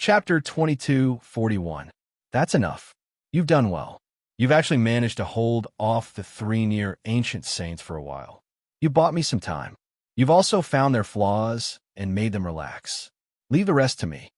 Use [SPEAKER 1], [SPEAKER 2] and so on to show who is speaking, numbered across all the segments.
[SPEAKER 1] Chapter 2241. That's enough. You've done well. You've actually managed to hold off the three near ancient saints for a while. You bought me some time. You've also found their flaws and made them relax. Leave the rest to me.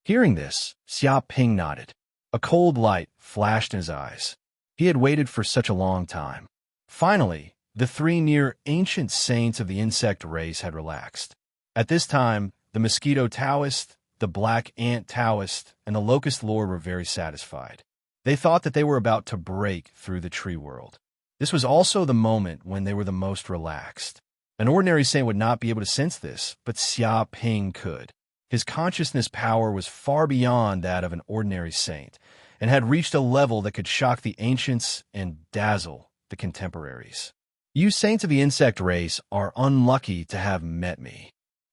[SPEAKER 1] Hearing this, Xia Ping nodded. A cold light flashed in his eyes. He had waited for such a long time. Finally, the three near ancient saints of the insect race had relaxed. At this time, the mosquito Taoist, the black ant Taoist, and the locust lord were very satisfied. They thought that they were about to break through the tree world. This was also the moment when they were the most relaxed. An ordinary saint would not be able to sense this, but Xia Ping could. His consciousness power was far beyond that of an ordinary saint, and had reached a level that could shock the ancients and dazzle the contemporaries. You saints of the insect race are unlucky to have met me.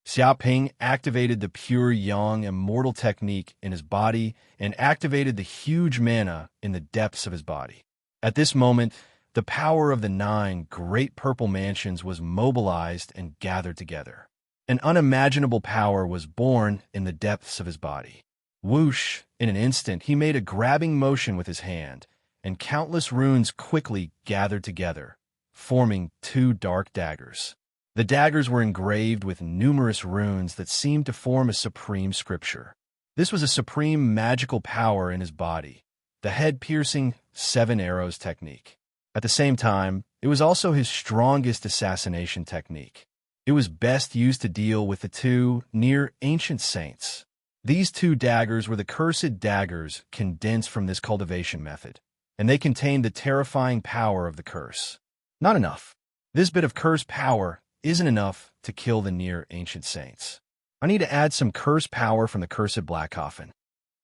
[SPEAKER 1] Xia Ping activated the pure yang immortal technique in his body and activated the huge mana in the depths of his body. At this moment, the power of the 9 great purple mansions was mobilized and gathered together. An unimaginable power was born in the depths of his body. Whoosh! In an instant, he made a grabbing motion with his hand, and countless runes quickly gathered together, forming 2 dark daggers. The daggers were engraved with numerous runes that seemed to form a supreme scripture. This was a supreme magical power in his body, the head-piercing 7 arrows technique. At the same time, it was also his strongest assassination technique. It was best used to deal with the 2 near ancient saints. These 2 daggers were the cursed daggers condensed from this cultivation method, and they contained the terrifying power of the curse. Not enough. This bit of curse power isn't enough to kill the near ancient saints. I need to add some curse power from the cursed black coffin.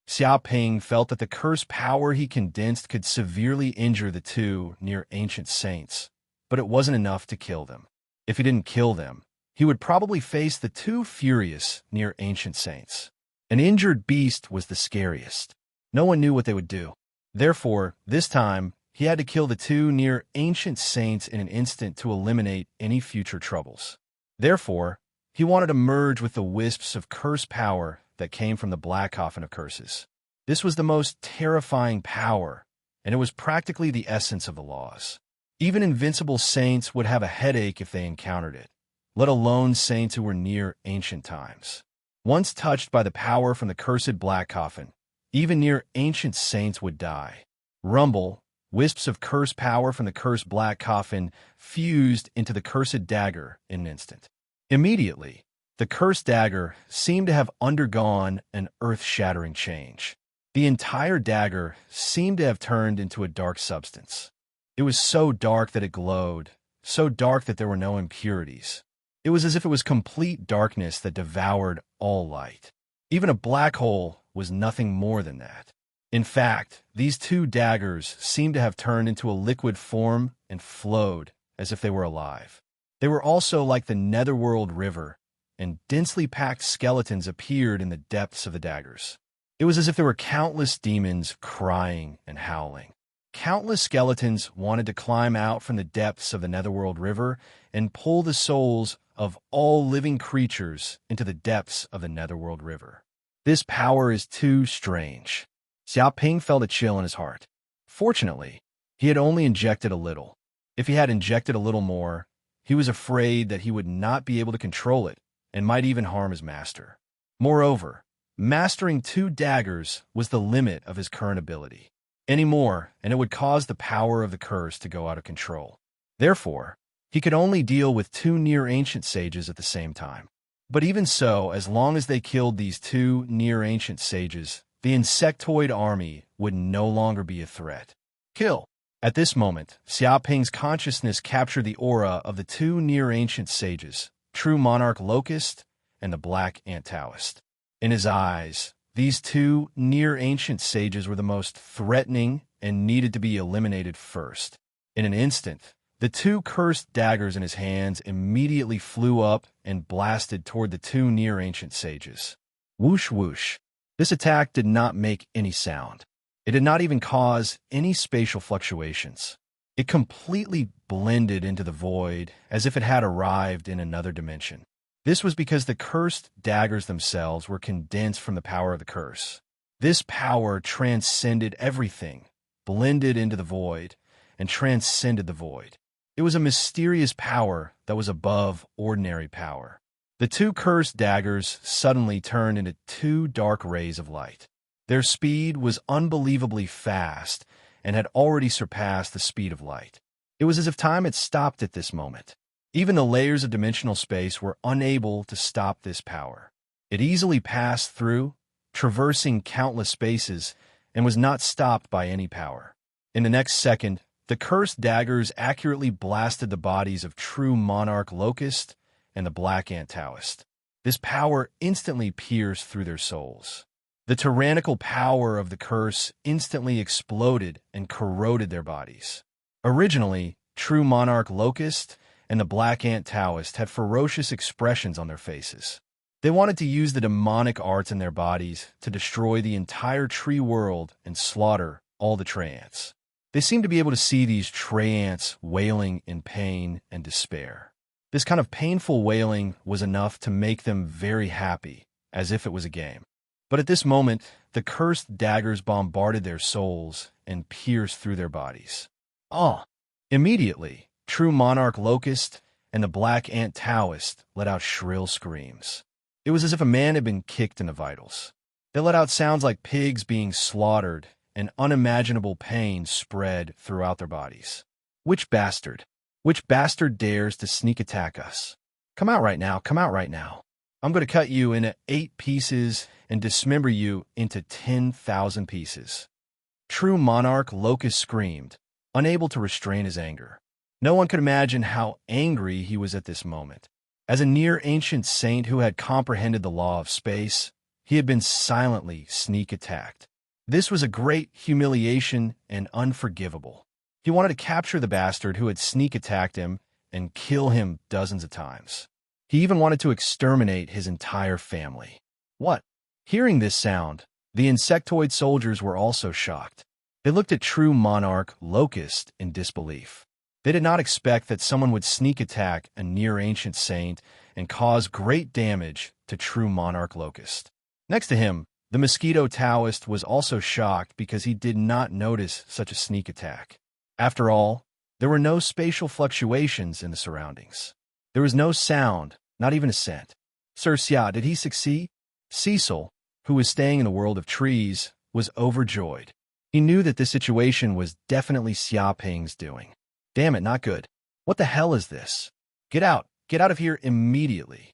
[SPEAKER 1] Xia Ping felt that the curse power he condensed could severely injure the 2 near ancient saints, but it wasn't enough to kill them. If he didn't kill them, he would probably face the 2 furious near ancient saints. An injured beast was the scariest. No one knew what they would do. Therefore, this time, he had to kill the 2 near ancient saints in an instant to eliminate any future troubles. Therefore, he wanted to merge with the wisps of curse power that came from the black coffin of curses. This was the most terrifying power, and it was practically the essence of the laws. Even invincible saints would have a headache if they encountered it, let alone saints who were near ancient times. Once touched by the power from the cursed black coffin, even near ancient saints would die. Rumble, wisps of curse power from the cursed black coffin fused into the cursed dagger in an instant. Immediately, the cursed dagger seemed to have undergone an earth-shattering change. The entire dagger seemed to have turned into a dark substance. It was so dark that it glowed, so dark that there were no impurities. It was as if it was complete darkness that devoured all light. Even a black hole was nothing more than that. In fact, these 2 daggers seemed to have turned into a liquid form and flowed as if they were alive. They were also like the netherworld river, and densely packed skeletons appeared in the depths of the daggers. It was as if there were countless demons crying and howling. Countless skeletons wanted to climb out from the depths of the netherworld river and pull the souls of all living creatures into the depths of the netherworld river. This power is too strange. Xia Ping felt a chill in his heart. Fortunately, he had only injected a little. If he had injected a little more, he was afraid that he would not be able to control it and might even harm his master. Moreover, mastering 2 daggers was the limit of his current ability. Any more, and it would cause the power of the curse to go out of control. Therefore, he could only deal with 2 near ancient sages at the same time. But even so, as long as they killed these 2 near ancient sages, the insectoid army would no longer be a threat. Kill! At this moment, Xia Ping's consciousness captured the aura of the 2 near ancient sages, True Monarch Locust and the Black Ant Taoist. In his eyes, these 2 near ancient sages were the most threatening and needed to be eliminated first. In an instant, the 2 cursed daggers in his hands immediately flew up and blasted toward the 2 near ancient sages. Whoosh whoosh. This attack did not make any sound. It did not even cause any spatial fluctuations. It completely blended into the void as if it had arrived in another dimension. This was because the cursed daggers themselves were condensed from the power of the curse. This power transcended everything, blended into the void, and transcended the void. It was a mysterious power that was above ordinary power. The two cursed daggers suddenly turned into two dark rays of light. Their speed was unbelievably fast and had already surpassed the speed of light. It was as if time had stopped at this moment. Even the layers of dimensional space were unable to stop this power. It easily passed through, traversing countless spaces, and was not stopped by any power. In the next second, the cursed daggers accurately blasted the bodies of true monarch Locust and the black ant Taoist. This power instantly pierced through their souls. The tyrannical power of the curse instantly exploded and corroded their bodies. Originally, true monarch Locust and the black ant Taoist had ferocious expressions on their faces. They wanted to use the demonic arts in their bodies to destroy the entire tree world and slaughter all the tree ants. They seemed to be able to see these tree ants wailing in pain and despair. This kind of painful wailing was enough to make them very happy, as if it was a game. But at this moment, the cursed daggers bombarded their souls and pierced through their bodies. Immediately, true monarch Locust and the black ant Taoist let out shrill screams. It was as if a man had been kicked in the vitals. They let out sounds like pigs being slaughtered, and unimaginable pain spread throughout their bodies. Which bastard? Which bastard dares to sneak attack us? Come out right now, come out right now. I'm going to cut you into 8 pieces and dismember you into 10,000 pieces. True monarch Locust screamed, unable to restrain his anger. No one could imagine how angry he was at this moment. As a near-ancient saint who had comprehended the law of space, he had been silently sneak attacked. This was a great humiliation and unforgivable. He wanted to capture the bastard who had sneak attacked him and kill him dozens of times. He even wanted to exterminate his entire family. What? Hearing this sound, the insectoid soldiers were also shocked. They looked at true monarch Locust in disbelief. They did not expect that someone would sneak attack a near-ancient saint and cause great damage to true monarch Locust. Next to him, the mosquito Taoist was also shocked because he did not notice such a sneak attack. After all, there were no spatial fluctuations in the surroundings. There was no sound, not even a scent. Sir Xia, did he succeed? Cecil, who was staying in the world of trees, was overjoyed. He knew that this situation was definitely Xia Ping's doing. Damn it, not good. What the hell is this? Get out of here immediately.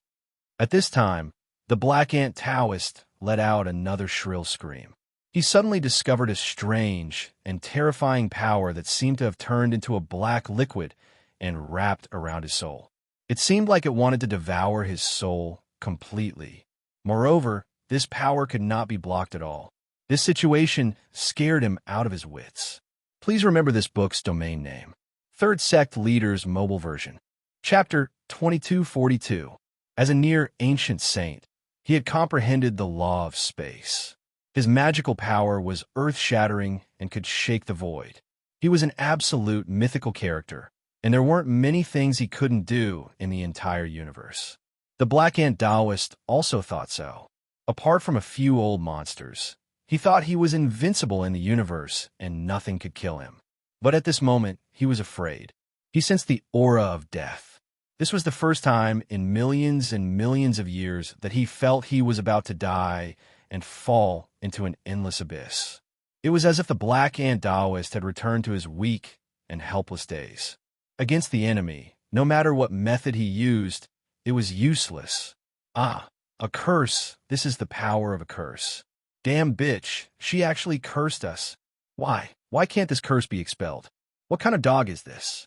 [SPEAKER 1] At this time, the black ant Taoist let out another shrill scream. He suddenly discovered a strange and terrifying power that seemed to have turned into a black liquid and wrapped around his soul. It seemed like it wanted to devour his soul completely. Moreover, this power could not be blocked at all. This situation scared him out of his wits. Please remember this book's domain name. Third Sect Leader's Mobile Version. Chapter 2242. As a near-ancient saint, he had comprehended the law of space. His magical power was earth-shattering and could shake the void. He was an absolute mythical character, and there weren't many things he couldn't do in the entire universe. The Black Ant Taoist also thought so. Apart from a few old monsters, he thought he was invincible in the universe and nothing could kill him. But at this moment, he was afraid. He sensed the aura of death. This was the first time in millions and millions of years that he felt he was about to die and fall into an endless abyss. It was as if the Black Ant Taoist had returned to his weak and helpless days. Against the enemy, no matter what method he used, it was useless. A curse. This is the power of a curse. Damn bitch, she actually cursed us. Why? Why can't this curse be expelled? What kind of dog is this?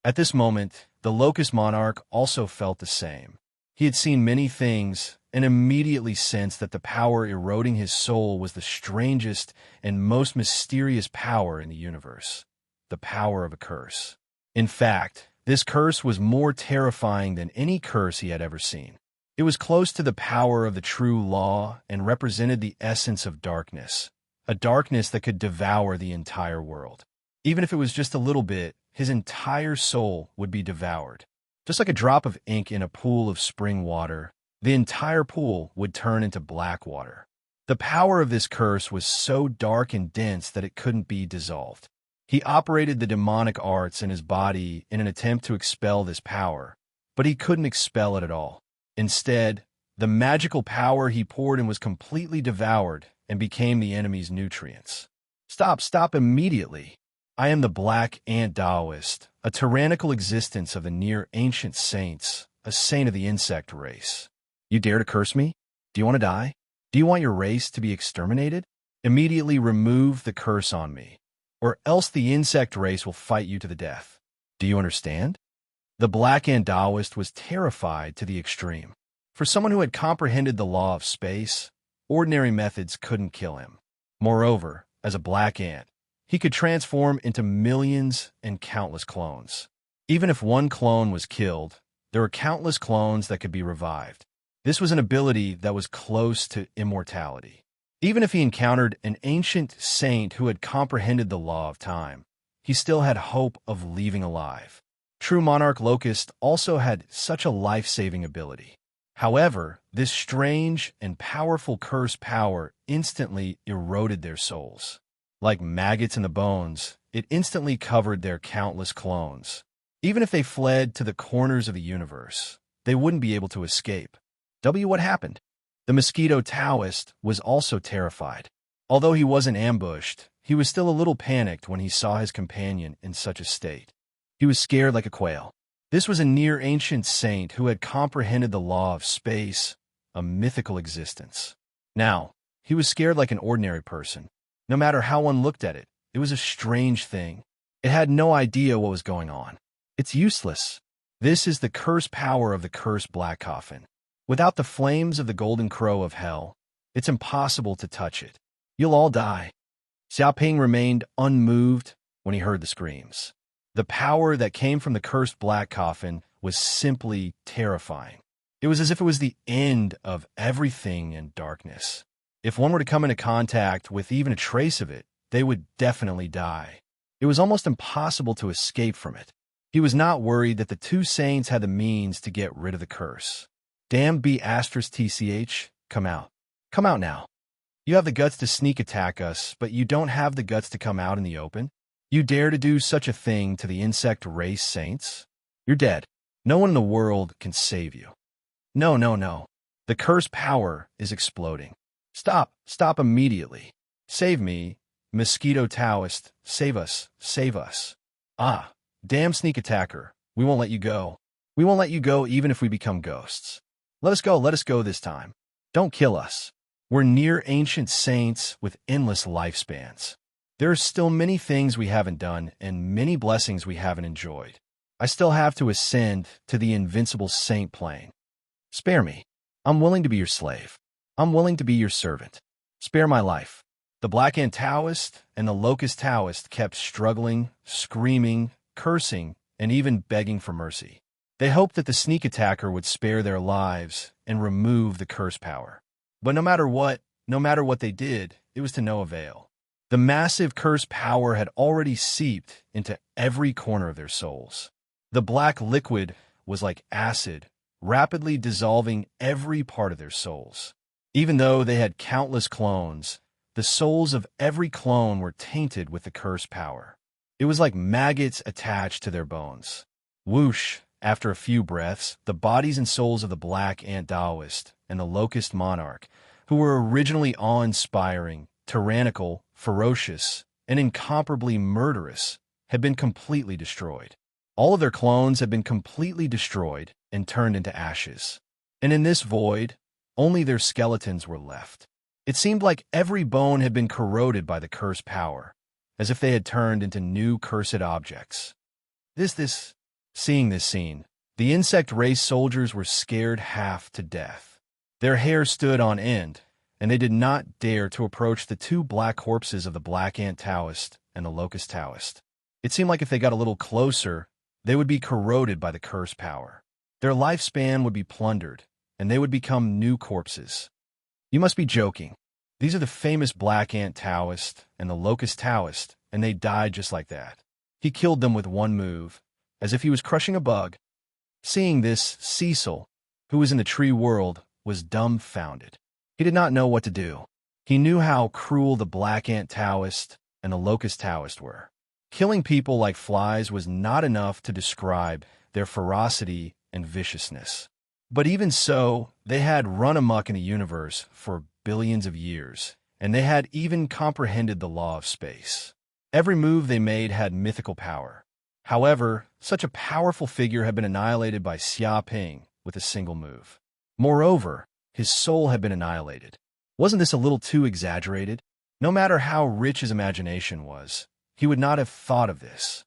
[SPEAKER 1] At this moment, the Locust Monarch also felt the same. He had seen many things and immediately sensed that the power eroding his soul was the strangest and most mysterious power in the universe. The power of a curse. In fact, this curse was more terrifying than any curse he had ever seen. It was close to the power of the true law and represented the essence of darkness, a darkness that could devour the entire world. Even if it was just a little bit, his entire soul would be devoured. Just like a drop of ink in a pool of spring water, the entire pool would turn into black water. The power of this curse was so dark and dense that it couldn't be dissolved. He operated the demonic arts in his body in an attempt to expel this power, but he couldn't expel it at all. Instead, the magical power he poured in was completely devoured and became the enemy's nutrients. Stop immediately. I am the Black Ant Taoist, a tyrannical existence of the near-ancient saints, a saint of the insect race. You dare to curse me? Do you want to die? Do you want your race to be exterminated? Immediately remove the curse on me, or else the insect race will fight you to the death. Do you understand? The Black Ant Taoist was terrified to the extreme. For someone who had comprehended the law of space, ordinary methods couldn't kill him. Moreover, as a black ant, he could transform into millions and countless clones. Even if one clone was killed, there were countless clones that could be revived. This was an ability that was close to immortality. Even if he encountered an ancient saint who had comprehended the law of time, he still had hope of leaving alive. True Monarch Locust also had such a life-saving ability. However, this strange and powerful curse power instantly eroded their souls. Like maggots in the bones, it instantly covered their countless clones. Even if they fled to the corners of the universe, they wouldn't be able to escape. What happened? The Mosquito Taoist was also terrified. Although he wasn't ambushed, he was still a little panicked when he saw his companion in such a state. He was scared like a quail. This was a near-ancient saint who had comprehended the law of space, a mythical existence. Now, he was scared like an ordinary person. No matter how one looked at it, it was a strange thing. It had no idea what was going on. It's useless. This is the cursed power of the cursed black coffin. Without the flames of the golden crow of hell, it's impossible to touch it. You'll all die. Xiaoping remained unmoved when he heard the screams. The power that came from the cursed black coffin was simply terrifying. It was as if it was the end of everything in darkness. If one were to come into contact with even a trace of it, they would definitely die. It was almost impossible to escape from it. He was not worried that the two saints had the means to get rid of the curse. Damn B*TCH, come out. Come out now. You have the guts to sneak attack us, but you don't have the guts to come out in the open? You dare to do such a thing to the insect race saints? You're dead. No one in the world can save you. No. The curse power is exploding. Stop immediately. Save me, Mosquito Taoist, save us. Ah, damn sneak attacker, we won't let you go. We won't let you go even if we become ghosts. Let us go this time. Don't kill us. We're near ancient saints with endless lifespans. There are still many things we haven't done and many blessings we haven't enjoyed. I still have to ascend to the invincible saint plane. Spare me. I'm willing to be your slave. I'm willing to be your servant. Spare my life. The Black Ant Taoist and the Locust Taoist kept struggling, screaming, cursing, and even begging for mercy. They hoped that the sneak attacker would spare their lives and remove the curse power. But no matter what they did, it was to no avail. The massive curse power had already seeped into every corner of their souls. The black liquid was like acid, rapidly dissolving every part of their souls. Even though they had countless clones, the souls of every clone were tainted with the curse power. It was like maggots attached to their bones. Whoosh! After a few breaths, the bodies and souls of the Black Ant Taoist and the Locust Monarch, who were originally awe-inspiring, tyrannical, ferocious, and incomparably murderous, had been completely destroyed. All of their clones had been completely destroyed and turned into ashes. And in this void, only their skeletons were left. It seemed like every bone had been corroded by the cursed power, as if they had turned into new cursed objects. Seeing this scene, the insect race soldiers were scared half to death. Their hair stood on end, and they did not dare to approach the two black corpses of the Black Ant Taoist and the Locust Taoist. It seemed like if they got a little closer, they would be corroded by the curse power. Their lifespan would be plundered, and they would become new corpses. You must be joking. These are the famous Black Ant Taoist and the Locust Taoist, and they died just like that. He killed them with one move, as if he was crushing a bug. Seeing this, Cecil, who was in the tree world, was dumbfounded. He did not know what to do. He knew how cruel the Black Ant Taoist and the Locust Taoist were. Killing people like flies was not enough to describe their ferocity and viciousness. But even so, they had run amok in the universe for billions of years, and they had even comprehended the law of space. Every move they made had mythical power. However, such a powerful figure had been annihilated by Xia Ping with a single move. Moreover, his soul had been annihilated. Wasn't this a little too exaggerated? No matter how rich his imagination was, he would not have thought of this.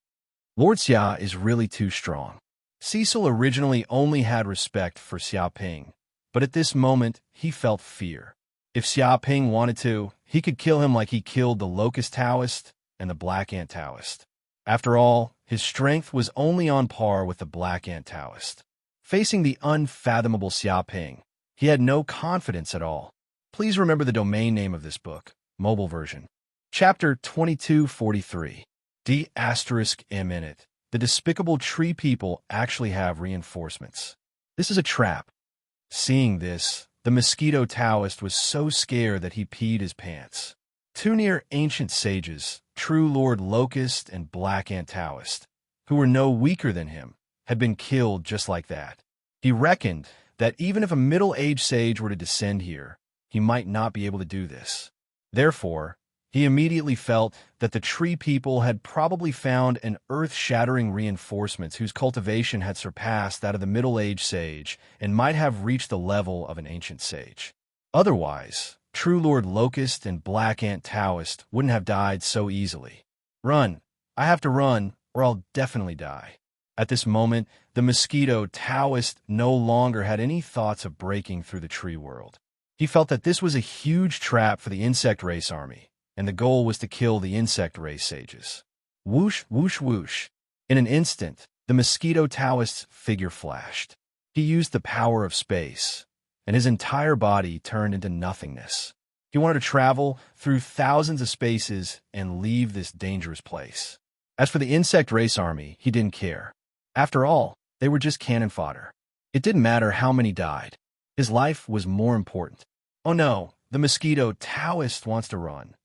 [SPEAKER 1] Lord Xia is really too strong. Cecil originally only had respect for Xia Ping, but at this moment he felt fear. If Xia Ping wanted to, he could kill him like he killed the Locust Taoist and the Black Ant Taoist. After all, his strength was only on par with the Black Ant Taoist. Facing the unfathomable Xia Ping, he had no confidence at all. Please remember the domain name of this book, mobile version. Chapter 2243. D*M in it. The despicable tree people actually have reinforcements. This is a trap. Seeing this, the mosquito Taoist was so scared that he peed his pants. Two near ancient sages, True Lord Locust and Black Ant Taoist, who were no weaker than him, had been killed just like that. He reckoned that even if a middle-aged sage were to descend here, he might not be able to do this. Therefore, he immediately felt that the tree people had probably found an earth-shattering reinforcements whose cultivation had surpassed that of the middle-aged sage and might have reached the level of an ancient sage. Otherwise, True Lord Locust and Black Ant Taoist wouldn't have died so easily. Run! I have to run, or I'll definitely die. At this moment, the mosquito Taoist no longer had any thoughts of breaking through the tree world. He felt that this was a huge trap for the insect race army, and the goal was to kill the insect race sages. Whoosh, whoosh, whoosh. In an instant, the mosquito Taoist's figure flashed. He used the power of space, and his entire body turned into nothingness. He wanted to travel through thousands of spaces and leave this dangerous place. As for the insect race army, he didn't care. After all, they were just cannon fodder. It didn't matter how many died. His life was more important. Oh no, the mosquito Taoist wants to run.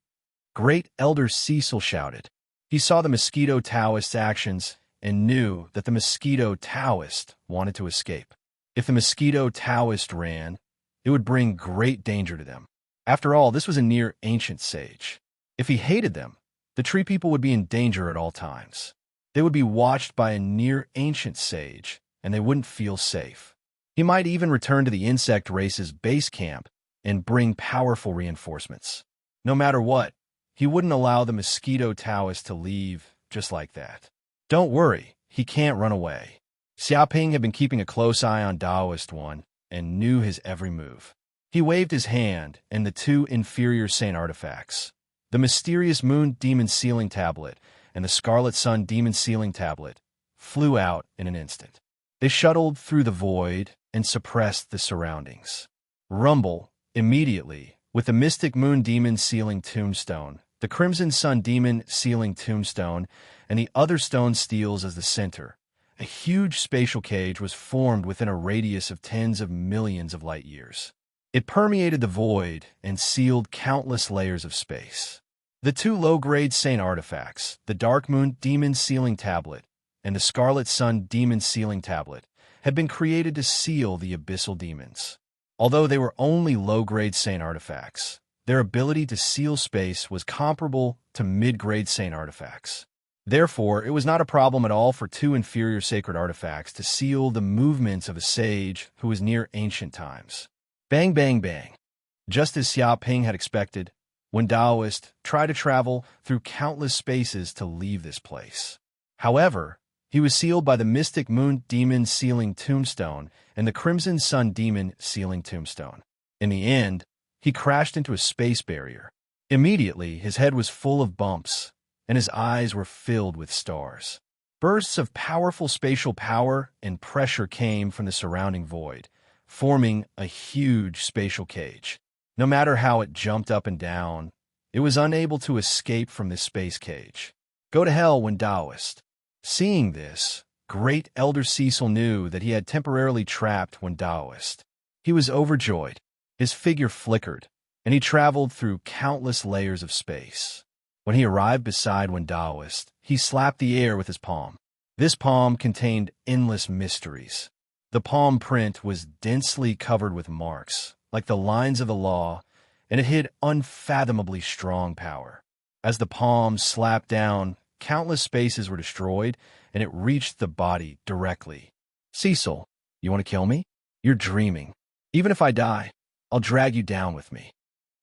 [SPEAKER 1] Great Elder Cecil shouted. He saw the mosquito Taoist's actions and knew that the mosquito Taoist wanted to escape. If the mosquito Taoist ran, it would bring great danger to them. After all, this was a near ancient sage. If he hated them, the tree people would be in danger at all times. They would be watched by a near ancient sage, and they wouldn't feel safe. He might even return to the insect race's base camp and bring powerful reinforcements. No matter what, he wouldn't allow the mosquito Taoist to leave just like that. Don't worry, he can't run away. Xia Ping had been keeping a close eye on Taoist One and knew his every move. He waved his hand, and the two inferior saint artifacts, the mysterious Moon Demon Sealing Tablet and the Scarlet Sun Demon Sealing Tablet, flew out in an instant. They shuttled through the void and suppressed the surroundings. Rumble, immediately, with the Mystic Moon Demon Sealing Tombstone, the Crimson Sun Demon Sealing Tombstone, and the other stone steels as the center, a huge spatial cage was formed within a radius of tens of millions of light years. It permeated the void and sealed countless layers of space. The two low-grade saint artifacts, the Dark Moon Demon Sealing Tablet and the Scarlet Sun Demon Sealing Tablet, had been created to seal the abyssal demons. Although they were only low-grade saint artifacts, their ability to seal space was comparable to mid-grade saint artifacts. Therefore, it was not a problem at all for two inferior sacred artifacts to seal the movements of a sage who was near ancient times. Bang, bang, bang. Just as Xia Ping had expected, when Taoist tried to travel through countless spaces to leave this place. However, he was sealed by the Mystic Moon Demon Sealing Tombstone and the Crimson Sun Demon Sealing Tombstone. In the end, he crashed into a space barrier. Immediately, his head was full of bumps, and his eyes were filled with stars. Bursts of powerful spatial power and pressure came from the surrounding void, forming a huge spatial cage. No matter how it jumped up and down, it was unable to escape from this space cage. Go to hell when Taoist. Seeing this, great elder Cecil knew that he had temporarily trapped Wen Daoist. He was overjoyed. His figure flickered, and he traveled through countless layers of space. When he arrived beside Wen Daoist, he slapped the air with his palm. This palm contained endless mysteries. The palm print was densely covered with marks, like the lines of the law, and it hid unfathomably strong power. As the palm slapped down, countless spaces were destroyed, and it reached the body directly. Cecil, you want to kill me? You're dreaming. Even if I die, I'll drag you down with me.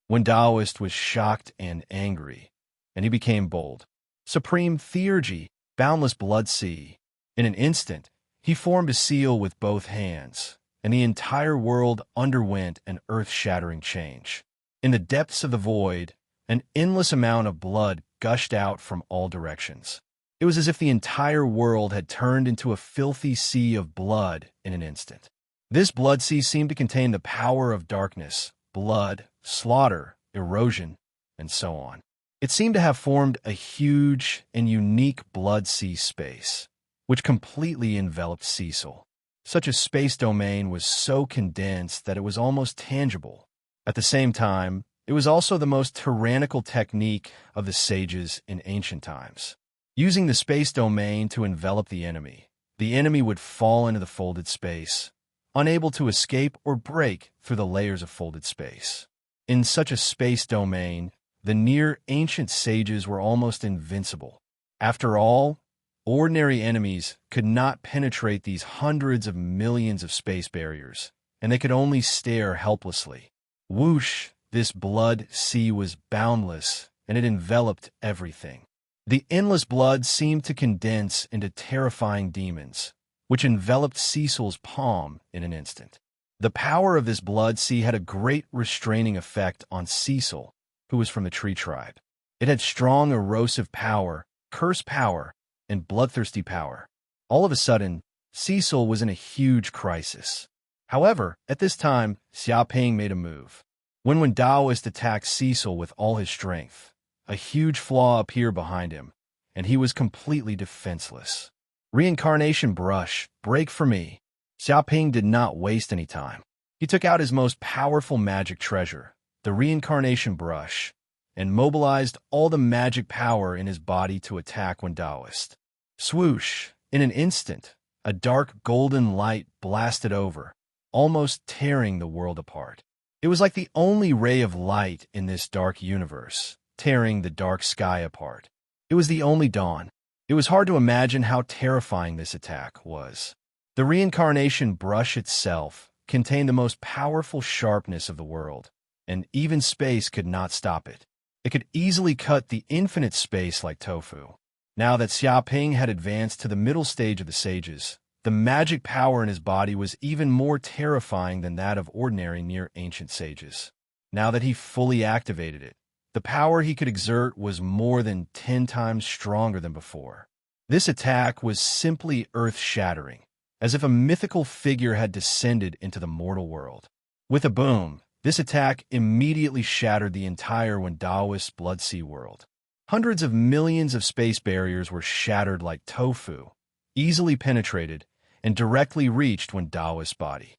[SPEAKER 1] Wen Daoist was shocked and angry, and he became bold. Supreme Theurgy, boundless blood sea. In an instant, he formed a seal with both hands, and the entire world underwent an earth-shattering change. In the depths of the void, an endless amount of blood gushed out from all directions. It was as if the entire world had turned into a filthy sea of blood in an instant. This blood sea seemed to contain the power of darkness, blood, slaughter, erosion, and so on. It seemed to have formed a huge and unique blood sea space, which completely enveloped Cecil. Such a space domain was so condensed that it was almost tangible. At the same time, it was also the most tyrannical technique of the sages in ancient times. Using the space domain to envelop the enemy would fall into the folded space, unable to escape or break through the layers of folded space. In such a space domain, the near-ancient sages were almost invincible. After all, ordinary enemies could not penetrate these hundreds of millions of space barriers, and they could only stare helplessly. Whoosh! This blood sea was boundless, and it enveloped everything. The endless blood seemed to condense into terrifying demons, which enveloped Cecil's palm in an instant. The power of this blood sea had a great restraining effect on Cecil, who was from the tree tribe. It had strong erosive power, curse power, and bloodthirsty power. All of a sudden, Cecil was in a huge crisis. However, at this time, Xiaoping made a move. When Wen Daoist attacked Cecil with all his strength, a huge flaw appeared behind him, and he was completely defenseless. Reincarnation brush, break for me. Xiaoping did not waste any time. He took out his most powerful magic treasure, the reincarnation brush, and mobilized all the magic power in his body to attack Wen Daoist. Swoosh! In an instant, a dark golden light blasted over, almost tearing the world apart. It was like the only ray of light in this dark universe, tearing the dark sky apart. It was the only dawn. It was hard to imagine how terrifying this attack was. The reincarnation brush itself contained the most powerful sharpness of the world, and even space could not stop it. It could easily cut the infinite space like tofu. Now that Xiaoping had advanced to the middle stage of the sages, the magic power in his body was even more terrifying than that of ordinary near-ancient sages. Now that he fully activated it, the power he could exert was more than 10 times stronger than before. This attack was simply earth-shattering, as if a mythical figure had descended into the mortal world. With a boom, this attack immediately shattered the entire Wen Daoist Blood Sea world. Hundreds of millions of space barriers were shattered like tofu, easily penetrated, and directly reached Wen Daoist's body.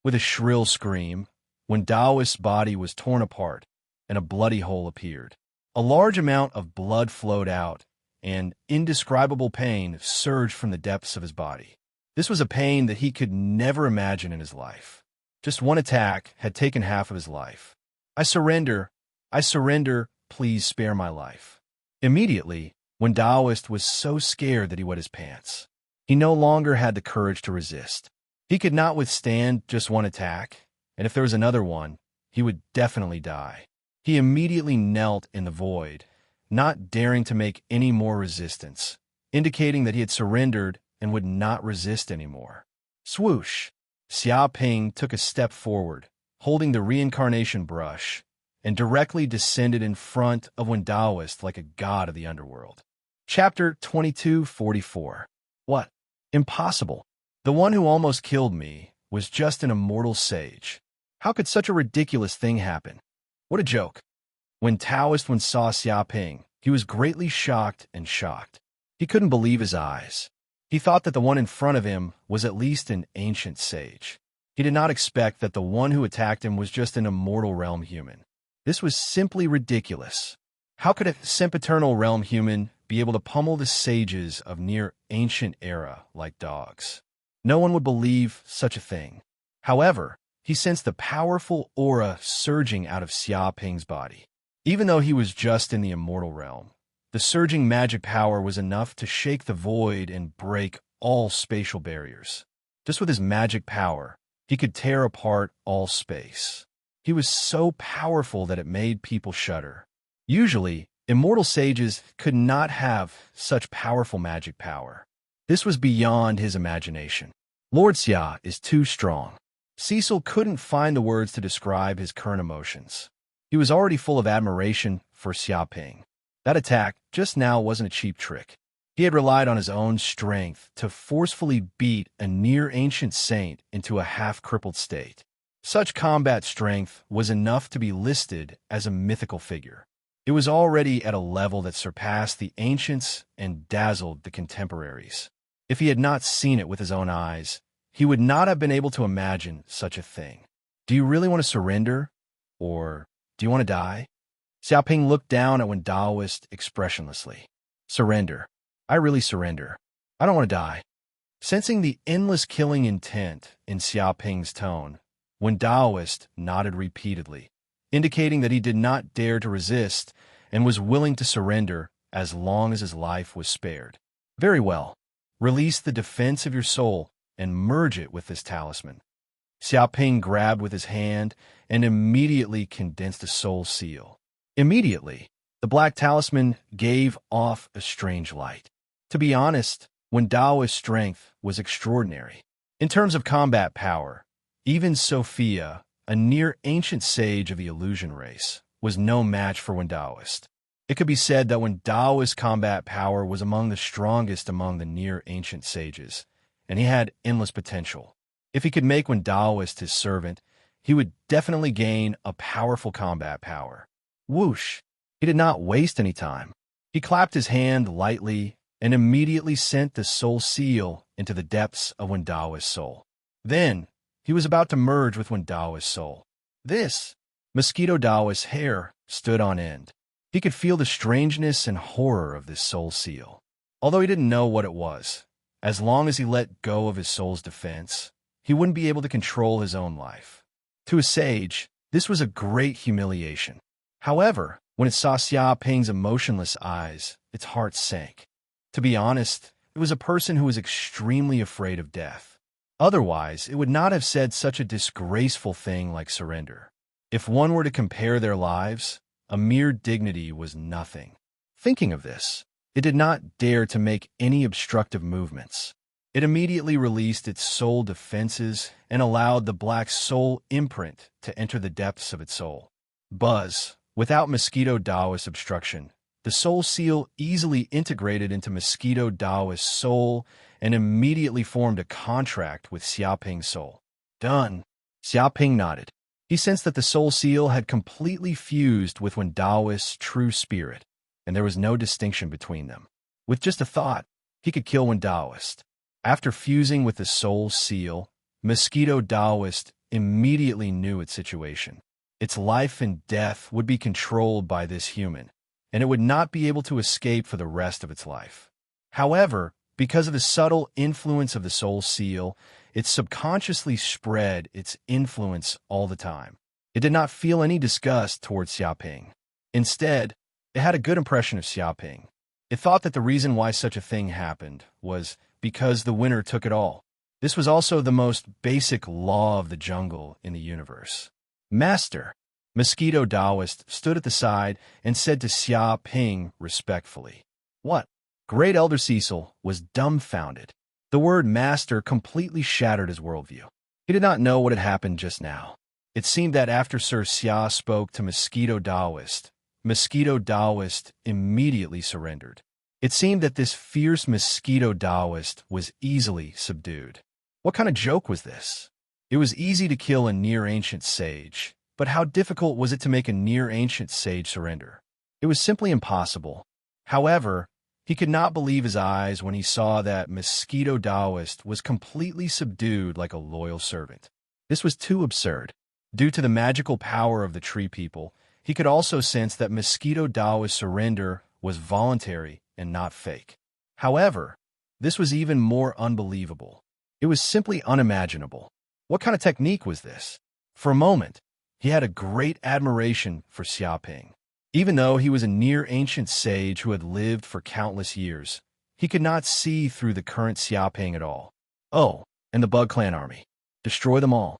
[SPEAKER 1] With a shrill scream, Wen Daoist's body was torn apart, and a bloody hole appeared. A large amount of blood flowed out, and indescribable pain surged from the depths of his body. This was a pain that he could never imagine in his life. Just one attack had taken half of his life. I surrender, please spare my life. Immediately, Wen Daoist was so scared that he wet his pants. He no longer had the courage to resist. He could not withstand just one attack, and if there was another one, he would definitely die. He immediately knelt in the void, not daring to make any more resistance, indicating that he had surrendered and would not resist anymore. Swoosh! Xiaoping took a step forward, holding the reincarnation brush, and directly descended in front of Wen Daoist like a god of the underworld. Chapter 2244. What? Impossible. The one who almost killed me was just an immortal sage. How could such a ridiculous thing happen? What a joke. When Taoist saw Xiaoping, he was greatly shocked and shocked. He couldn't believe his eyes. He thought that the one in front of him was at least an ancient sage. He did not expect that the one who attacked him was just an immortal realm human. This was simply ridiculous. How could a sempiternal realm human be able to pummel the sages of near ancient era like dogs? No one would believe such a thing. However, he sensed the powerful aura surging out of Xia Ping's body. Even though he was just in the immortal realm, the surging magic power was enough to shake the void and break all spatial barriers. Just with his magic power, he could tear apart all space. He was so powerful that it made people shudder. Usually, immortal sages could not have such powerful magic power. This was beyond his imagination. Lord Xia is too strong. Cecil couldn't find the words to describe his current emotions. He was already full of admiration for Xia Ping. That attack just now wasn't a cheap trick. He had relied on his own strength to forcefully beat a near-ancient saint into a half-crippled state. Such combat strength was enough to be listed as a mythical figure. It was already at a level that surpassed the ancients and dazzled the contemporaries. If he had not seen it with his own eyes, he would not have been able to imagine such a thing. Do you really want to surrender? Or do you want to die? Xia Ping looked down at Wen Daoist expressionlessly. Surrender. I really surrender. I don't want to die. Sensing the endless killing intent in Xia Ping's tone, Wen Daoist nodded repeatedly, indicating that he did not dare to resist and was willing to surrender as long as his life was spared. Very well. Release the defense of your soul and merge it with this talisman. Xia Ping grabbed with his hand and immediately condensed a soul seal. Immediately, the black talisman gave off a strange light. To be honest, Wen Daoist's strength was extraordinary. In terms of combat power, even Sophia, a near-ancient sage of the illusion race, was no match for Wen Daoist. It could be said that Wen Daoist's combat power was among the strongest among the near-ancient sages, and he had endless potential. If he could make Wen Daoist his servant, he would definitely gain a powerful combat power. Whoosh! He did not waste any time. He clapped his hand lightly and immediately sent the soul seal into the depths of Wen Daoist's soul. Then, he was about to merge with Wen Daoist's soul. Mosquito Daoist's hair stood on end. He could feel the strangeness and horror of this soul seal. Although he didn't know what it was, as long as he let go of his soul's defense, he wouldn't be able to control his own life. To a sage, this was a great humiliation. However, when it saw Xia Ping's emotionless eyes, its heart sank. To be honest, it was a person who was extremely afraid of death. Otherwise, it would not have said such a disgraceful thing like surrender. If one were to compare their lives, a mere dignity was nothing. Thinking of this, it did not dare to make any obstructive movements. It immediately released its soul defenses and allowed the black soul imprint to enter the depths of its soul. Buzz, without Mosquito Daoist's obstruction, the soul seal easily integrated into Mosquito Daoist's soul and immediately formed a contract with Xia Ping's soul. Done. Xia Ping nodded. He sensed that the soul seal had completely fused with Wen Daoist's true spirit, and there was no distinction between them. With just a thought, he could kill Wen Daoist. After fusing with the soul seal, Mosquito Daoist immediately knew its situation. Its life and death would be controlled by this human, and it would not be able to escape for the rest of its life. However, because of the subtle influence of the soul seal, it subconsciously spread its influence all the time. It did not feel any disgust towards Xia Ping. Instead, it had a good impression of Xia Ping. It thought that the reason why such a thing happened was because the winner took it all. This was also the most basic law of the jungle in the universe. Master, Mosquito Daoist stood at the side and said to Xia Ping respectfully. What? Great Elder Cecil was dumbfounded. The word master completely shattered his worldview. He did not know what had happened just now. It seemed that after Sir Xia spoke to Mosquito Daoist immediately surrendered. It seemed that this fierce Mosquito Daoist was easily subdued. What kind of joke was this? It was easy to kill a near-ancient sage, but how difficult was it to make a near-ancient sage surrender? It was simply impossible. However, He could not believe his eyes when he saw that Mosquito Taoist was completely subdued like a loyal servant. This was too absurd. Due to the magical power of the tree people, he could also sense that Mosquito Taoist's surrender was voluntary and not fake. However, this was even more unbelievable. It was simply unimaginable. What kind of technique was this? For a moment, he had a great admiration for Xiaoping. Even though he was a near-ancient sage who had lived for countless years, he could not see through the current Xiaoping at all. Oh, and the Bug Clan army. Destroy them all.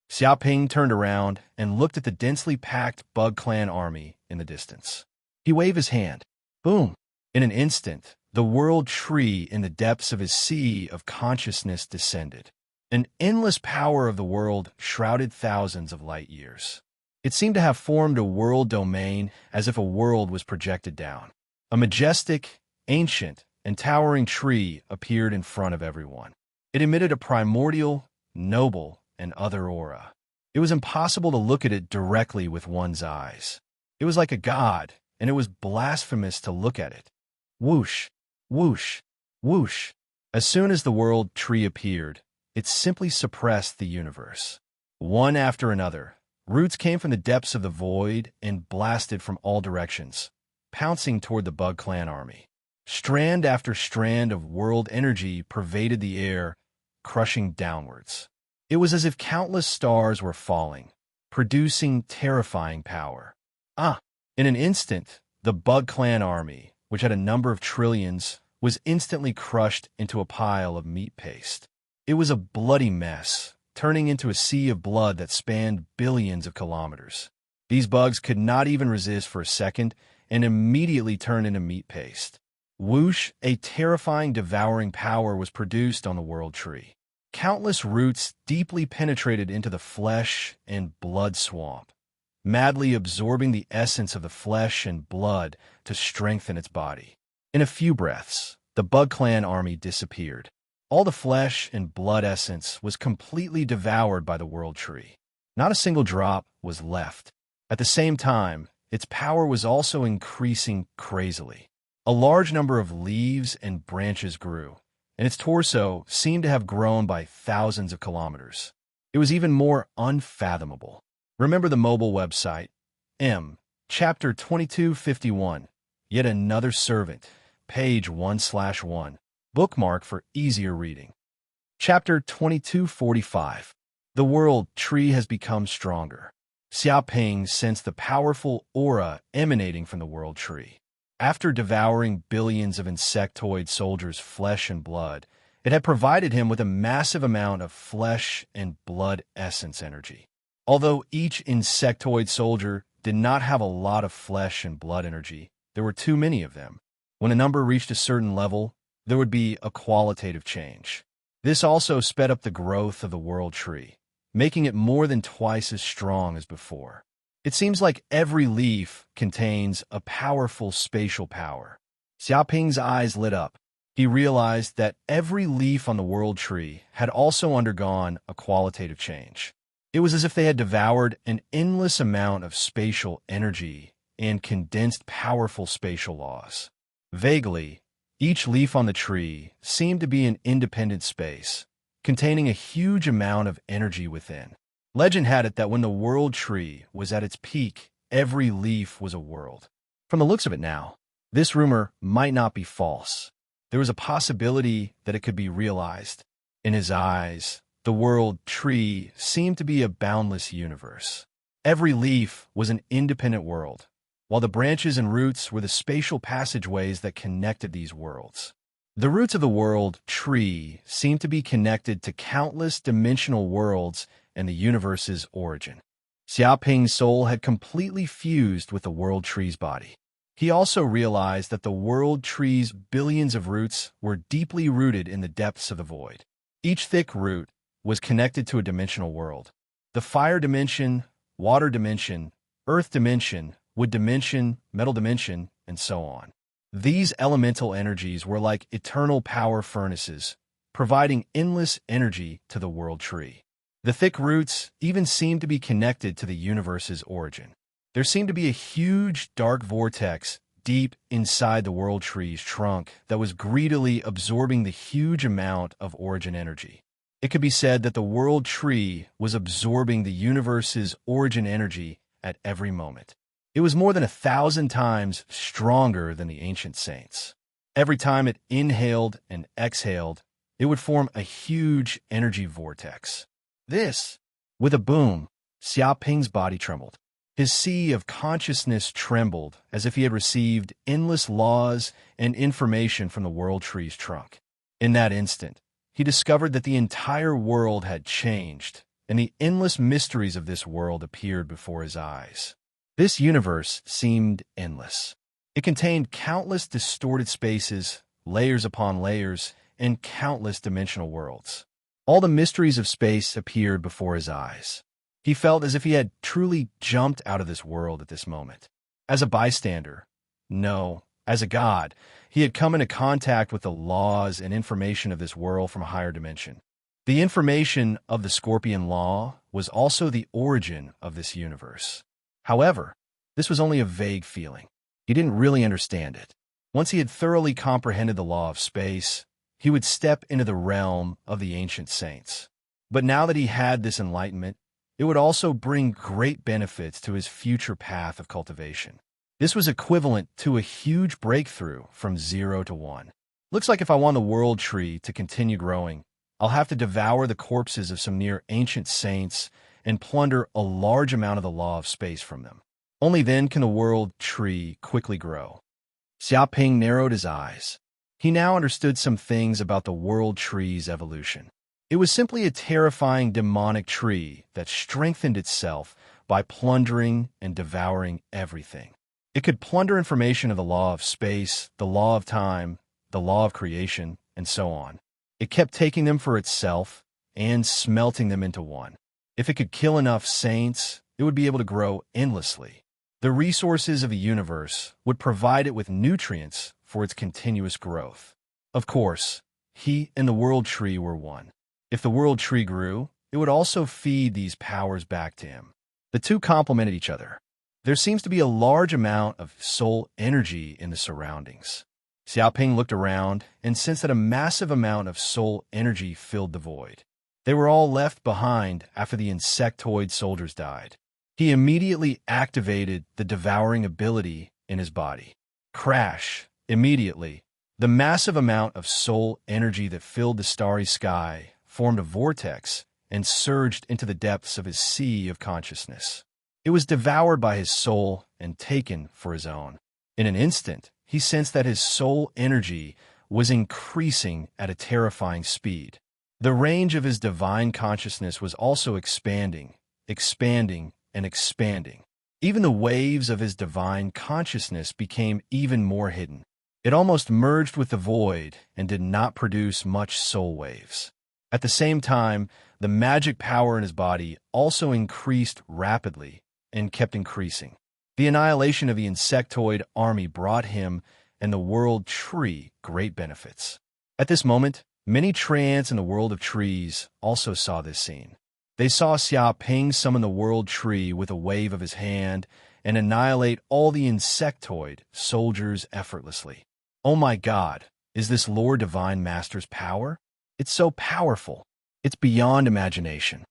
[SPEAKER 1] Xiaoping turned around and looked at the densely packed Bug Clan army in the distance. He waved his hand. Boom! In an instant, the world tree in the depths of his sea of consciousness descended. An endless power of the world shrouded thousands of light years. It seemed to have formed a world domain as if a world was projected down. A majestic, ancient, and towering tree appeared in front of everyone. It emitted a primordial, noble, and other aura. It was impossible to look at it directly with one's eyes. It was like a god, and it was blasphemous to look at it. Whoosh, whoosh, whoosh. As soon as the world tree appeared, it simply suppressed the universe. One after another, roots came from the depths of the void and blasted from all directions, pouncing toward the Bug Clan army. Strand after strand of world energy pervaded the air, crushing downwards. It was as if countless stars were falling, producing terrifying power. In an instant, the Bug Clan army, which had a number of trillions, was instantly crushed into a pile of meat paste. It was a bloody mess, turning into a sea of blood that spanned billions of kilometers. These bugs could not even resist for a second and immediately turned into meat paste. Whoosh, a terrifying devouring power was produced on the world tree. Countless roots deeply penetrated into the flesh and blood swamp, madly absorbing the essence of the flesh and blood to strengthen its body. In a few breaths, the Bug Clan army disappeared. All the flesh and blood essence was completely devoured by the world tree. Not a single drop was left. At the same time, its power was also increasing crazily. A large number of leaves and branches grew, and its torso seemed to have grown by thousands of kilometers. It was even more unfathomable. Remember the mobile website, Chapter 2251, Yet Another Servant, page 1/1. Bookmark for easier reading. Chapter 2245. The world tree has become stronger. Xiaoping sensed the powerful aura emanating from the world tree. After devouring billions of insectoid soldiers' flesh and blood, it had provided him with a massive amount of flesh and blood essence energy. Although each insectoid soldier did not have a lot of flesh and blood energy, there were too many of them. When a number reached a certain level, there would be a qualitative change. This also sped up the growth of the world tree, making it more than twice as strong as before. It seems like every leaf contains a powerful spatial power. Xiaoping's eyes lit up. He realized that every leaf on the world tree had also undergone a qualitative change. It was as if they had devoured an endless amount of spatial energy and condensed powerful spatial laws. Vaguely, each leaf on the tree seemed to be an independent space, containing a huge amount of energy within. Legend had it that when the world tree was at its peak, every leaf was a world. From the looks of it now, this rumor might not be false. There was a possibility that it could be realized. In his eyes, the world tree seemed to be a boundless universe. Every leaf was an independent world, while the branches and roots were the spatial passageways that connected these worlds. The roots of the world tree seemed to be connected to countless dimensional worlds and the universe's origin. Xiaoping's soul had completely fused with the world tree's body. He also realized that the world tree's billions of roots were deeply rooted in the depths of the void. Each thick root was connected to a dimensional world. The fire dimension, water dimension, earth dimension, wood dimension, metal dimension, and so on. These elemental energies were like eternal power furnaces, providing endless energy to the world tree. The thick roots even seemed to be connected to the universe's origin. There seemed to be a huge dark vortex deep inside the world tree's trunk that was greedily absorbing the huge amount of origin energy. It could be said that the world tree was absorbing the universe's origin energy at every moment. It was more than 1,000 times stronger than the ancient saints. Every time it inhaled and exhaled, it would form a huge energy vortex. With a boom, Xiaoping's body trembled. His sea of consciousness trembled as if he had received endless laws and information from the world tree's trunk. In that instant, he discovered that the entire world had changed, and the endless mysteries of this world appeared before his eyes. This universe seemed endless. It contained countless distorted spaces, layers upon layers, and countless dimensional worlds. All the mysteries of space appeared before his eyes. He felt as if he had truly jumped out of this world at this moment. As a bystander, no, as a god, he had come into contact with the laws and information of this world from a higher dimension. The information of the Scorpion Law was also the origin of this universe. However, this was only a vague feeling. He didn't really understand it. Once he had thoroughly comprehended the law of space, he would step into the realm of the ancient saints. But now that he had this enlightenment, it would also bring great benefits to his future path of cultivation. This was equivalent to a huge breakthrough from 0 to 1. Looks like if I want the world tree to continue growing, I'll have to devour the corpses of some near ancient saints and plunder a large amount of the law of space from them. Only then can the world tree quickly grow. Xiaoping narrowed his eyes. He now understood some things about the world tree's evolution. It was simply a terrifying demonic tree that strengthened itself by plundering and devouring everything. It could plunder information of the law of space, the law of time, the law of creation, and so on. It kept taking them for itself and smelting them into one. If it could kill enough saints, it would be able to grow endlessly. The resources of the universe would provide it with nutrients for its continuous growth. Of course, he and the world tree were one. If the world tree grew, it would also feed these powers back to him. The two complemented each other. There seems to be a large amount of soul energy in the surroundings. Xiaoping looked around and sensed that a massive amount of soul energy filled the void. They were all left behind after the insectoid soldiers died. He immediately activated the devouring ability in his body. Crash! Immediately, the massive amount of soul energy that filled the starry sky formed a vortex and surged into the depths of his sea of consciousness. It was devoured by his soul and taken for his own. In an instant, he sensed that his soul energy was increasing at a terrifying speed. The range of his divine consciousness was also expanding, and expanding. Even the waves of his divine consciousness became even more hidden. It almost merged with the void and did not produce much soul waves. At the same time, the magic power in his body also increased rapidly and kept increasing. The annihilation of the insectoid army brought him and the world tree great benefits. At this moment, many treants in the world of trees also saw this scene. They saw Xiaoping summon the world tree with a wave of his hand and annihilate all the insectoid soldiers effortlessly. Oh my God, is this Lord Divine Master's power? It's so powerful. It's beyond imagination.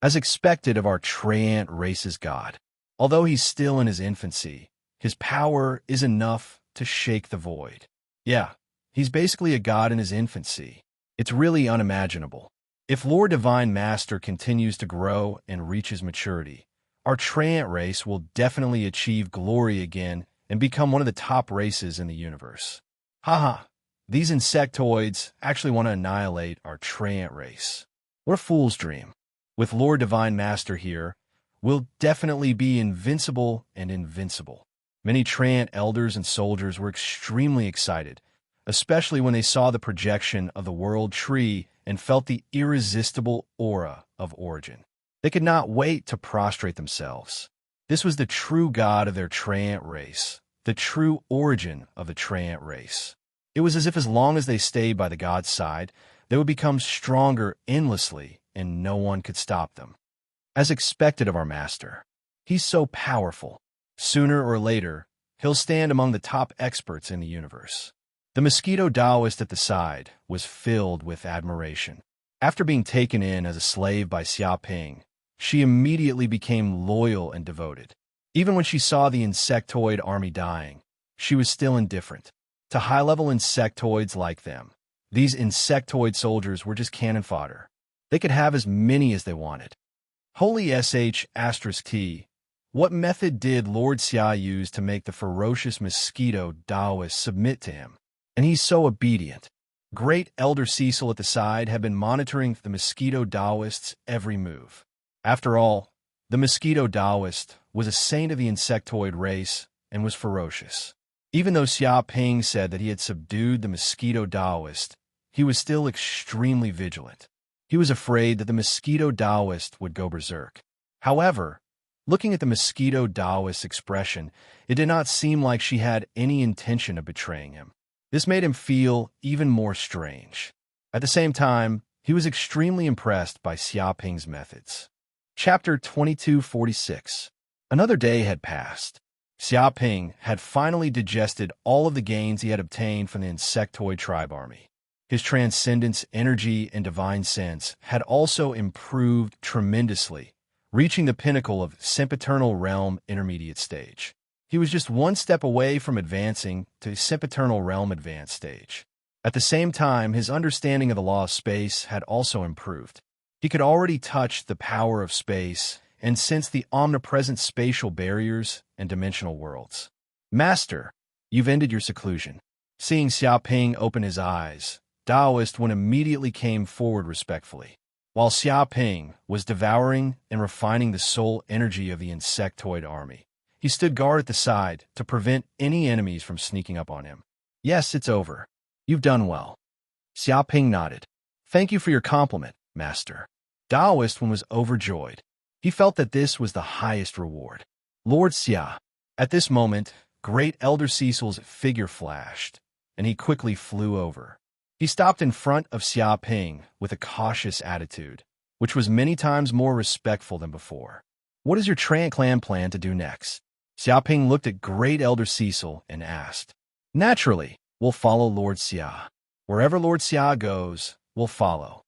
[SPEAKER 1] As expected of our treant race's god, although he's still in his infancy, his power is enough to shake the void. Yeah, he's basically a god in his infancy. It's really unimaginable. If Lord Divine Master continues to grow and reaches maturity, our treant race will definitely achieve glory again and become one of the top races in the universe. Haha, these insectoids actually want to annihilate our treant race. What a fool's dream. With Lord Divine Master here, we'll definitely be invincible and invincible. Many treant elders and soldiers were extremely excited, especially when they saw the projection of the world tree and felt the irresistible aura of origin. They could not wait to prostrate themselves. This was the true god of their treant race, the true origin of the treant race. It was as if as long as they stayed by the god's side, they would become stronger endlessly and no one could stop them. As expected of our master, he's so powerful. Sooner or later, he'll stand among the top experts in the universe. The mosquito Taoist at the side was filled with admiration. After being taken in as a slave by Xia Ping, she immediately became loyal and devoted. Even when she saw the insectoid army dying, she was still indifferent to high-level insectoids like them. These insectoid soldiers were just cannon fodder. They could have as many as they wanted. Holy **T. What method did Lord Xia use to make the ferocious mosquito Taoist submit to him? And he's so obedient. Great Elder Cecil at the side had been monitoring the mosquito Taoist's every move. After all, the mosquito Taoist was a saint of the insectoid race and was ferocious. Even though Xia Ping said that he had subdued the mosquito Taoist, he was still extremely vigilant. He was afraid that the mosquito Taoist would go berserk. However, looking at the mosquito Taoist's expression, it did not seem like she had any intention of betraying him. This made him feel even more strange. At the same time, he was extremely impressed by Xia Ping's methods. Chapter 2246. Another day had passed. Xia Ping had finally digested all of the gains he had obtained from the insectoid tribe army. His transcendence, energy, and divine sense had also improved tremendously, reaching the pinnacle of sempiternal realm intermediate stage. He was just one step away from advancing to sempiternal realm advanced stage. At the same time, his understanding of the law of space had also improved. He could already touch the power of space and sense the omnipresent spatial barriers and dimensional worlds. Master, you've ended your seclusion. Seeing Xia Ping open his eyes, Taoist one immediately came forward respectfully. While Xia Ping was devouring and refining the soul energy of the insectoid army, he stood guard at the side to prevent any enemies from sneaking up on him. Yes, it's over. You've done well. Xia Ping nodded. Thank you for your compliment, Master. Taoist one was overjoyed. He felt that this was the highest reward. Lord Xia. At this moment, Great Elder Cecil's figure flashed, and he quickly flew over. He stopped in front of Xia Ping with a cautious attitude, which was many times more respectful than before. What is your tranquil plan to do next? Xia Ping looked at Great Elder Cecil and asked. Naturally, we'll follow Lord Xia. Wherever Lord Xia goes, we'll follow.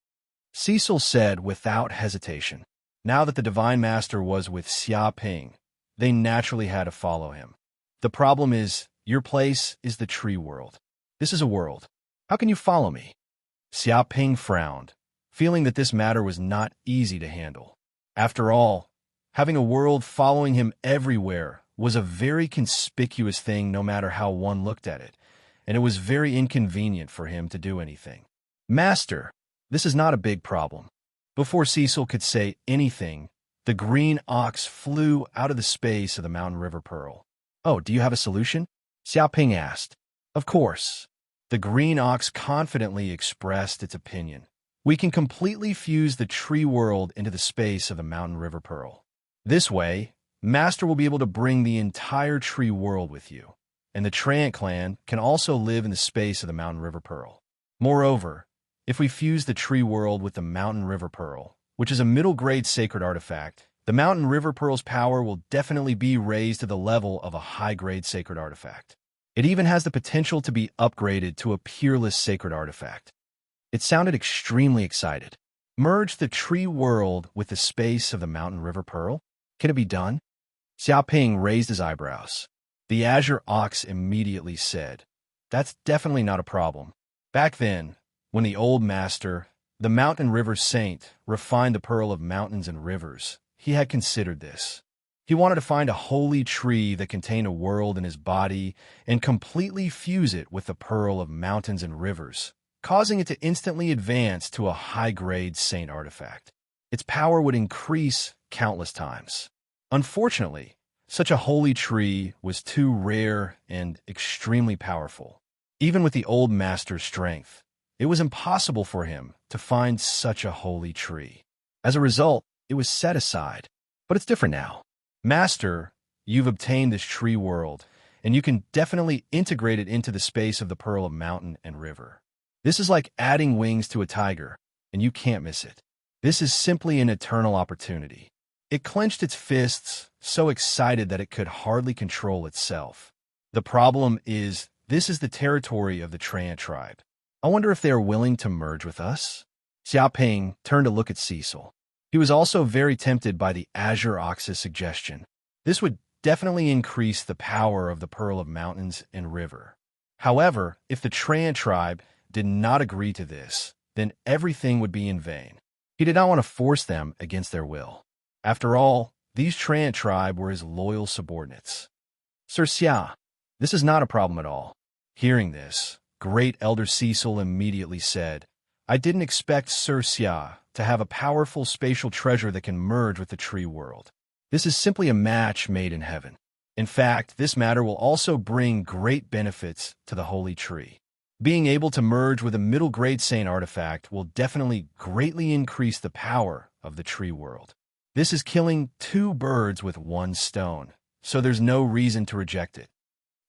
[SPEAKER 1] Cecil said without hesitation. Now that the Divine Master was with Xia Ping, they naturally had to follow him. The problem is, your place is the tree world. This is a world. How can you follow me? Xia Ping frowned, feeling that this matter was not easy to handle. After all, having a world following him everywhere was a very conspicuous thing no matter how one looked at it, and it was very inconvenient for him to do anything. Master, this is not a big problem. Before Cecil could say anything, the green ox flew out of the space of the mountain river pearl. Oh, do you have a solution? Xia Ping asked. Of course. The green ox confidently expressed its opinion. We can completely fuse the tree world into the space of the mountain river pearl. This way, Master will be able to bring the entire tree world with you, and the Trant clan can also live in the space of the mountain river pearl. Moreover, if we fuse the tree world with the mountain river pearl, which is a middle-grade sacred artifact, the mountain river pearl's power will definitely be raised to the level of a high-grade sacred artifact. It even has the potential to be upgraded to a peerless sacred artifact. It sounded extremely excited. Merge the tree world with the space of the mountain river pearl? Can it be done? Xia Ping raised his eyebrows. The azure ox immediately said, That's definitely not a problem. Back then, when the old master, the mountain river saint, refined the pearl of mountains and rivers, he had considered this. He wanted to find a holy tree that contained a world in his body and completely fuse it with the pearl of mountains and rivers, causing it to instantly advance to a high-grade saint artifact. Its power would increase countless times. Unfortunately, such a holy tree was too rare and extremely powerful. Even with the old master's strength, it was impossible for him to find such a holy tree. As a result, it was set aside. But it's different now. Master, you've obtained this tree world, and you can definitely integrate it into the space of the pearl of mountain and river. This is like adding wings to a tiger, and you can't miss it. This is simply an eternal opportunity. It clenched its fists, so excited that it could hardly control itself. The problem is, this is the territory of the Tran tribe. I wonder if they are willing to merge with us? Xiaoping turned to look at Cecil. He was also very tempted by the Azure Ox's suggestion. This would definitely increase the power of the Pearl of Mountains and River. However, if the Tran tribe did not agree to this, then everything would be in vain. He did not want to force them against their will. After all, these Tran tribe were his loyal subordinates. Sir Xia, this is not a problem at all. Hearing this, great Elder Cecil immediately said, I didn't expect Sir Xia to have a powerful spatial treasure that can merge with the tree world. This is simply a match made in heaven. In fact, this matter will also bring great benefits to the holy tree. Being able to merge with a middle-grade saint artifact will definitely greatly increase the power of the tree world. This is killing 2 birds with 1 stone, so there's no reason to reject it.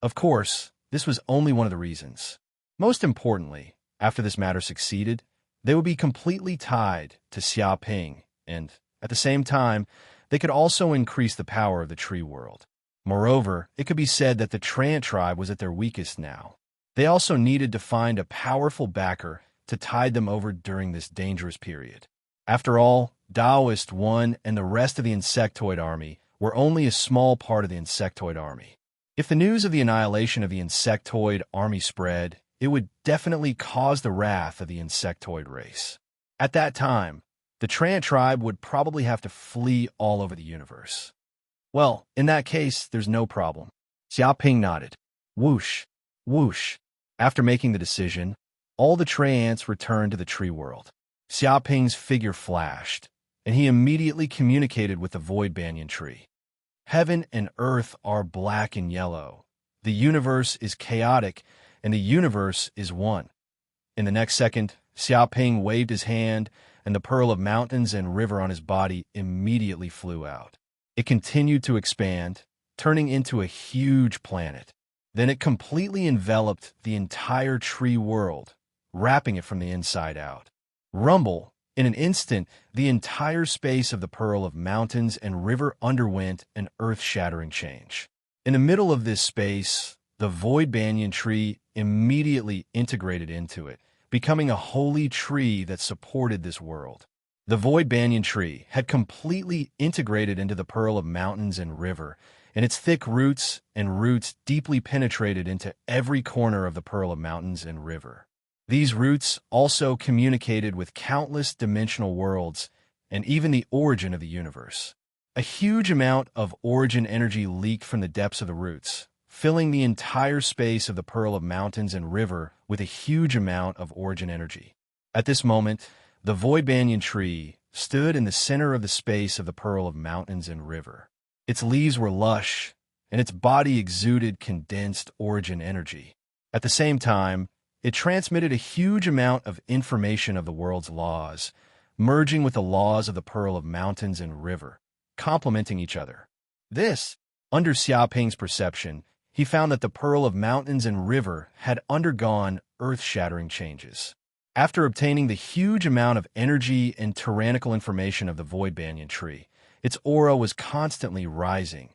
[SPEAKER 1] Of course, this was only one of the reasons. Most importantly, after this matter succeeded, they would be completely tied to Xiaoping, and, at the same time, they could also increase the power of the tree world. Moreover, it could be said that the Tran tribe was at their weakest now. They also needed to find a powerful backer to tide them over during this dangerous period. After all, Taoist 1 and the rest of the insectoid army were only a small part of the insectoid army. If the news of the annihilation of the insectoid army spread, it would definitely cause the wrath of the insectoid race. At that time, the Tran tribe would probably have to flee all over the universe. Well, in that case, there's no problem. Xiaoping nodded. Whoosh, whoosh. After making the decision, all the Tray ants returned to the tree world. Xiaoping's figure flashed, and he immediately communicated with the void banyan tree. Heaven and earth are black and yellow. The universe is chaotic, and the universe is one. In the next second, Xiaoping waved his hand, and the pearl of mountains and river on his body immediately flew out. It continued to expand, turning into a huge planet. Then it completely enveloped the entire tree world, wrapping it from the inside out. Rumble, in an instant, the entire space of the pearl of mountains and river underwent an earth-shattering change. In the middle of this space, the void banyan tree immediately integrated into it, becoming a holy tree that supported this world. The void banyan tree had completely integrated into the pearl of mountains and river, and its thick roots deeply penetrated into every corner of the pearl of mountains and river. These roots also communicated with countless dimensional worlds and even the origin of the universe. A huge amount of origin energy leaked from the depths of the roots, filling the entire space of the pearl of mountains and river with a huge amount of origin energy. At this moment, the void banyan tree stood in the center of the space of the pearl of mountains and river. Its leaves were lush, and its body exuded condensed origin energy. At the same time, it transmitted a huge amount of information of the world's laws, merging with the laws of the pearl of mountains and river, complementing each other. This, under Xiaoping's perception, he found that the pearl of mountains and river had undergone earth-shattering changes. After obtaining the huge amount of energy and tyrannical information of the void banyan tree, its aura was constantly rising,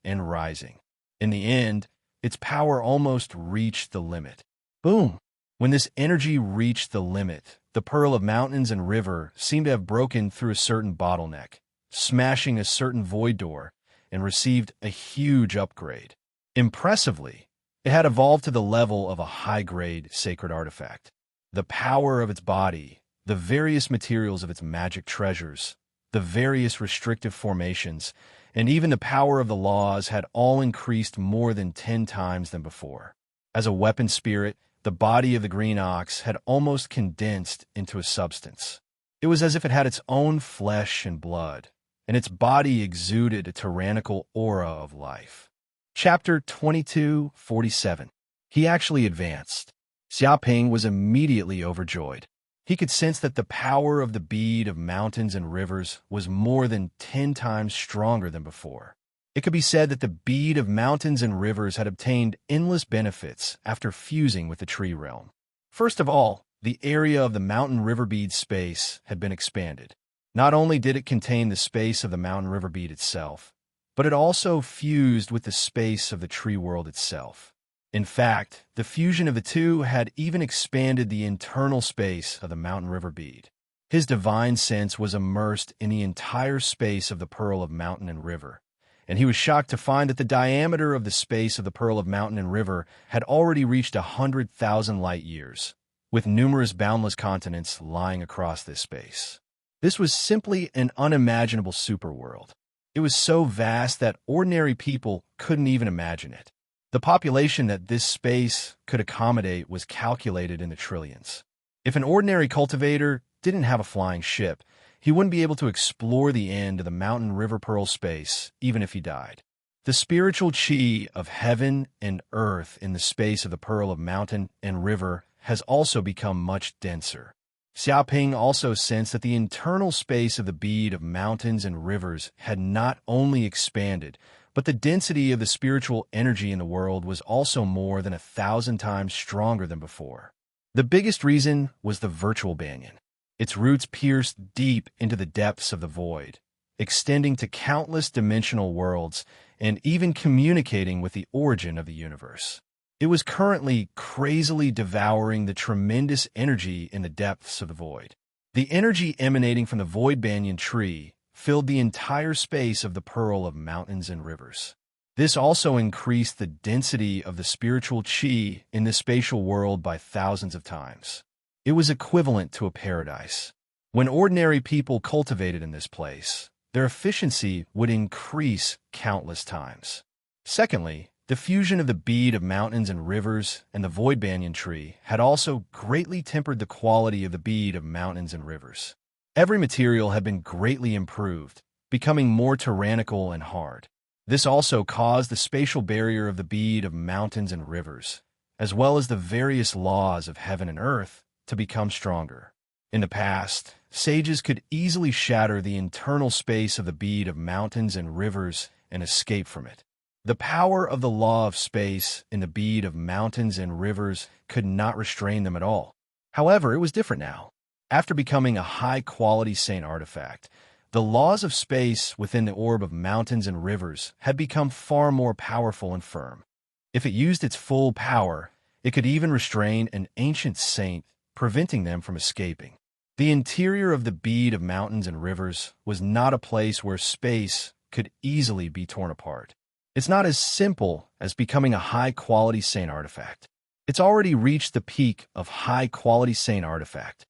[SPEAKER 1] and rising. In the end, its power almost reached the limit. Boom! When this energy reached the limit, the pearl of mountains and river seemed to have broken through a certain bottleneck, smashing a certain void door, and received a huge upgrade. Impressively, it had evolved to the level of a high-grade sacred artifact. The power of its body, the various materials of its magic treasures, the various restrictive formations, and even the power of the laws had all increased more than 10 times than before. As a weapon spirit, the body of the green ox had almost condensed into a substance. It was as if it had its own flesh and blood, and its body exuded a tyrannical aura of life. Chapter 2247. He actually advanced. Xiaoping was immediately overjoyed. He could sense that the power of the bead of mountains and rivers was more than 10 times stronger than before. It could be said that the bead of mountains and rivers had obtained endless benefits after fusing with the tree realm. First of all, the area of the mountain river bead space had been expanded. Not only did it contain the space of the mountain river bead itself, but it also fused with the space of the tree world itself. In fact, the fusion of the two had even expanded the internal space of the mountain river bead. His divine sense was immersed in the entire space of the pearl of mountain and river, and he was shocked to find that the diameter of the space of the pearl of mountain and river had already reached 100,000 light years, with numerous boundless continents lying across this space. This was simply an unimaginable superworld. It was so vast that ordinary people couldn't even imagine it. The population that this space could accommodate was calculated in the trillions. If an ordinary cultivator didn't have a flying ship, he wouldn't be able to explore the end of the mountain river pearl space, even if he died. The spiritual chi of heaven and earth in the space of the pearl of mountain and river has also become much denser. Xiaoping also sensed that the internal space of the bead of mountains and rivers had not only expanded, but the density of the spiritual energy in the world was also more than 1,000 times stronger than before. The biggest reason was the virtual banyan. Its roots pierced deep into the depths of the void, extending to countless dimensional worlds and even communicating with the origin of the universe. It was currently crazily devouring the tremendous energy in the depths of the void. The energy emanating from the void banyan tree filled the entire space of the pearl of mountains and rivers. This also increased the density of the spiritual chi in the spatial world by thousands of times. It was equivalent to a paradise. When ordinary people cultivated in this place, their efficiency would increase countless times. Secondly, the fusion of the bead of mountains and rivers and the void banyan tree had also greatly tempered the quality of the bead of mountains and rivers. Every material had been greatly improved, becoming more tyrannical and hard. This also caused the spatial barrier of the bead of mountains and rivers, as well as the various laws of heaven and earth, to become stronger. In the past, sages could easily shatter the internal space of the bead of mountains and rivers and escape from it. The power of the law of space in the bead of mountains and rivers could not restrain them at all. However, it was different now. After becoming a high-quality saint artifact, the laws of space within the orb of mountains and rivers had become far more powerful and firm. If it used its full power, it could even restrain an ancient saint, preventing them from escaping. The interior of the bead of mountains and rivers was not a place where space could easily be torn apart. It's not as simple as becoming a high-quality saint artifact. It's already reached the peak of high-quality saint artifact.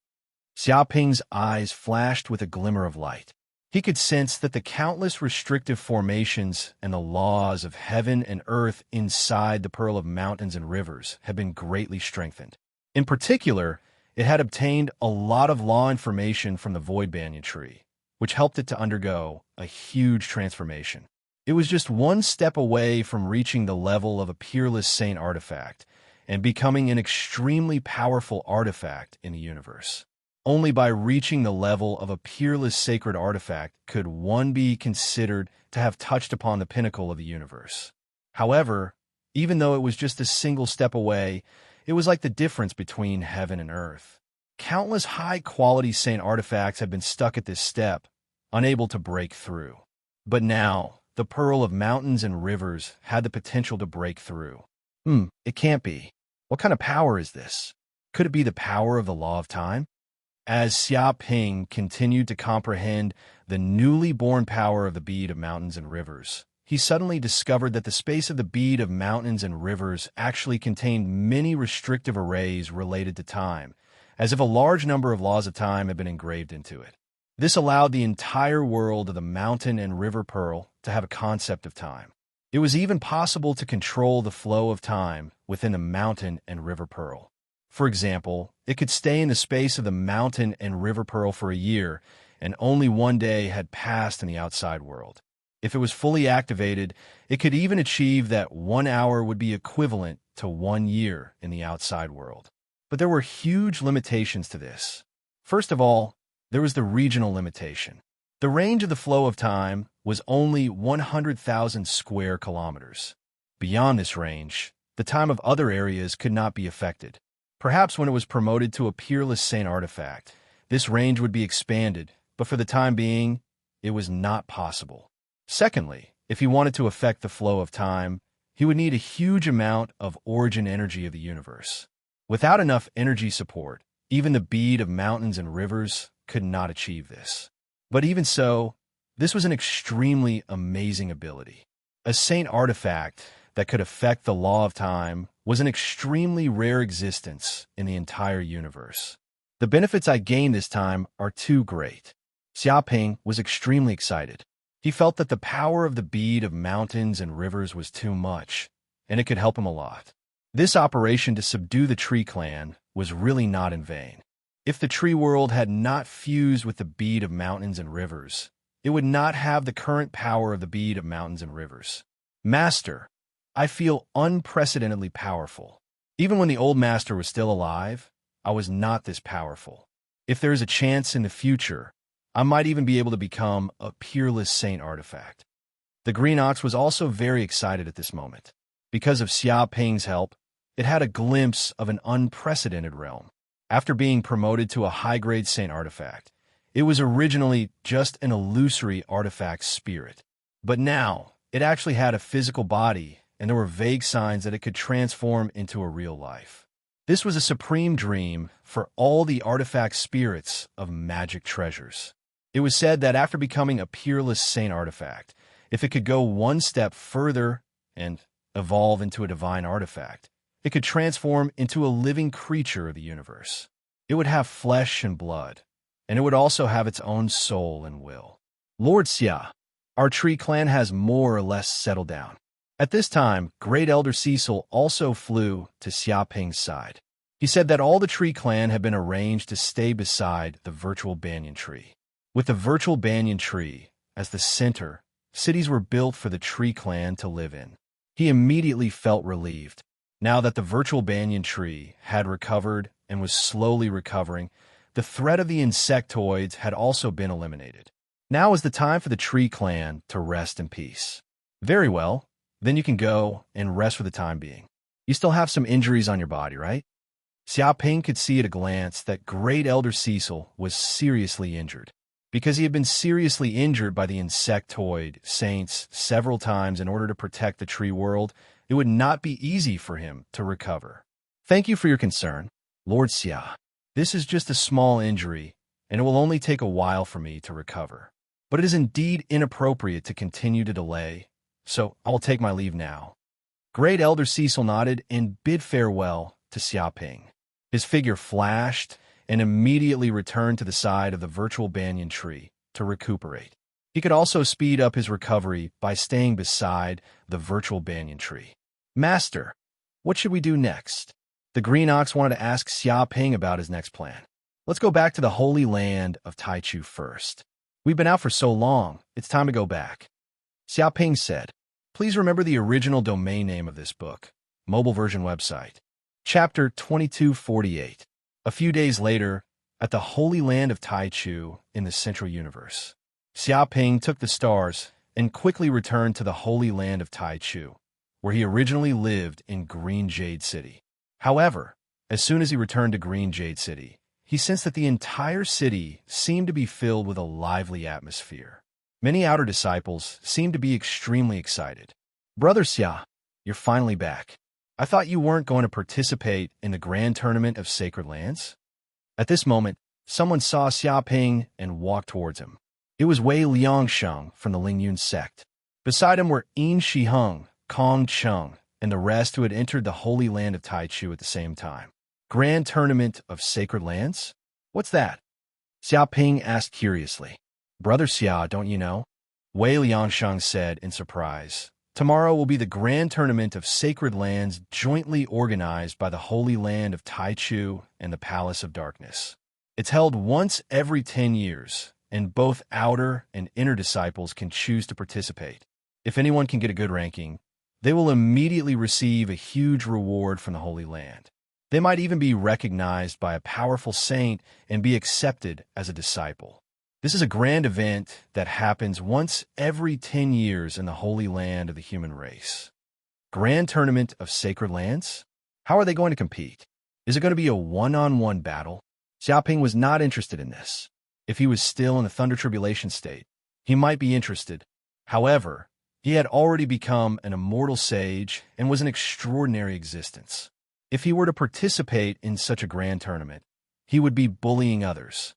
[SPEAKER 1] Xiaoping's eyes flashed with a glimmer of light. He could sense that the countless restrictive formations and the laws of heaven and earth inside the pearl of mountains and rivers had been greatly strengthened. In particular, it had obtained a lot of law information from the void banyan tree, which helped it to undergo a huge transformation. It was just one step away from reaching the level of a peerless saint artifact and becoming an extremely powerful artifact in the universe. Only by reaching the level of a peerless sacred artifact could one be considered to have touched upon the pinnacle of the universe. However, even though it was just a single step away, it was like the difference between heaven and earth. Countless high-quality saint artifacts had been stuck at this step, unable to break through. But now, the pearl of mountains and rivers had the potential to break through. It can't be. What kind of power is this? Could it be the power of the law of time? As Xiaoping continued to comprehend the newly born power of the bead of mountains and rivers, he suddenly discovered that the space of the bead of mountains and rivers actually contained many restrictive arrays related to time, as if a large number of laws of time had been engraved into it. This allowed the entire world of the mountain and river pearl to have a concept of time. It was even possible to control the flow of time within the mountain and river pearl. For example, it could stay in the space of the mountain and river pearl for a year, and only one day had passed in the outside world. If it was fully activated, it could even achieve that 1 hour would be equivalent to 1 year in the outside world. But there were huge limitations to this. First of all, there was the regional limitation. The range of the flow of time was only 100,000 square kilometers. Beyond this range, the time of other areas could not be affected. Perhaps when it was promoted to a peerless saint artifact, this range would be expanded, but for the time being, it was not possible. Secondly, If he wanted to affect the flow of time, he would need a huge amount of origin energy of the universe. Without enough energy support, even the bead of mountains and rivers could not achieve this. But even so, this was an extremely amazing ability. A saint artifact that could affect the law of time was an extremely rare existence in the entire universe. The benefits I gained this time are too great. Xiaoping was extremely excited. He felt that the power of the bead of mountains and rivers was too much, and it could help him a lot. This operation to subdue the tree clan was really not in vain. If the tree world had not fused with the bead of mountains and rivers, it would not have the current power of the bead of mountains and rivers. Master, I feel unprecedentedly powerful. Even when the old master was still alive, I was not this powerful. If there is a chance in the future, I might even be able to become a peerless saint artifact. The green ox was also very excited at this moment. Because of Xiaoping's help, it had a glimpse of an unprecedented realm. After being promoted to a high-grade saint artifact, it was originally just an illusory artifact spirit. But now, it actually had a physical body, and there were vague signs that it could transform into a real life. This was a supreme dream for all the artifact spirits of magic treasures. It was said that after becoming a peerless saint artifact, if it could go one step further and evolve into a divine artifact, it could transform into a living creature of the universe. It would have flesh and blood, and it would also have its own soul and will. Lord Xia, our tree clan has more or less settled down. At this time, Great Elder Cecil also flew to Xiaoping's side. He said that all the tree clan had been arranged to stay beside the virtual banyan tree. With the virtual banyan tree as the center, cities were built for the tree clan to live in. He immediately felt relieved. Now that the virtual banyan tree had recovered and was slowly recovering, the threat of the insectoids had also been eliminated. Now is the time for the tree clan to rest in peace. Very well, then you can go and rest for the time being. You still have some injuries on your body, right? Xiaoping could see at a glance that Great Elder Cecil was seriously injured. Because he had been seriously injured by the insectoid saints several times in order to protect the tree world, it would not be easy for him to recover. Thank you for your concern, Lord Xia. This is just a small injury, and it will only take a while for me to recover. But it is indeed inappropriate to continue to delay, so I will take my leave now. Great Elder Cecil nodded and bid farewell to Xiaoping. His figure flashed and immediately returned to the side of the virtual banyan tree to recuperate. He could also speed up his recovery by staying beside the virtual banyan tree. Master, what should we do next? The green ox wanted to ask Xiaoping about his next plan. Let's go back to the holy land of Taichu first. We've been out for so long, it's time to go back. Xiaoping said, please remember the original domain name of this book, mobile version website. Chapter 2248. A few days later, at the Holy Land of Taichu in the Central Universe, Xiaoping took the stars and quickly returned to the Holy Land of Taichu, where he originally lived in Green Jade City. However, as soon as he returned to Green Jade City, he sensed that the entire city seemed to be filled with a lively atmosphere. Many outer disciples seemed to be extremely excited. Brother Xia, you're finally back. I thought you weren't going to participate in the Grand Tournament of Sacred Lands? At this moment, someone saw Xiaoping and walked towards him. It was Wei Liangsheng from the Lingyun sect. Beside him were Yin Shiheng, Kong Cheng, and the rest who had entered the Holy Land of Taichu at the same time. Grand Tournament of Sacred Lands? What's that? Xiaoping asked curiously. Brother Xia, don't you know? Wei Liangsheng said in surprise. Tomorrow will be the Grand Tournament of Sacred Lands jointly organized by the Holy Land of Taichu and the Palace of Darkness. It's held once every 10 years, and both outer and inner disciples can choose to participate. If anyone can get a good ranking, they will immediately receive a huge reward from the Holy Land. They might even be recognized by a powerful saint and be accepted as a disciple. This is a grand event that happens once every 10 years in the Holy Land of the human race. Grand Tournament of Sacred Lands? How are they going to compete? Is it going to be a one-on-one battle? Xiaoping was not interested in this. If he was still in the Thunder Tribulation state, he might be interested. However, He had already become an immortal sage and was an extraordinary existence. If he were to participate in such a grand tournament, he would be bullying others.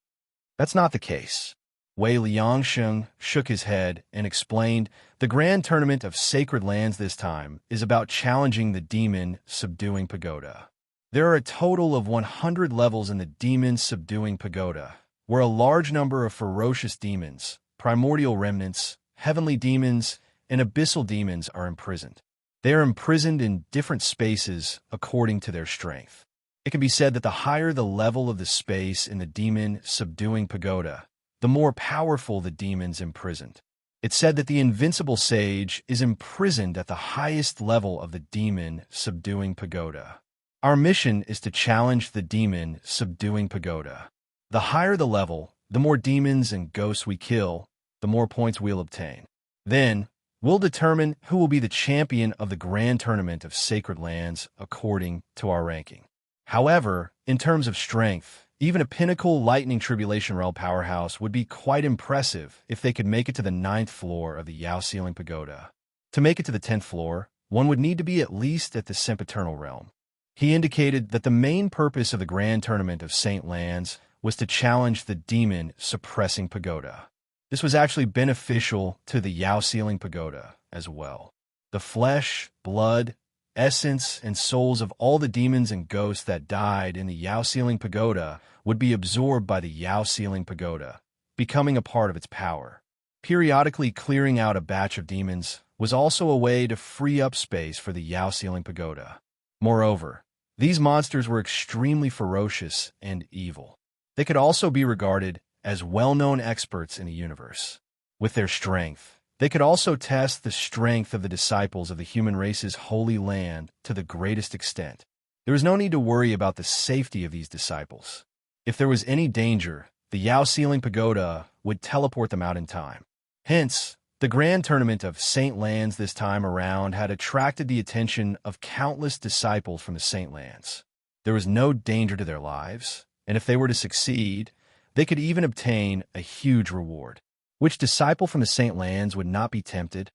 [SPEAKER 1] That's not the case. Wei Liangsheng shook his head and explained, the grand tournament of sacred lands this time is about challenging the demon subduing pagoda. There are a total of 100 levels in the demon subduing pagoda, where a large number of ferocious demons, primordial remnants, heavenly demons, and abyssal demons are imprisoned. They are imprisoned in different spaces according to their strength. It can be said that the higher the level of the space in the demon subduing pagoda, the more powerful the demons imprisoned. It's said that the invincible sage is imprisoned at the highest level of the demon subduing pagoda. Our mission is to challenge the demon subduing pagoda. The higher the level, the more demons and ghosts we kill, the more points we'll obtain. Then, we'll determine who will be the champion of the grand tournament of sacred lands according to our ranking. However, in terms of strength, even a pinnacle lightning tribulation realm powerhouse would be quite impressive if they could make it to the 9th floor of the Yao Ceiling Pagoda. To make it to the 10th floor, one would need to be at least at the sempiternal realm. He indicated that the main purpose of the grand tournament of Saint Lands was to challenge the demon suppressing pagoda. This was actually beneficial to the Yao Ceiling Pagoda as well. The flesh, blood, essence, and souls of all the demons and ghosts that died in the Yao Ceiling Pagoda would be absorbed by the Yao Ceiling Pagoda, becoming a part of its power. Periodically clearing out a batch of demons was also a way to free up space for the Yao Ceiling Pagoda. Moreover, these monsters were extremely ferocious and evil. They could also be regarded as well-known experts in the universe. With their strength, they could also test the strength of the disciples of the human race's holy land to the greatest extent. There was no need to worry about the safety of these disciples. If there was any danger, the Yao Ceiling Pagoda would teleport them out in time. Hence, the grand tournament of Saint Lands this time around had attracted the attention of countless disciples from the Saint Lands. There was no danger to their lives, and if they were to succeed, they could even obtain a huge reward. Which disciple from the Saint Lands would not be tempted?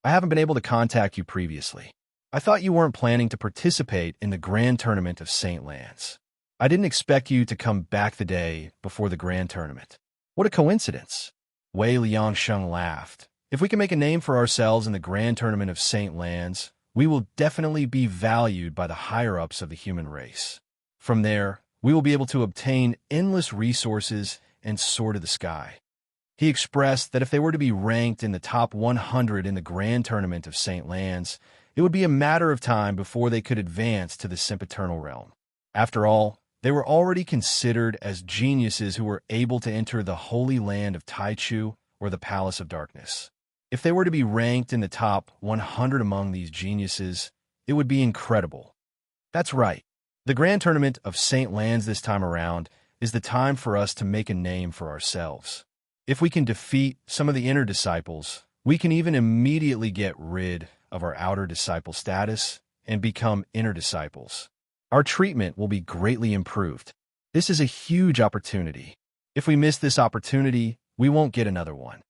[SPEAKER 1] I haven't been able to contact you previously. I thought you weren't planning to participate in the grand tournament of Saint Lands. I didn't expect you to come back the day before the grand tournament. What a coincidence. Wei Liangsheng laughed. If we can make a name for ourselves in the grand tournament of Saint Lands, we will definitely be valued by the higher-ups of the human race. From there, we will be able to obtain endless resources and soar to the sky. He expressed that if they were to be ranked in the top 100 in the grand tournament of Saint Lands, it would be a matter of time before they could advance to the sempiternal realm. After all, they were already considered as geniuses who were able to enter the holy land of Taichu or the Palace of Darkness. If they were to be ranked in the top 100 among these geniuses, it would be incredible. That's right. The grand tournament of Saint Lands this time around is the time for us to make a name for ourselves. If we can defeat some of the inner disciples, we can even immediately get rid of our outer disciple status and become inner disciples. Our treatment will be greatly improved. This is a huge opportunity. If we miss this opportunity, we won't get another one.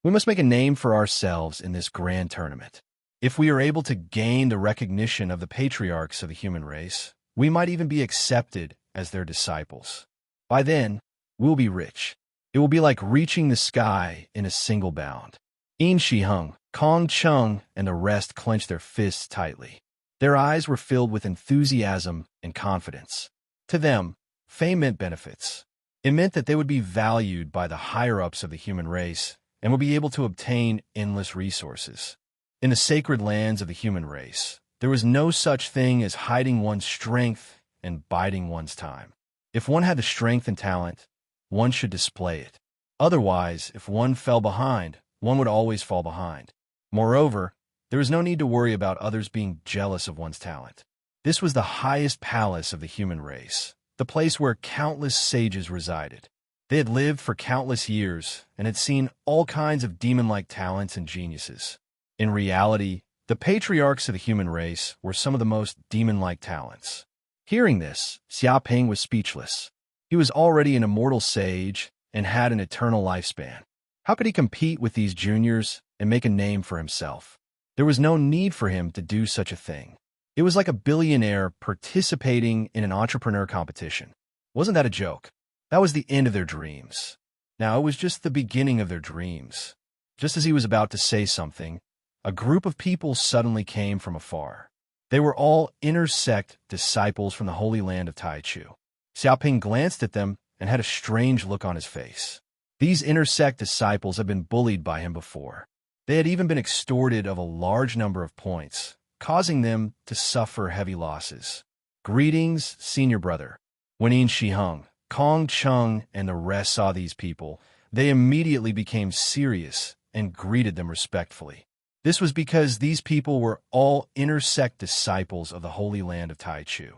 [SPEAKER 1] We must make a name for ourselves in this grand tournament. If we are able to gain the recognition of the patriarchs of the human race, we might even be accepted as their disciples. By then, we'll be rich. It will be like reaching the sky in a single bound. Yin Shiheng, Kong Chung, and the rest clenched their fists tightly. Their eyes were filled with enthusiasm and confidence. To them, fame meant benefits. It meant that they would be valued by the higher-ups of the human race and would be able to obtain endless resources. In the sacred lands of the human race, there was no such thing as hiding one's strength and biding one's time. If one had the strength and talent, one should display it. Otherwise, if one fell behind, one would always fall behind. Moreover, there was no need to worry about others being jealous of one's talent. This was the highest palace of the human race, the place where countless sages resided. They had lived for countless years and had seen all kinds of demon-like talents and geniuses. In reality, the patriarchs of the human race were some of the most demon-like talents. Hearing this, Xia Ping was speechless. He was already an immortal sage and had an eternal lifespan. How could he compete with these juniors and make a name for himself. There was no need for him to do such a thing. It was like a billionaire participating in an entrepreneur competition. Wasn't that a joke? That was the end of their dreams. Now, it was just the beginning of their dreams. Just as he was about to say something, a group of people suddenly came from afar. They were all inner sect disciples from the Holy Land of Taichu. Xiaoping glanced at them and had a strange look on his face. These inner sect disciples had been bullied by him before. They had even been extorted of a large number of points, causing them to suffer heavy losses. Greetings, senior brother. When Yin Shiheng, Kong Chung, and the rest saw these people, they immediately became serious and greeted them respectfully. This was because these people were all inner sect disciples of the Holy Land of Taichu.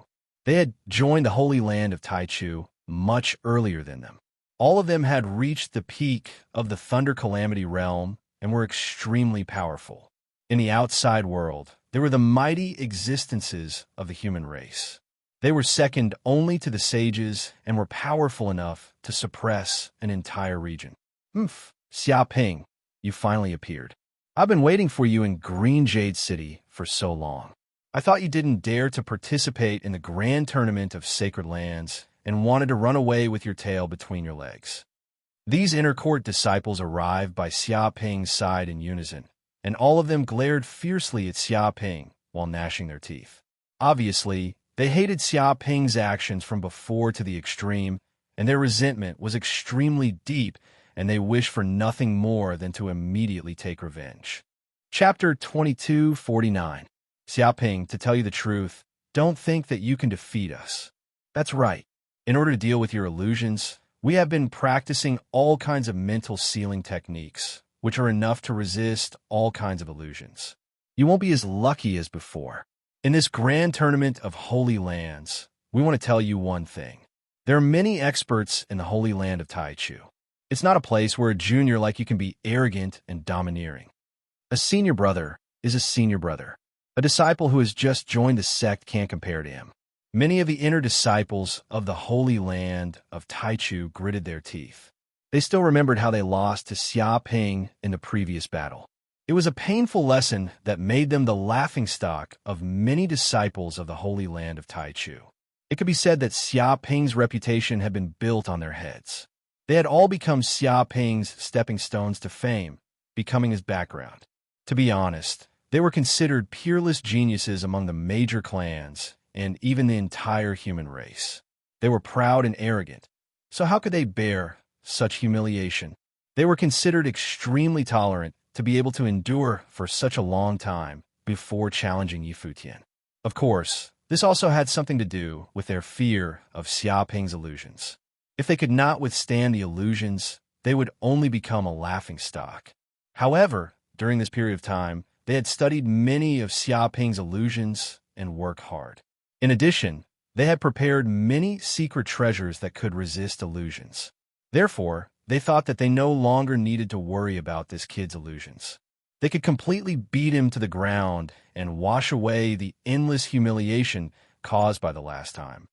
[SPEAKER 1] They had joined the Holy Land of Taichu much earlier than them. All of them had reached the peak of the Thunder Calamity realm and were extremely powerful. In the outside world, they were the mighty existences of the human race. They were second only to the sages and were powerful enough to suppress an entire region. Xiaoping, you finally appeared. I've been waiting for you in Green Jade City for so long. I thought you didn't dare to participate in the grand tournament of sacred lands and wanted to run away with your tail between your legs. These inner court disciples arrived by Xiaoping's side in unison, and all of them glared fiercely at Xiaoping while gnashing their teeth. Obviously, they hated Xiaoping's actions from before to the extreme, and their resentment was extremely deep, and they wished for nothing more than to immediately take revenge. Chapter 2249. Xiaoping, to tell you the truth, don't think that you can defeat us. That's right. In order to deal with your illusions, we have been practicing all kinds of mental sealing techniques, which are enough to resist all kinds of illusions. You won't be as lucky as before. In this grand tournament of holy lands, we want to tell you one thing. There are many experts in the Holy Land of Taichu. It's not a place where a junior like you can be arrogant and domineering. A senior brother is a senior brother. A disciple who has just joined the sect can't compare to him. Many of the inner disciples of the Holy Land of Taichu gritted their teeth. They still remembered how they lost to Xiaoping in the previous battle. It was a painful lesson that made them the laughingstock of many disciples of the Holy Land of Taichu. It could be said that Xiaoping's reputation had been built on their heads. They had all become Xiaoping's stepping stones to fame, becoming his background. To be honest, they were considered peerless geniuses among the major clans and even the entire human race. They were proud and arrogant, so how could they bear such humiliation? They were considered extremely tolerant to be able to endure for such a long time before challenging Yifutian. Of course, this also had something to do with their fear of Xiaoping's illusions. If they could not withstand the illusions, they would only become a laughingstock. However, during this period of time, they had studied many of Xiaoping's illusions and worked hard. In addition, they had prepared many secret treasures that could resist illusions. Therefore, they thought that they no longer needed to worry about this kid's illusions. They could completely beat him to the ground and wash away the endless humiliation caused by the last time.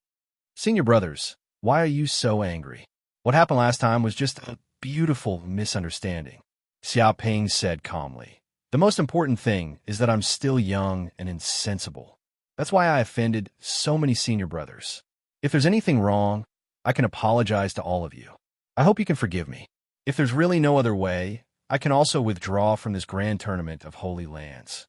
[SPEAKER 1] Senior brothers, why are you so angry? What happened last time was just a beautiful misunderstanding, Xiaoping said calmly. The most important thing is that I'm still young and insensible. That's why I offended so many senior brothers. If there's anything wrong, I can apologize to all of you. I hope you can forgive me. If there's really no other way, I can also withdraw from this grand tournament of holy lands.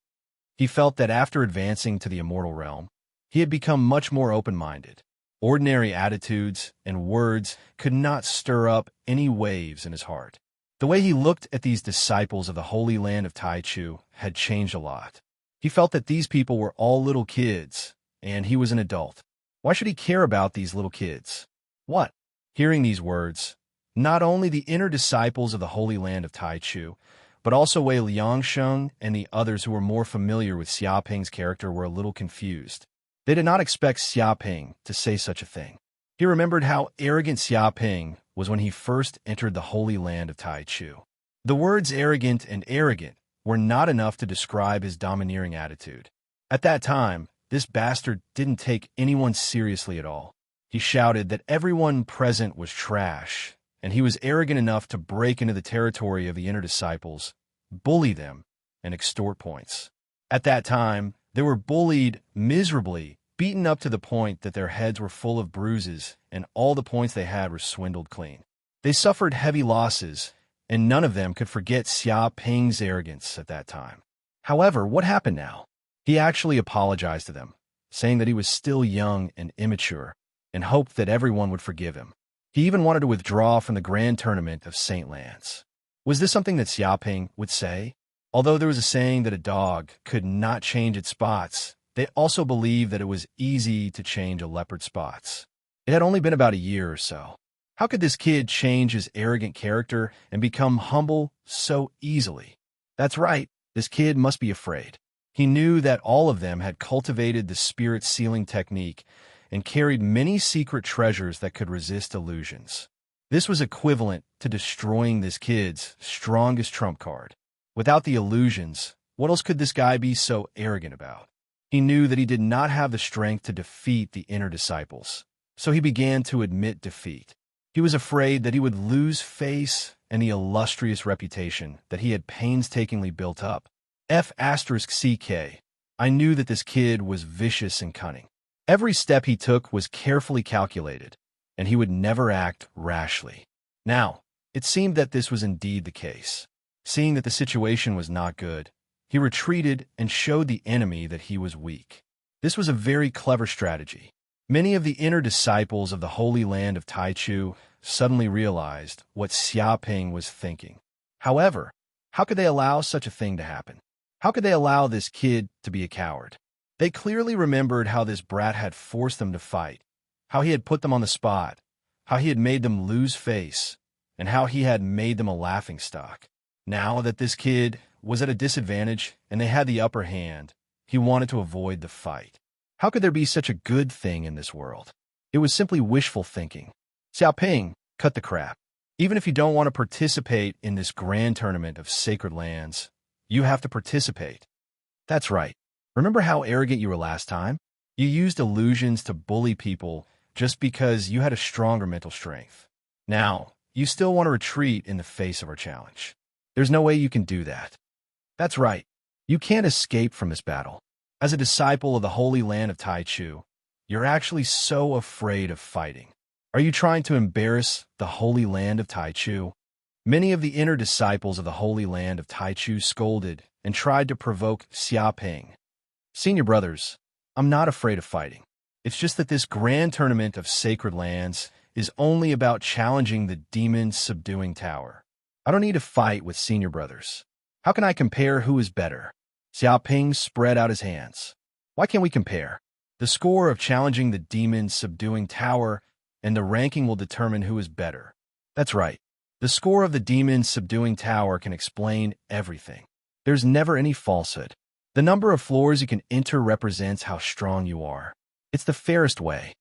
[SPEAKER 1] He felt that after advancing to the immortal realm, he had become much more open-minded. Ordinary attitudes and words could not stir up any waves in his heart. The way he looked at these disciples of the Holy Land of Taichu had changed a lot. He felt that these people were all little kids, and he was an adult. Why should he care about these little kids? What? Hearing these words, not only the inner disciples of the Holy Land of Taichu, but also Wei Liangsheng and the others who were more familiar with Xiaoping's character were a little confused. They did not expect Xiaoping to say such a thing. He remembered how arrogant Xiaoping was when he first entered the Holy Land of Taichu. The words arrogant and arrogant were not enough to describe his domineering attitude. At that time, this bastard didn't take anyone seriously at all. He shouted that everyone present was trash, and he was arrogant enough to break into the territory of the inner disciples bully them, and extort points. At that time, they were bullied miserably, beaten up to the point that their heads were full of bruises and all the points they had were swindled clean. They suffered heavy losses, and none of them could forget Xia Ping's arrogance at that time. However, what happened now? He actually apologized to them, saying that he was still young and immature, and hoped that everyone would forgive him. He even wanted to withdraw from the grand tournament of St. Lance. Was this something that Xia Ping would say? Although there was a saying that a dog could not change its spots, they also believed that it was easy to change a leopard's spots. It had only been about a year or so. How could this kid change his arrogant character and become humble so easily? That's right, this kid must be afraid. He knew that all of them had cultivated the spirit sealing technique and carried many secret treasures that could resist illusions. This was equivalent to destroying this kid's strongest trump card. Without the illusions, what else could this guy be so arrogant about? He knew that he did not have the strength to defeat the inner disciples, so he began to admit defeat. He was afraid that he would lose face and the illustrious reputation that he had painstakingly built up. F*CK. I knew that this kid was vicious and cunning. Every step he took was carefully calculated, and he would never act rashly. Now, it seemed that this was indeed the case. Seeing that the situation was not good, he retreated and showed the enemy that he was weak. This was a very clever strategy. Many of the inner disciples of the Holy Land of Taichu suddenly realized what Xia Ping was thinking. However, how could they allow such a thing to happen? How could they allow this kid to be a coward? They clearly remembered how this brat had forced them to fight, how he had put them on the spot, how he had made them lose face, and how he had made them a laughingstock. Now that this kid was at a disadvantage and they had the upper hand, he wanted to avoid the fight. How could there be such a good thing in this world? It was simply wishful thinking. Xia Ping, cut the crap. Even if you don't want to participate in this grand tournament of sacred lands, you have to participate. That's right. Remember how arrogant you were last time? You used illusions to bully people just because you had a stronger mental strength. Now, you still want to retreat in the face of our challenge. There's no way you can do that. That's right. You can't escape from this battle. As a disciple of the Holy Land of Taichu, you're actually so afraid of fighting. Are you trying to embarrass the Holy Land of Taichu? Many of the inner disciples of the Holy Land of Taichu scolded and tried to provoke Xia Ping. Senior brothers, I'm not afraid of fighting. It's just that this grand tournament of sacred lands is only about challenging the demon-subduing tower. I don't need to fight with senior brothers. How can I compare who is better? Xia Ping spread out his hands. Why can't we compare? The score of challenging the demon-subduing tower and the ranking will determine who is better. That's right. The score of the demon-subduing tower can explain everything. There's never any falsehood. The number of floors you can enter represents how strong you are. It's the fairest way.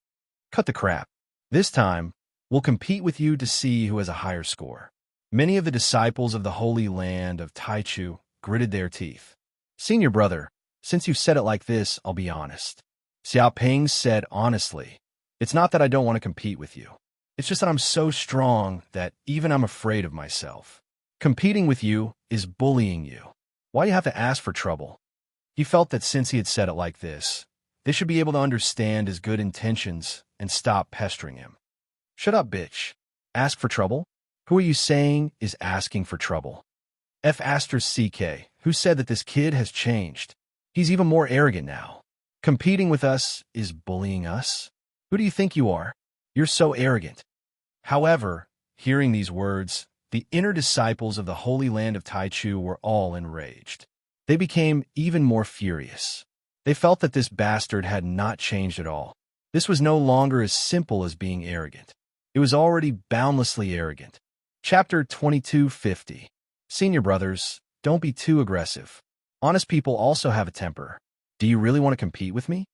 [SPEAKER 1] Cut the crap. This time, we'll compete with you to see who has a higher score. Many of the disciples of the Holy Land of Taichu gritted their teeth. Senior brother, since you've said it like this, I'll be honest. Xia Ping said honestly, it's not that I don't want to compete with you. It's just that I'm so strong that even I'm afraid of myself. Competing with you is bullying you. Why do you have to ask for trouble? He felt that since he had said it like this, they should be able to understand his good intentions and stop pestering him. Shut up, bitch. Ask for trouble? Who are you saying is asking for trouble? F*CK, who said that this kid has changed. He's even more arrogant now. Competing with us is bullying us? Who do you think you are? You're so arrogant. However, hearing these words, the inner disciples of the Holy Land of Taichu were all enraged. They became even more furious. They felt that this bastard had not changed at all. This was no longer as simple as being arrogant. It was already boundlessly arrogant. Chapter 2250. Senior brothers, don't be too aggressive. Honest people also have a temper. Do you really want to compete with me?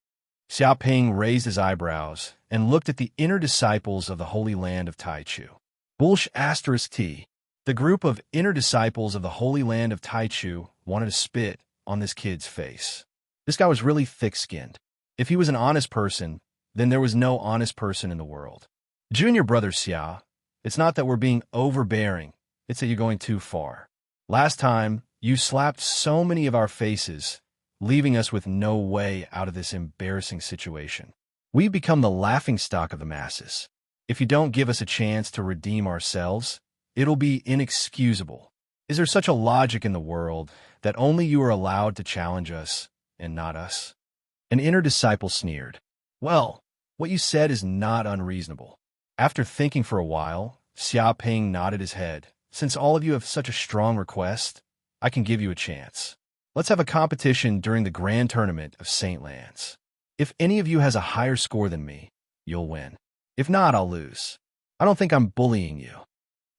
[SPEAKER 1] Xia Ping raised his eyebrows and looked at the inner disciples of the Holy Land of Taichu. *T. The group of inner disciples of the Holy Land of Taichu wanted to spit on this kid's face. This guy was really thick-skinned. If he was an honest person, then there was no honest person in the world. Junior brother Xia, it's not that we're being overbearing, it's that you're going too far. Last time, You slapped so many of our faces, leaving us with no way out of this embarrassing situation. We've become the laughingstock of the masses. If you don't give us a chance to redeem ourselves, it'll be inexcusable. Is there such a logic in the world that only you are allowed to challenge us and not us?" An inner disciple sneered. "Well, what you said is not unreasonable." After thinking for a while, Xia Ping nodded his head. "Since all of you have such a strong request, I can give you a chance. Let's have a competition during the grand tournament of Saint Lands. If any of you has a higher score than me, you'll win. If not, I'll lose. I don't think I'm bullying you."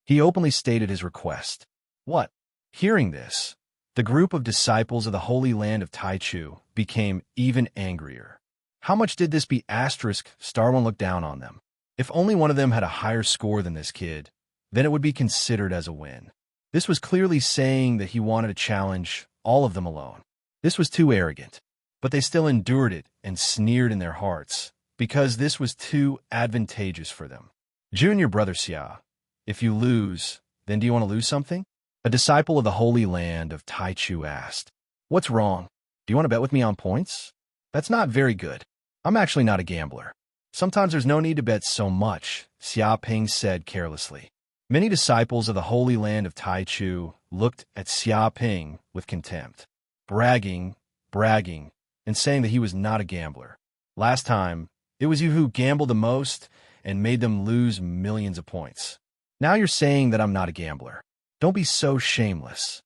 [SPEAKER 1] He openly stated his request. What? Hearing this, the group of disciples of the Holy Land of Taichu became even angrier. How much did this be asterisk Starone look down on them? If only one of them had a higher score than this kid, then it would be considered as a win. This was clearly saying that he wanted to challenge all of them alone. This was too arrogant, but they still endured it and sneered in their hearts, because this was too advantageous for them. "Junior brother Xia, if you lose, then do you want to lose something?" A disciple of the Holy Land of Taichu asked. "What's wrong? Do you want to bet with me on points?" "That's not very good. I'm actually not a gambler." "Sometimes there's no need to bet so much," Xia Ping said carelessly. Many disciples of the Holy Land of Taichu looked at Xia Ping with contempt, bragging, and saying that he was not a gambler. "Last time, it was you who gambled the most and made them lose millions of points. Now you're saying that I'm not a gambler. Don't be so shameless."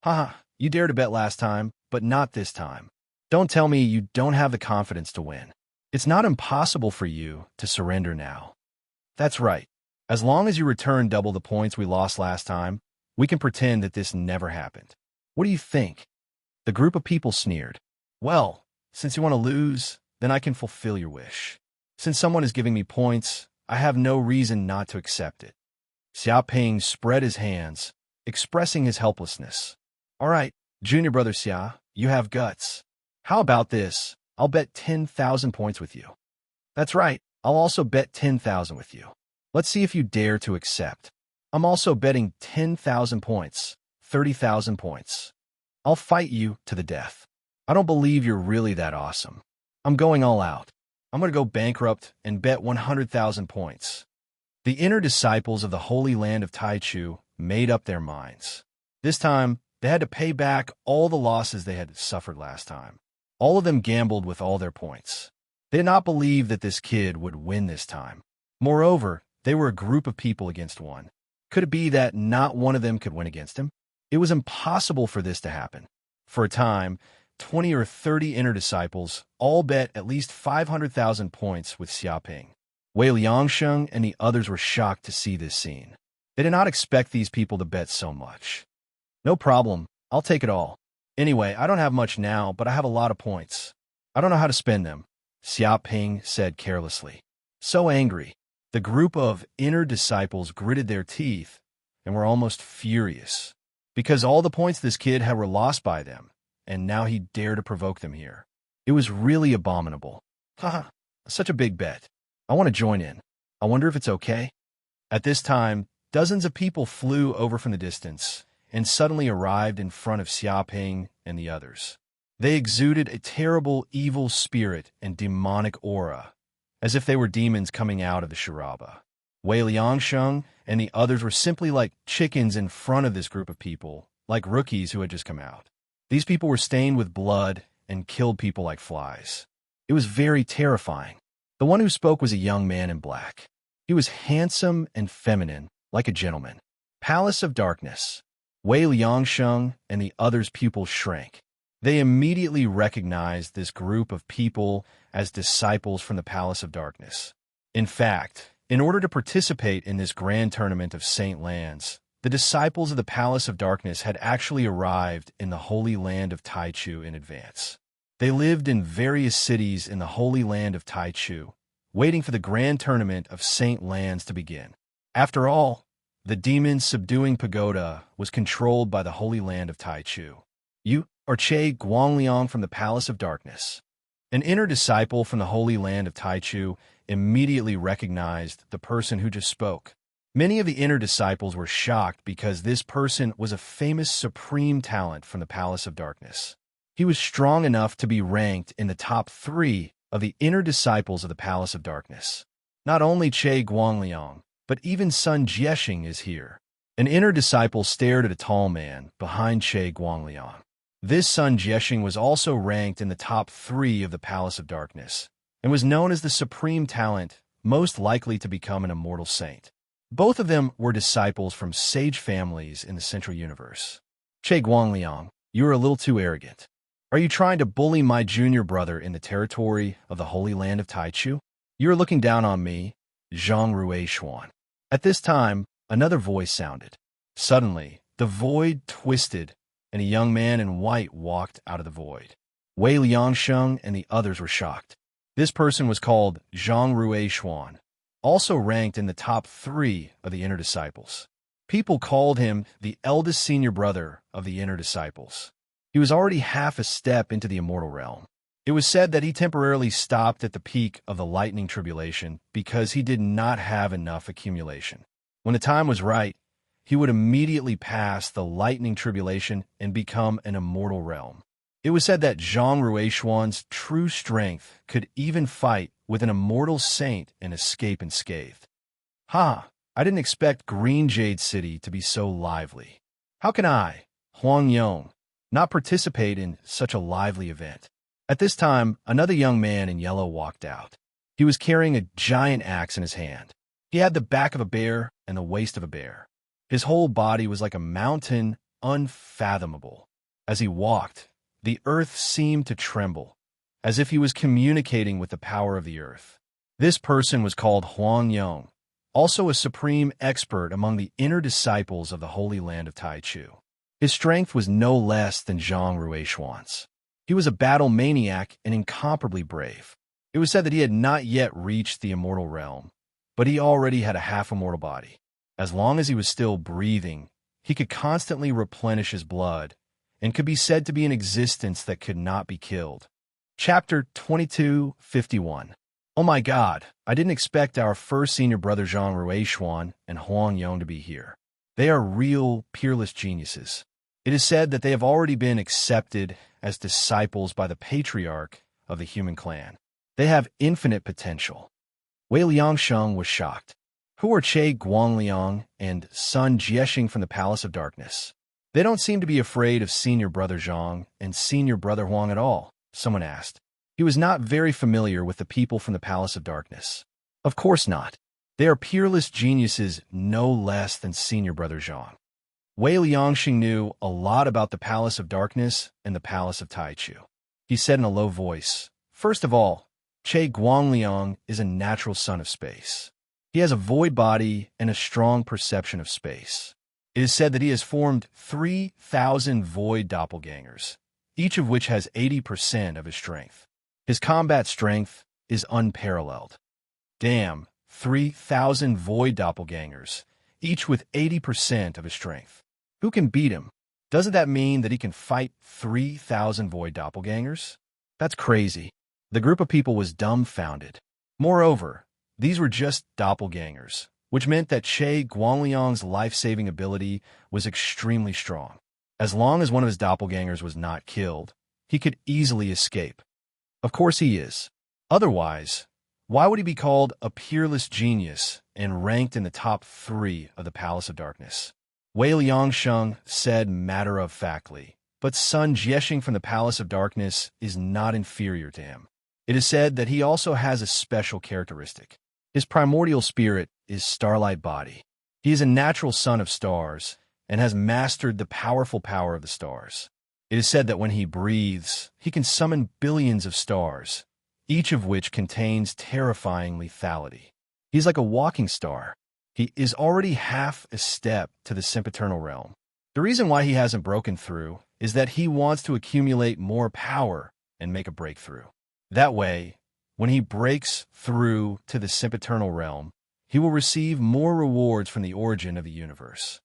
[SPEAKER 1] "Haha, you dared to bet last time, but not this time. Don't tell me you don't have the confidence to win. It's not impossible for you to surrender now." "That's right. As long as you return double the points we lost last time, we can pretend that this never happened. What do you think?" The group of people sneered. "Well, since you want to lose, then I can fulfill your wish. Since someone is giving me points, I have no reason not to accept it." Xia Ping spread his hands, expressing his helplessness. "All right, junior brother Xia, you have guts. How about this? I'll bet 10,000 points with you." "That's right, I'll also bet 10,000 with you. Let's see if you dare to accept." "I'm also betting 10,000 points, 30,000 points. I'll fight you to the death. I don't believe you're really that awesome. I'm going all out. I'm going to go bankrupt and bet 100,000 points." The inner disciples of the Holy Land of Taichu made up their minds. This time, they had to pay back all the losses they had suffered last time. All of them gambled with all their points. They did not believe that this kid would win this time. Moreover, they were a group of people against one. Could it be that not one of them could win against him? It was impossible for this to happen. For a time, 20 or 30 inner disciples all bet at least 500,000 points with Xia Ping. Wei Liangsheng and the others were shocked to see this scene. They did not expect these people to bet so much. "No problem, I'll take it all. Anyway, I don't have much now, but I have a lot of points. I don't know how to spend them," Xia Ping said carelessly. So angry, the group of inner disciples gritted their teeth and were almost furious, because all the points this kid had were lost by them, and now he dared to provoke them here. It was really abominable. "Haha, such a big bet. I want to join in. I wonder if it's okay." At this time, dozens of people flew over from the distance and suddenly arrived in front of Xia Ping and the others. They exuded a terrible evil spirit and demonic aura, as if they were demons coming out of the Shiraba. Wei Liangsheng and the others were simply like chickens in front of this group of people, like rookies who had just come out. These people were stained with blood and killed people like flies. It was very terrifying. The one who spoke was a young man in black. He was handsome and feminine, like a gentleman. "Palace of Darkness." Wei Liangsheng and the others' pupils shrank. They immediately recognized this group of people as disciples from the Palace of Darkness. In fact, in order to participate in this grand tournament of Saint Lands, the disciples of the Palace of Darkness had actually arrived in the Holy Land of Taichu in advance. They lived in various cities in the Holy Land of Taichu, waiting for the grand tournament of Saint Lands to begin. After all, the demon subduing pagoda was controlled by the Holy Land of Taichu. "You are Che Guangliang from the Palace of Darkness." An inner disciple from the Holy Land of Taichu immediately recognized the person who just spoke. Many of the inner disciples were shocked because this person was a famous supreme talent from the Palace of Darkness. He was strong enough to be ranked in the top 3 of the inner disciples of the Palace of Darkness. Not only Che Guangliang, but even Sun Jiexing is here. An inner disciple stared at a tall man behind Che Guangliang. This Sun Jiexing was also ranked in the top 3 of the Palace of Darkness, and was known as the supreme talent most likely to become an immortal saint. Both of them were disciples from sage families in the Central Universe. Che Guangliang, you are a little too arrogant. Are you trying to bully my junior brother in the territory of the Holy Land of Taichu? You are looking down on me, Zhang Rui Xuan. At this time, another voice sounded. Suddenly, the void twisted, and a young man in white walked out of the void. Wei Liangsheng and the others were shocked. This person was called Zhang Rui Xuan, also ranked in the top 3 of the inner disciples. People called him the eldest senior brother of the inner disciples. He was already half a step into the immortal realm. It was said that he temporarily stopped at the peak of the lightning tribulation because he did not have enough accumulation. When the time was right, he would immediately pass the lightning tribulation and become an immortal realm. It was said that Zhang Ruishuan's true strength could even fight with an immortal saint and escape unscathed. Ha! I didn't expect Green Jade City to be so lively. How can I, Huang Yong, not participate in such a lively event? At this time, another young man in yellow walked out. He was carrying a giant axe in his hand. He had the back of a bear and the waist of a bear. His whole body was like a mountain, unfathomable. As he walked, the earth seemed to tremble, as if he was communicating with the power of the earth. This person was called Huang Yong, also a supreme expert among the inner disciples of the Holy Land of Taichu. His strength was no less than Zhang Ruishuan's. He was a battle maniac and incomparably brave. It was said that he had not yet reached the immortal realm, but he already had a half-immortal body. As long as he was still breathing, he could constantly replenish his blood and could be said to be an existence that could not be killed. Chapter 2251. Oh my God, I didn't expect our first senior brother Zhang Ruishuan and Huang Yong to be here. They are real, peerless geniuses. It is said that they have already been accepted as disciples by the patriarch of the human clan. They have infinite potential. Wei Liangsheng was shocked. Who are Che Guangliang and Sun Jiexing from the Palace of Darkness? They don't seem to be afraid of senior brother Zhang and senior brother Huang at all, someone asked. He was not very familiar with the people from the Palace of Darkness. Of course not. They are peerless geniuses no less than senior brother Zhang. Wei Liangsheng knew a lot about the Palace of Darkness and the Palace of Taichu. He said in a low voice, First of all, Che Guangliang is a natural son of space. He has a void body and a strong perception of space. It is said that he has formed 3,000 void doppelgangers, each of which has 80% of his strength. His combat strength is unparalleled. Damn, 3,000 void doppelgangers, each with 80% of his strength. Who can beat him? Doesn't that mean that he can fight 3,000 void doppelgangers? That's crazy. The group of people was dumbfounded. Moreover, these were just doppelgangers, which meant that Che Guangliang's life-saving ability was extremely strong. As long as one of his doppelgangers was not killed, he could easily escape. Of course he is. Otherwise, why would he be called a peerless genius and ranked in the top 3 of the Palace of Darkness? Wei Liangsheng said matter-of-factly, but Sun Jiexing from the Palace of Darkness is not inferior to him. It is said that he also has a special characteristic. His primordial spirit is starlight body. He is a natural son of stars and has mastered the powerful power of the stars. It is said that when he breathes, he can summon billions of stars, each of which contains terrifying lethality. He's like a walking star. He is already half a step to the sempiternal realm. The reason why he hasn't broken through is that he wants to accumulate more power and make a breakthrough. That way, when he breaks through to the sempiternal realm, he will receive more rewards from the origin of the universe.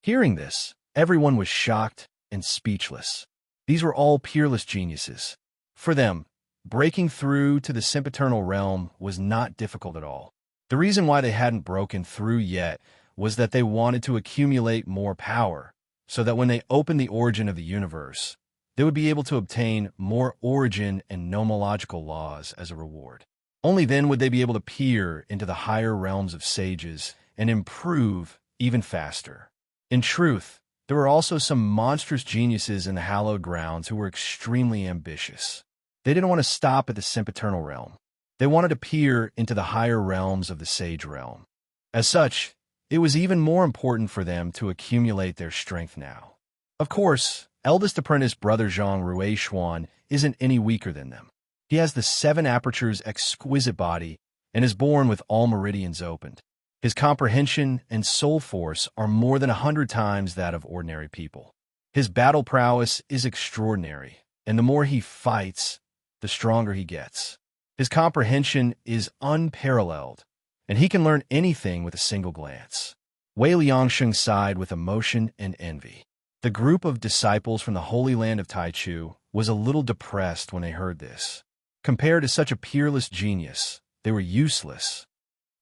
[SPEAKER 1] Hearing this, everyone was shocked and speechless. These were all peerless geniuses. For them, breaking through to the sempiternal realm was not difficult at all. The reason why they hadn't broken through yet was that they wanted to accumulate more power, so that when they opened the origin of the universe, they would be able to obtain more origin and nomological laws as a reward. Only then would they be able to peer into the higher realms of sages and improve even faster. In truth, there were also some monstrous geniuses in the hallowed grounds who were extremely ambitious. They didn't want to stop at the sempiternal realm. They wanted to peer into the higher realms of the sage realm. As such, it was even more important for them to accumulate their strength now. Of course, eldest apprentice brother Zhang Ruishuan isn't any weaker than them. He has the 7 apertures exquisite body and is born with all meridians opened. His comprehension and soul force are more than 100 times that of ordinary people. His battle prowess is extraordinary, and the more he fights, the stronger he gets. His comprehension is unparalleled, and he can learn anything with a single glance. Wei Liangsheng sighed with emotion and envy. The group of disciples from the Holy Land of Taichu was a little depressed when they heard this. Compared to such a peerless genius, they were useless.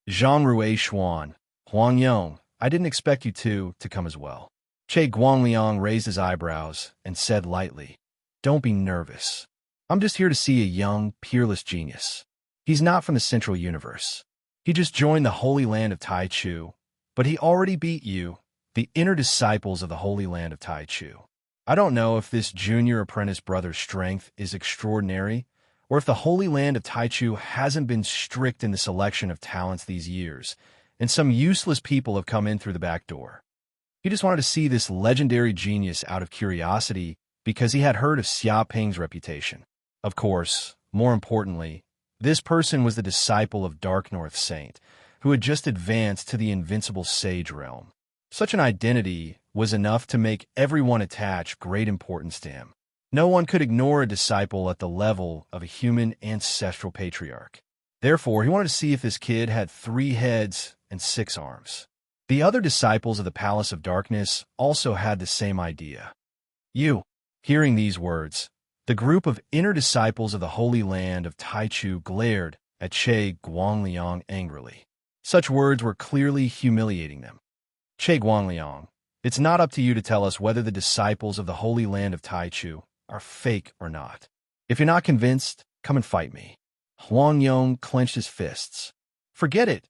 [SPEAKER 1] Zhang Ruishuan, Huang Yong, I didn't expect you to come as well. Che Guangliang raised his eyebrows and said lightly, "Don't be nervous. I'm just here to see a young, peerless genius. He's not from the Central Universe. He just joined the Holy Land of Taichu, but he already beat you, the inner disciples of the Holy Land of Taichu. I don't know if this junior apprentice brother's strength is extraordinary, or if the Holy Land of Taichu hasn't been strict in the selection of talents these years, and some useless people have come in through the back door. He just wanted to see this legendary genius out of curiosity because he had heard of Xia Ping's reputation. Of course, more importantly, this person was the disciple of Dark North Saint, who had just advanced to the invincible sage realm. Such an identity was enough to make everyone attach great importance to him. No one could ignore a disciple at the level of a human ancestral patriarch. Therefore, he wanted to see if this kid had 3 heads and 6 arms. The other disciples of the Palace of Darkness also had the same idea. Hearing these words, the group of inner disciples of the Holy Land of Taichu glared at Che Guangliang angrily. Such words were clearly humiliating them. Che Guangliang, it's not up to you to tell us whether the disciples of the Holy Land of Taichu are fake or not. If you're not convinced, come and fight me. Huang Yong clenched his fists. Forget it.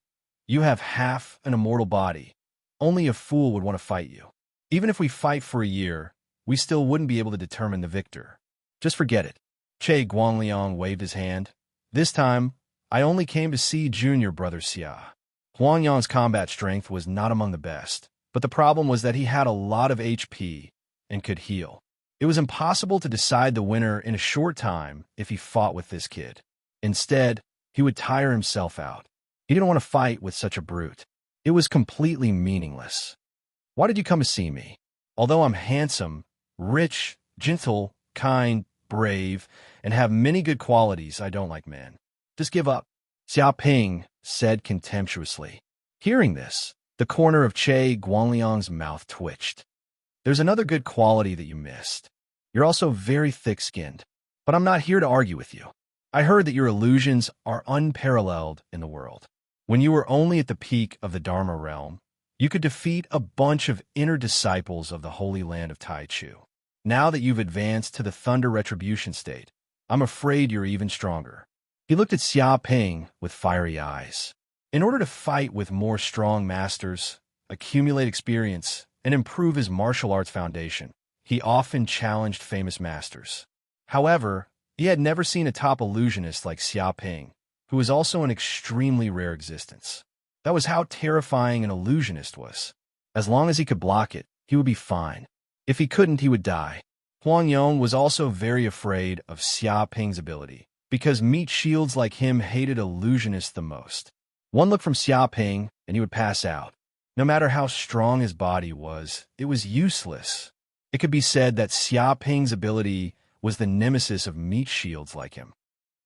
[SPEAKER 1] You have half an immortal body. Only a fool would want to fight you. Even if we fight for a year, we still wouldn't be able to determine the victor. Just forget it. Che Guangliang waved his hand. This time, I only came to see junior brother Xia. Huang Yong's combat strength was not among the best, but the problem was that he had a lot of HP and could heal. It was impossible to decide the winner in a short time if he fought with this kid. Instead, he would tire himself out. He didn't want to fight with such a brute. It was completely meaningless. Why did you come to see me? Although I'm handsome, rich, gentle, kind, brave, and have many good qualities, I don't like men. Just give up. Xia Ping said contemptuously. Hearing this, the corner of Che Guangliang's mouth twitched. There's another good quality that you missed. You're also very thick-skinned. But I'm not here to argue with you. I heard that your illusions are unparalleled in the world. When you were only at the peak of the Dharma realm, you could defeat a bunch of inner disciples of the Holy Land of Taichu. Now that you've advanced to the Thunder Retribution state, I'm afraid you're even stronger. He looked at Xia Ping with fiery eyes. In order to fight with more strong masters, accumulate experience, and improve his martial arts foundation, he often challenged famous masters. However, he had never seen a top illusionist like Xia Ping, who was also an extremely rare existence. That was how terrifying an illusionist was. As long as he could block it, he would be fine. If he couldn't, he would die. Huang Yong was also very afraid of Xia Ping's ability, because meat shields like him hated illusionists the most. One look from Xia Ping, and he would pass out. No matter how strong his body was, it was useless. It could be said that Xia Ping's ability was the nemesis of meat shields like him.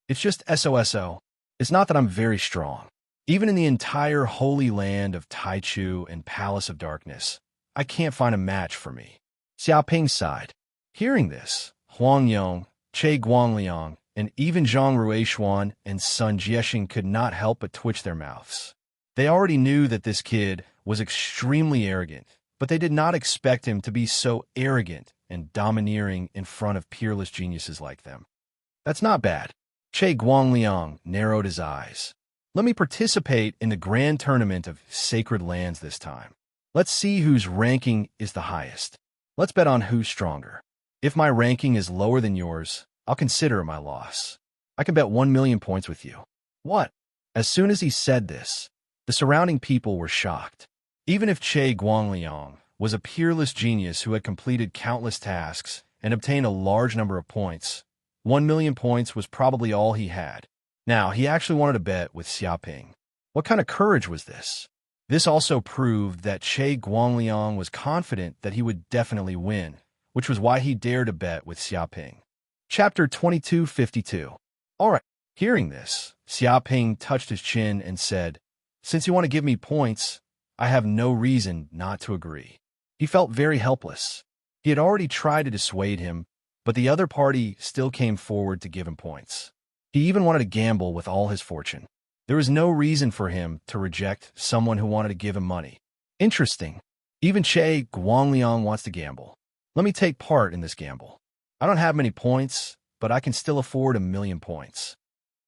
[SPEAKER 1] It's just SOSO. It's not that I'm very strong. Even in the entire Holy Land of Taichu and Palace of Darkness, I can't find a match for me. Xia Ping sighed. Hearing this, Huang Yong, Che Guangliang, and even Zhang Ruishuan and Sun Jiexing could not help but twitch their mouths. They already knew that this kid was extremely arrogant, but they did not expect him to be so arrogant and domineering in front of peerless geniuses like them. That's not bad. Che Guangliang narrowed his eyes. Let me participate in the grand tournament of sacred lands this time. Let's see whose ranking is the highest. Let's bet on who's stronger. If my ranking is lower than yours, I'll consider it my loss. I can bet 1,000,000 points with you. What? As soon as he said this, the surrounding people were shocked. Even if Che Guangliang was a peerless genius who had completed countless tasks and obtained a large number of points, 1,000,000 points was probably all he had. Now, he actually wanted to bet with Xiaoping. What kind of courage was this? This also proved that Che Guangliang was confident that he would definitely win, which was why he dared to bet with Xiaoping. Chapter 2252. All right, hearing this, Xiaoping touched his chin and said, "Since you want to give me points, I have no reason not to agree." He felt very helpless. He had already tried to dissuade him, but the other party still came forward to give him points. He even wanted to gamble with all his fortune. There was no reason for him to reject someone who wanted to give him money. Interesting. Even Che Guangliang wants to gamble. Let me take part in this gamble. I don't have many points, but I can still afford 1,000,000 points.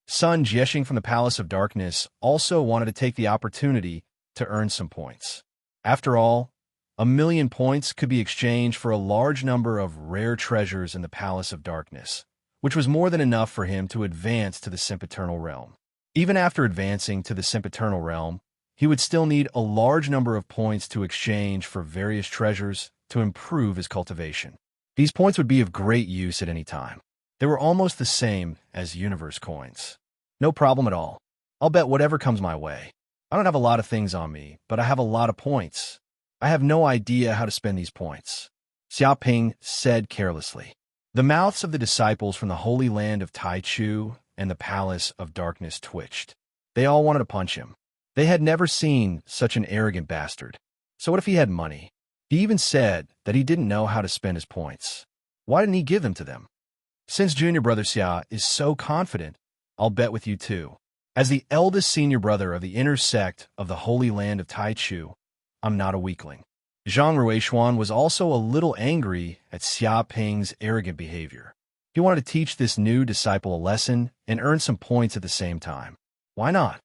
[SPEAKER 1] Sun Jiexing from the Palace of Darkness also wanted to take the opportunity to earn some points. After all, 1,000,000 points could be exchanged for a large number of rare treasures in the Palace of Darkness, which was more than enough for him to advance to the sempiternal realm. Even after advancing to the sempiternal realm, he would still need a large number of points to exchange for various treasures to improve his cultivation. These points would be of great use at any time. They were almost the same as universe coins. No problem at all. I'll bet whatever comes my way. I don't have a lot of things on me, but I have a lot of points. I have no idea how to spend these points, Xiaoping said carelessly. The mouths of the disciples from the Holy Land of Taichu and the Palace of Darkness twitched. They all wanted to punch him. They had never seen such an arrogant bastard. So what if he had money? He even said that he didn't know how to spend his points. Why didn't he give them to them? Since junior brother Xia is so confident, I'll bet with you too. As the eldest senior brother of the inner sect of the Holy Land of Taichu, I'm not a weakling. Zhang Ruishuan was also a little angry at Xiaoping's arrogant behavior. He wanted to teach this new disciple a lesson and earn some points at the same time. Why not?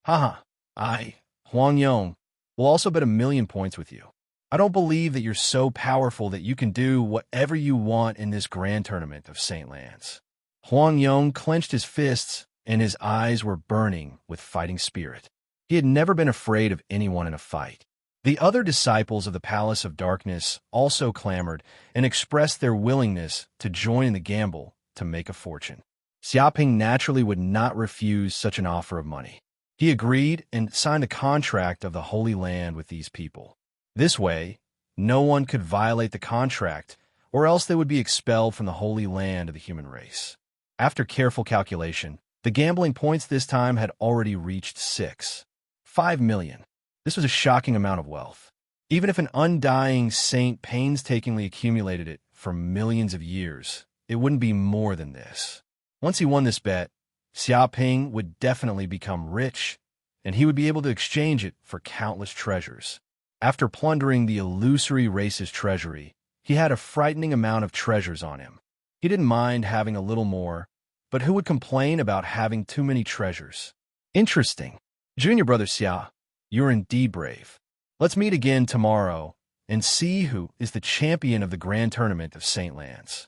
[SPEAKER 1] Haha, I, Huang Yong, will also bet 1,000,000 points with you. I don't believe that you're so powerful that you can do whatever you want in this grand tournament of Saint Lands. Huang Yong clenched his fists and his eyes were burning with fighting spirit. He had never been afraid of anyone in a fight. The other disciples of the Palace of Darkness also clamored and expressed their willingness to join in the gamble to make a fortune. Xiaoping naturally would not refuse such an offer of money. He agreed and signed a contract of the Holy Land with these people. This way, no one could violate the contract, or else they would be expelled from the Holy Land of the human race. After careful calculation, the gambling points this time had already reached 5,000,000. This was a shocking amount of wealth. Even if an undying saint painstakingly accumulated it for millions of years, it wouldn't be more than this. Once he won this bet, Xiaoping would definitely become rich, and he would be able to exchange it for countless treasures. After plundering the illusory race's treasury, he had a frightening amount of treasures on him. He didn't mind having a little more, but who would complain about having too many treasures? Interesting. Junior brother Xia, you're indeed brave. Let's meet again tomorrow and see who is the champion of the grand tournament of Saint Lands.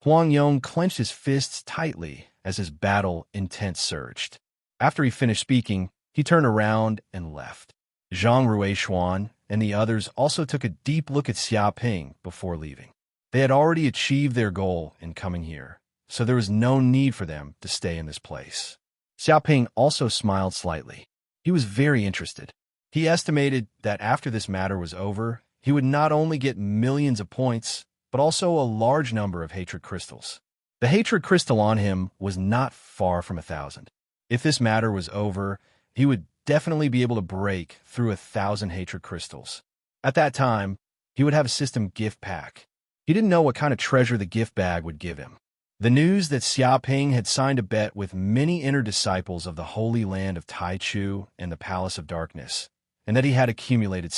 [SPEAKER 1] Huang Yong clenched his fists tightly as his battle intent surged. After he finished speaking, he turned around and left. Zhang Ruishuan and the others also took a deep look at Xiaoping before leaving. They had already achieved their goal in coming here, so there was no need for them to stay in this place. Xiaoping also smiled slightly. He was very interested. He estimated that after this matter was over, he would not only get millions of points, but also a large number of hatred crystals. The hatred crystal on him was not far from 1,000. If this matter was over, he would definitely be able to break through 1,000 hatred crystals. At that time, he would have a system gift pack. He didn't know what kind of treasure the gift bag would give him. The news that Xiaoping had signed a bet with many inner disciples of the Holy Land of Taichu and the Palace of Darkness, and that he had accumulated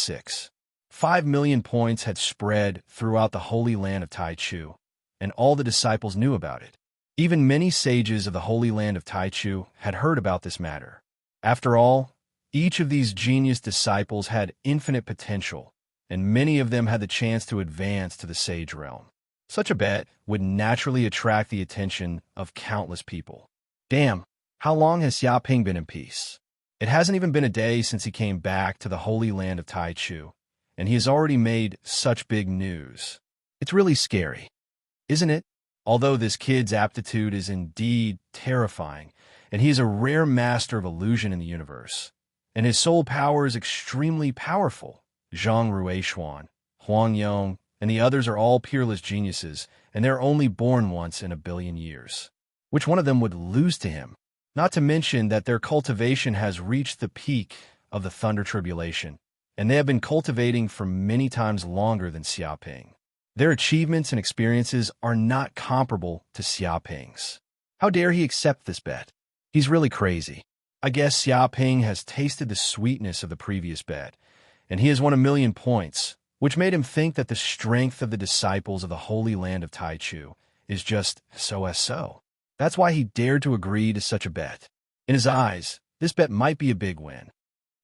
[SPEAKER 1] 5 million points had spread throughout the Holy Land of Taichu, and all the disciples knew about it. Even many sages of the Holy Land of Taichu had heard about this matter. After all, each of these genius disciples had infinite potential, and many of them had the chance to advance to the sage realm. Such a bet would naturally attract the attention of countless people. Damn, how long has Xiaoping been in peace? It hasn't even been a day since he came back to the Holy Land of Taichu, and he has already made such big news. It's really scary, isn't it? Although this kid's aptitude is indeed terrifying, and he is a rare master of illusion in the universe, and his soul power is extremely powerful. Zhang Ruishuan, Huang Yong, and the others are all peerless geniuses, and they're only born once in a billion years. Which one of them would lose to him? Not to mention that their cultivation has reached the peak of the Thunder Tribulation, and they have been cultivating for many times longer than Xiaoping. Their achievements and experiences are not comparable to Xiaoping's. How dare he accept this bet? He's really crazy. I guess Xiaoping has tasted the sweetness of the previous bet, and he has won 1,000,000 points, which made him think that the strength of the disciples of the Holy Land of Taichu is just so. That's why he dared to agree to such a bet. In his eyes, this bet might be a big win.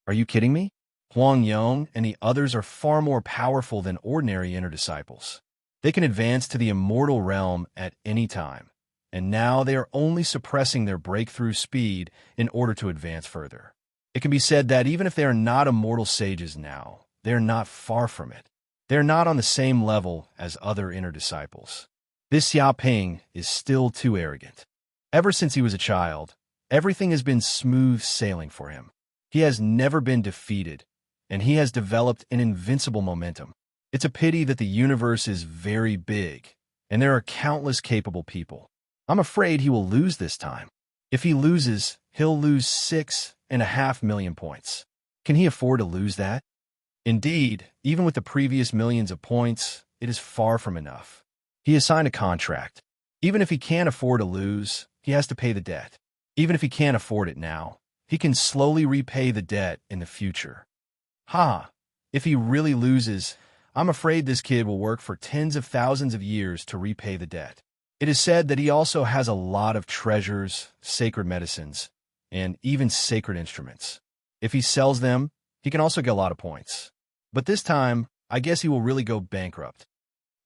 [SPEAKER 1] Are you kidding me? Huang Yong and the others are far more powerful than ordinary inner disciples. They can advance to the immortal realm at any time, and now they are only suppressing their breakthrough speed in order to advance further. It can be said that even if they are not immortal sages now, they are not far from it. They are not on the same level as other inner disciples. This Xiaoping is still too arrogant. Ever since he was a child, everything has been smooth sailing for him. He has never been defeated, and he has developed an invincible momentum. It's a pity that the universe is very big, and there are countless capable people. I'm afraid he will lose this time. If he loses, he'll lose 6.5 million points. Can he afford to lose that? Indeed, even with the previous millions of points, it is far from enough. He has signed a contract. Even if he can't afford to lose, he has to pay the debt. Even if he can't afford it now, he can slowly repay the debt in the future. If he really loses, I'm afraid this kid will work for tens of thousands of years to repay the debt. It is said that he also has a lot of treasures, sacred medicines, and even sacred instruments. If he sells them, he can also get a lot of points. But this time, I guess he will really go bankrupt.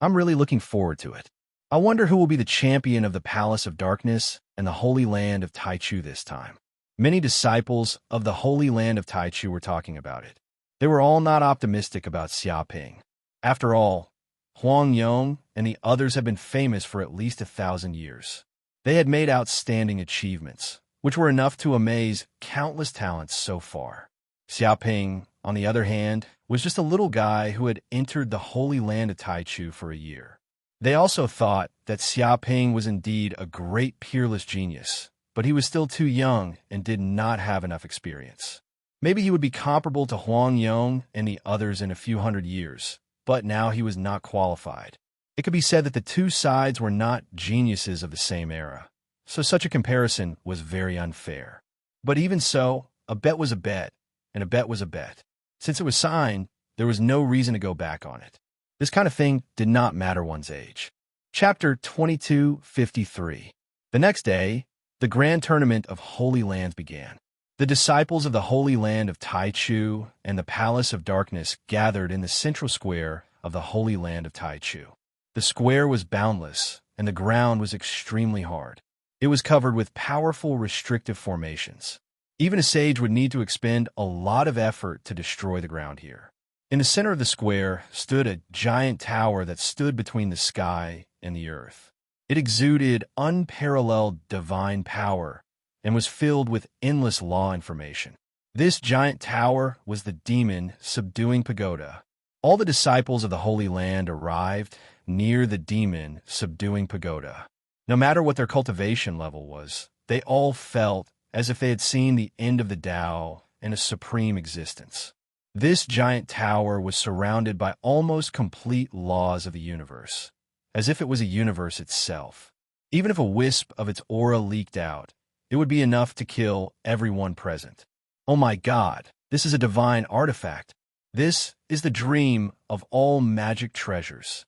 [SPEAKER 1] I'm really looking forward to it. I wonder who will be the champion of the Palace of Darkness and the Holy Land of Taichu this time. Many disciples of the Holy Land of Taichu were talking about it. They were all not optimistic about Xiaoping. After all, Huang Yong and the others have been famous for at least 1,000 years. They had made outstanding achievements, which were enough to amaze countless talents so far. Xiaoping, on the other hand, was just a little guy who had entered the Holy Land of Taichu for a year. They also thought that Xiaoping was indeed a great peerless genius, but he was still too young and did not have enough experience. Maybe he would be comparable to Huang Yong and the others in a few hundred years, but now he was not qualified. It could be said that the two sides were not geniuses of the same era, so such a comparison was very unfair. But even so, a bet was a bet, and a bet was a bet. Since it was signed, there was no reason to go back on it. This kind of thing did not matter one's age. Chapter 2253. The next day, the grand tournament of Holy Lands began. The disciples of the Holy Land of Taichu and the Palace of Darkness gathered in the central square of the Holy Land of Taichu. The square was boundless, and the ground was extremely hard. It was covered with powerful restrictive formations. Even a sage would need to expend a lot of effort to destroy the ground here. In the center of the square stood a giant tower that stood between the sky and the earth. It exuded unparalleled divine power and was filled with endless law information. This giant tower was the demon subduing pagoda. All the disciples of the Holy Land arrived near the demon subduing pagoda. No matter what their cultivation level was, they all felt as if they had seen the end of the Tao and a supreme existence. This giant tower was surrounded by almost complete laws of the universe, as if it was a universe itself. Even if a wisp of its aura leaked out, it would be enough to kill everyone present. Oh my God, this is a divine artifact. This is the dream of all magic treasures.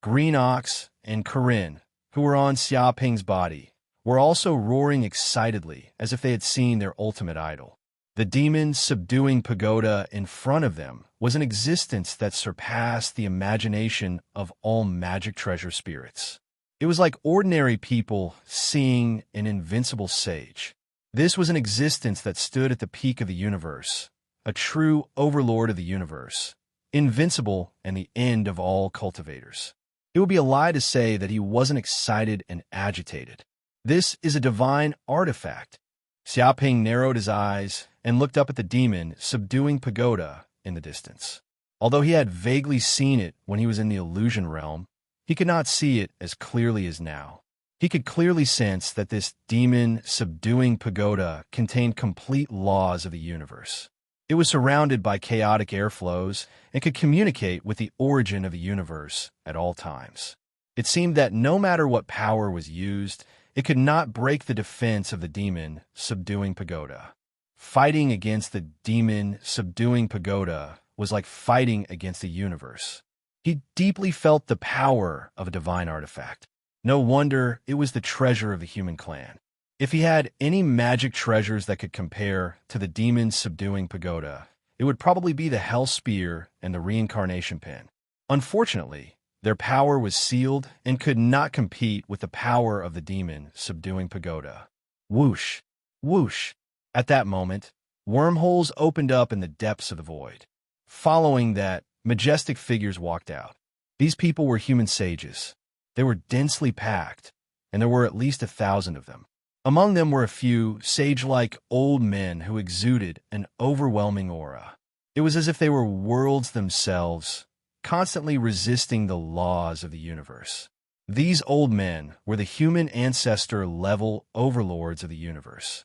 [SPEAKER 1] Green Ox and Corinne, who were on Xiaoping's body, were also roaring excitedly as if they had seen their ultimate idol. The demon subduing pagoda in front of them was an existence that surpassed the imagination of all magic treasure spirits. It was like ordinary people seeing an invincible sage. This was an existence that stood at the peak of the universe, a true overlord of the universe, invincible and the end of all cultivators. It would be a lie to say that he wasn't excited and agitated. This is a divine artifact. Xiaoping narrowed his eyes and looked up at the demon subduing pagoda in the distance. Although he had vaguely seen it when he was in the illusion realm, he could not see it as clearly as now. He could clearly sense that this demon subduing pagoda contained complete laws of the universe. It was surrounded by chaotic airflows and could communicate with the origin of the universe at all times. It seemed that no matter what power was used, it could not break the defense of the demon subduing pagoda. Fighting against the demon subduing pagoda was like fighting against the universe. He deeply felt the power of a divine artifact. No wonder it was the treasure of the human clan. If he had any magic treasures that could compare to the demon subduing pagoda, it would probably be the Hell Spear and the Reincarnation Pen. Unfortunately, their power was sealed and could not compete with the power of the demon subduing pagoda. Whoosh! Whoosh! At that moment, wormholes opened up in the depths of the void. Following that, majestic figures walked out. These people were human sages. They were densely packed, and there were at least 1,000 of them. Among them were a few sage-like old men who exuded an overwhelming aura. It was as if they were worlds themselves, constantly resisting the laws of the universe. These old men were the human ancestor-level overlords of the universe.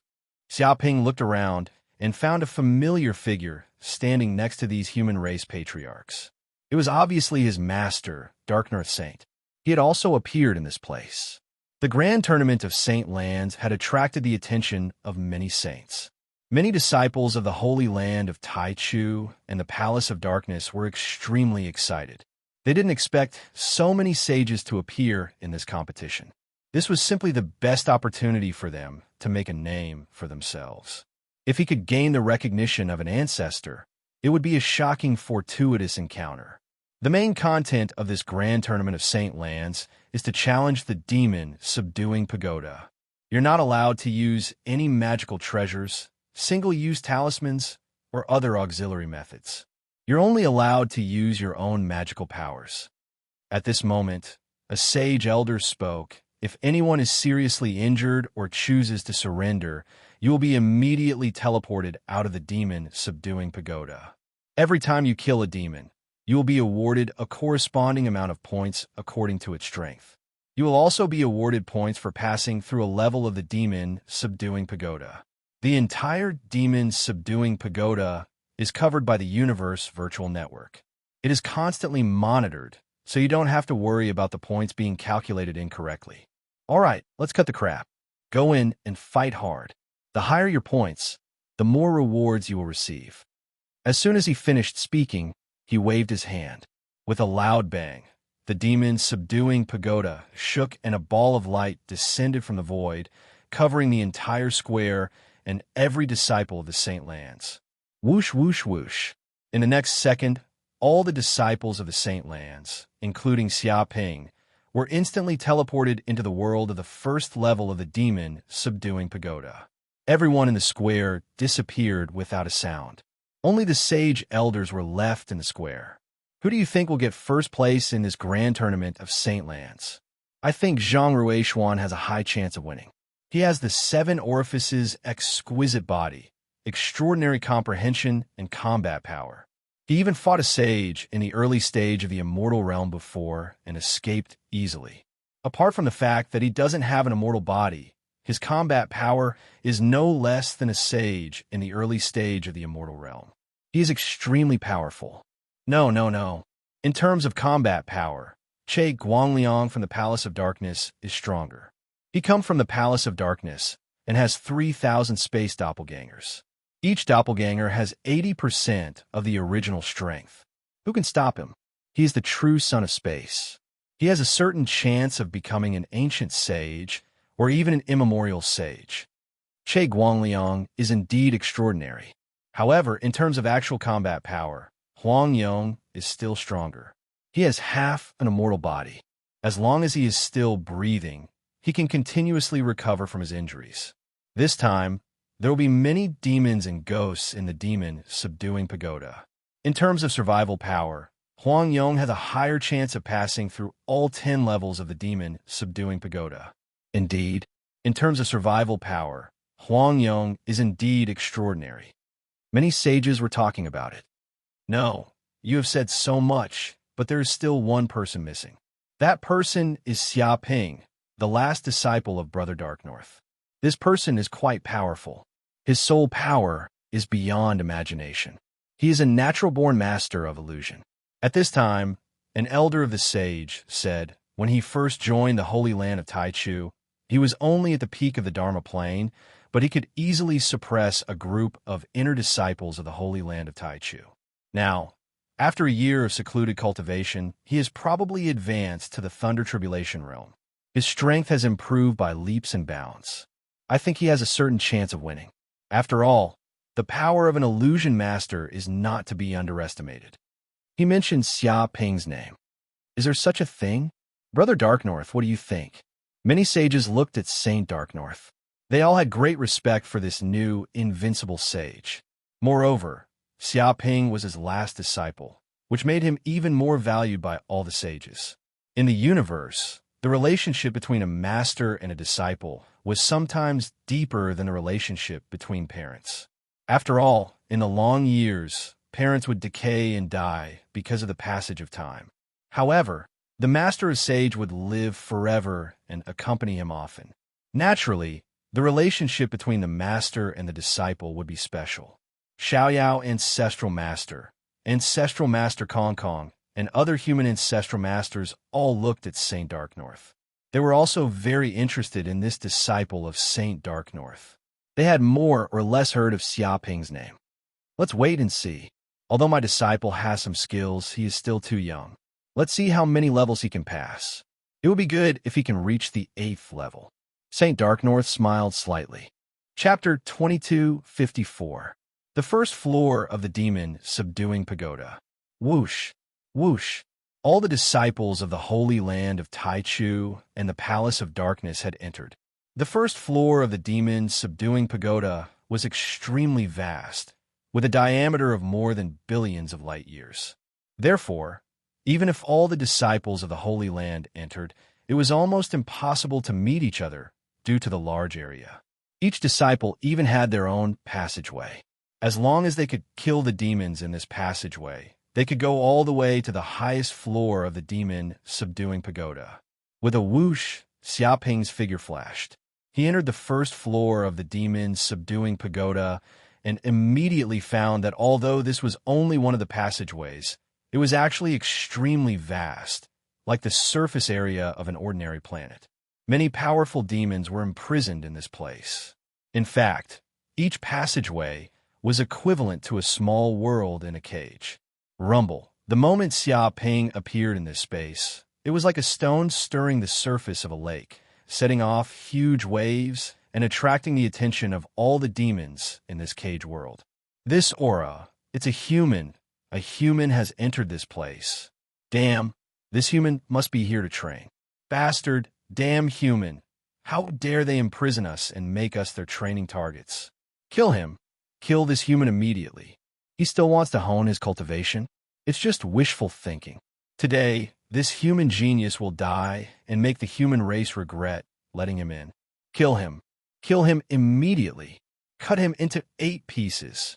[SPEAKER 1] Xiaoping looked around and found a familiar figure standing next to these human race patriarchs. It was obviously his master, Dark North Saint. He had also appeared in this place. The grand tournament of Saint Lands had attracted the attention of many saints. Many disciples of the Holy Land of Taichu and the Palace of Darkness were extremely excited. They didn't expect so many sages to appear in this competition. This was simply the best opportunity for them to make a name for themselves. If he could gain the recognition of an ancestor, it would be a shocking, fortuitous encounter. The main content of this grand tournament of Saint Lands is to challenge the demon subduing pagoda. You're not allowed to use any magical treasures, single-use talismans, or other auxiliary methods. You're only allowed to use your own magical powers. At this moment, a sage elder spoke. If anyone is seriously injured or chooses to surrender, you will be immediately teleported out of the demon subduing pagoda. Every time you kill a demon, you will be awarded a corresponding amount of points according to its strength. You will also be awarded points for passing through a level of the demon subduing pagoda. The entire demon subduing pagoda is covered by the universe virtual network. It is constantly monitored, so you don't have to worry about the points being calculated incorrectly. All right, let's cut the crap. Go in and fight hard. The higher your points, the more rewards you will receive. As soon as he finished speaking, he waved his hand. With a loud bang, the demon subduing pagoda shook and a ball of light descended from the void, covering the entire square and every disciple of the Saint Lands. Whoosh, whoosh, whoosh. In the next second, all the disciples of the Saint Lands, including Xiaoping, were instantly teleported into the world of the first level of the demon subduing pagoda. Everyone in the square disappeared without a sound. Only the sage elders were left in the square. Who do you think will get first place in this grand tournament of Saint Lands? I think Zhang Ruishuan has a high chance of winning. He has the 7 orifices exquisite body, extraordinary comprehension, and combat power. He even fought a sage in the early stage of the immortal realm before and escaped easily. Apart from the fact that he doesn't have an immortal body, his combat power is no less than a sage in the early stage of the immortal realm. He is extremely powerful. No. In terms of combat power, Che Guangliang from the Palace of Darkness is stronger. He comes from the Palace of Darkness and has 3,000 space doppelgangers. Each doppelganger has 80% of the original strength. Who can stop him? He is the true son of space. He has a certain chance of becoming an ancient sage or even an immemorial sage. Che Guangliang is indeed extraordinary. However, in terms of actual combat power, Huang Yong is still stronger. He has half an immortal body. As long as he is still breathing, he can continuously recover from his injuries. This time, there will be many demons and ghosts in the demon subduing pagoda. In terms of survival power, Huang Yong has a higher chance of passing through all 10 levels of the demon subduing pagoda. Indeed, in terms of survival power, Huang Yong is indeed extraordinary. Many sages were talking about it. No, you have said so much, but there is still one person missing. That person is Xia Ping, the last disciple of Brother Darknorth. This person is quite powerful. His soul power is beyond imagination. He is a natural-born master of illusion. At this time, an elder of the sage said, when he first joined the holy land of Taichu, he was only at the peak of the Dharma plane, but he could easily suppress a group of inner disciples of the holy land of Taichu. Now, after a year of secluded cultivation, he has probably advanced to the Thunder Tribulation realm. His strength has improved by leaps and bounds. I think he has a certain chance of winning. After all, the power of an illusion master is not to be underestimated. He mentioned Xia Ping's name. Is there such a thing? Brother Darknorth, what do you think? Many sages looked at Saint Darknorth. They all had great respect for this new, invincible sage. Moreover, Xia Ping was his last disciple, which made him even more valued by all the sages. In the universe, the relationship between a master and a disciple was sometimes deeper than the relationship between parents. After all, in the long years, parents would decay and die because of the passage of time. However, the master of sage would live forever and accompany him often. Naturally, the relationship between the master and the disciple would be special. Xiaoyao Ancestral Master Kong Kong, and other human ancestral masters all looked at Saint Darknorth. They were also very interested in this disciple of Saint Darknorth. They had more or less heard of Xia Ping's name. Let's wait and see. Although my disciple has some skills, he is still too young. Let's see how many levels he can pass. It would be good if he can reach the 8th level. Saint Darknorth smiled slightly. Chapter 2254. The first floor of the demon subduing pagoda. Whoosh, whoosh. All the disciples of the holy land of Taichu and the Palace of Darkness had entered. The first floor of the demon subduing pagoda was extremely vast, with a diameter of more than billions of light years. Therefore, even if all the disciples of the Holy Land entered, it was almost impossible to meet each other due to the large area. Each disciple even had their own passageway. As long as they could kill the demons in this passageway, they could go all the way to the highest floor of the demon subduing pagoda. With a whoosh, Xia Ping's figure flashed. He entered the first floor of the demon subduing pagoda and immediately found that although this was only one of the passageways, it was actually extremely vast, like the surface area of an ordinary planet. Many powerful demons were imprisoned in this place. In fact, each passageway was equivalent to a small world in a cage. Rumble. The moment Xia Ping appeared in this space, it was like a stone stirring the surface of a lake, setting off huge waves and attracting the attention of all the demons in this cage world. This aura, it's a human. A human has entered this place. Damn, this human must be here to train. Bastard, damn human. How dare they imprison us and make us their training targets? Kill him. Kill this human immediately. He still wants to hone his cultivation. It's just wishful thinking. Today, this human genius will die and make the human race regret letting him in. Kill him. Kill him immediately. Cut him into 8 pieces.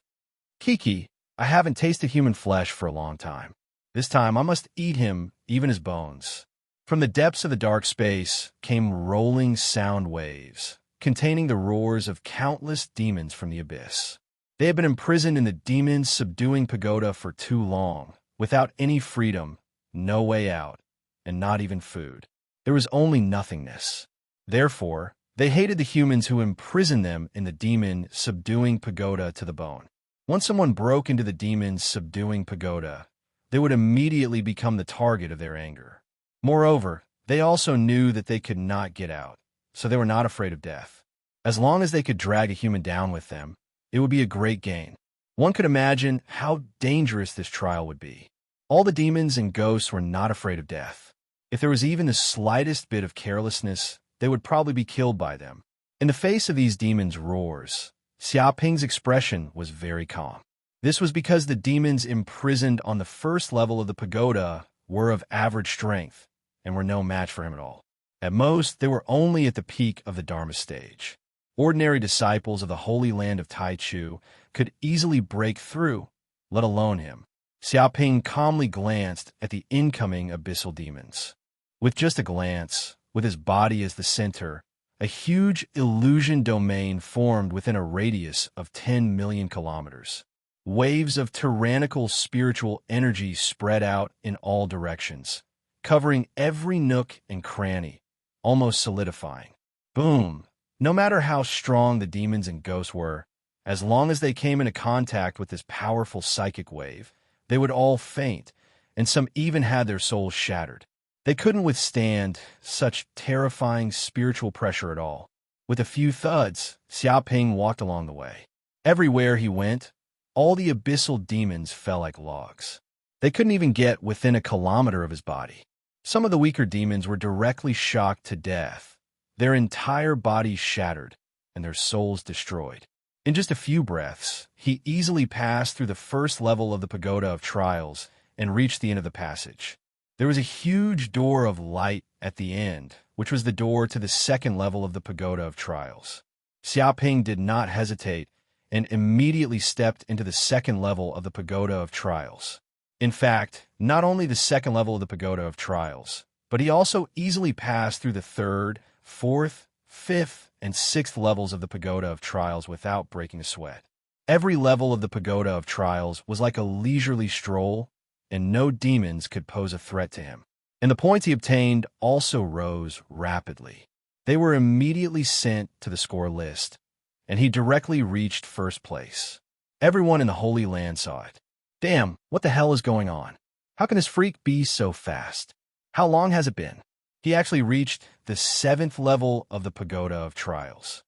[SPEAKER 1] Kiki, I haven't tasted human flesh for a long time. This time I must eat him, even his bones. From the depths of the dark space came rolling sound waves, containing the roars of countless demons from the abyss. They had been imprisoned in the demons subduing pagoda for too long, without any freedom, no way out, and not even food. There was only nothingness. Therefore, they hated the humans who imprisoned them in the demon subduing pagoda to the bone. Once someone broke into the demon's subduing pagoda, they would immediately become the target of their anger. Moreover, they also knew that they could not get out, so they were not afraid of death. As long as they could drag a human down with them, it would be a great gain. One could imagine how dangerous this trial would be. All the demons and ghosts were not afraid of death. If there was even the slightest bit of carelessness, they would probably be killed by them. In the face of these demons' roars, Xiaoping's expression was very calm. This was because the demons imprisoned on the first level of the pagoda were of average strength and were no match for him at all. At most, they were only at the peak of the Dharma stage. Ordinary disciples of the Holy Land of Taichu could easily break through, let alone him. Xiaoping calmly glanced at the incoming abyssal demons. With just a glance, with his body as the center, a huge illusion domain formed within a radius of 10 million kilometers. Waves of tyrannical spiritual energy spread out in all directions, covering every nook and cranny, almost solidifying. Boom! No matter how strong the demons and ghosts were, as long as they came into contact with this powerful psychic wave, they would all faint, and some even had their souls shattered. They couldn't withstand such terrifying spiritual pressure at all. With a few thuds, Xiaoping walked along the way. Everywhere he went, all the abyssal demons fell like logs. They couldn't even get within a kilometer of his body. Some of the weaker demons were directly shocked to death, their entire bodies shattered, and their souls destroyed. In just a few breaths, he easily passed through the first level of the Pagoda of Trials and reached the end of the passage. There was a huge door of light at the end, which was the door to the second level of the Pagoda of Trials. Xiaoping did not hesitate and immediately stepped into the second level of the Pagoda of Trials. In fact, not only the second level of the Pagoda of Trials, but he also easily passed through the third, fourth, fifth, and sixth levels of the Pagoda of Trials without breaking a sweat. Every level of the Pagoda of Trials was like a leisurely stroll, and no demons could pose a threat to him. And the points he obtained also rose rapidly. They were immediately sent to the score list, and he directly reached first place. Everyone in the Holy Land saw it. Damn, what the hell is going on? How can this freak be so fast? How long has it been? He actually reached the 7th level of the Pagoda of Trials.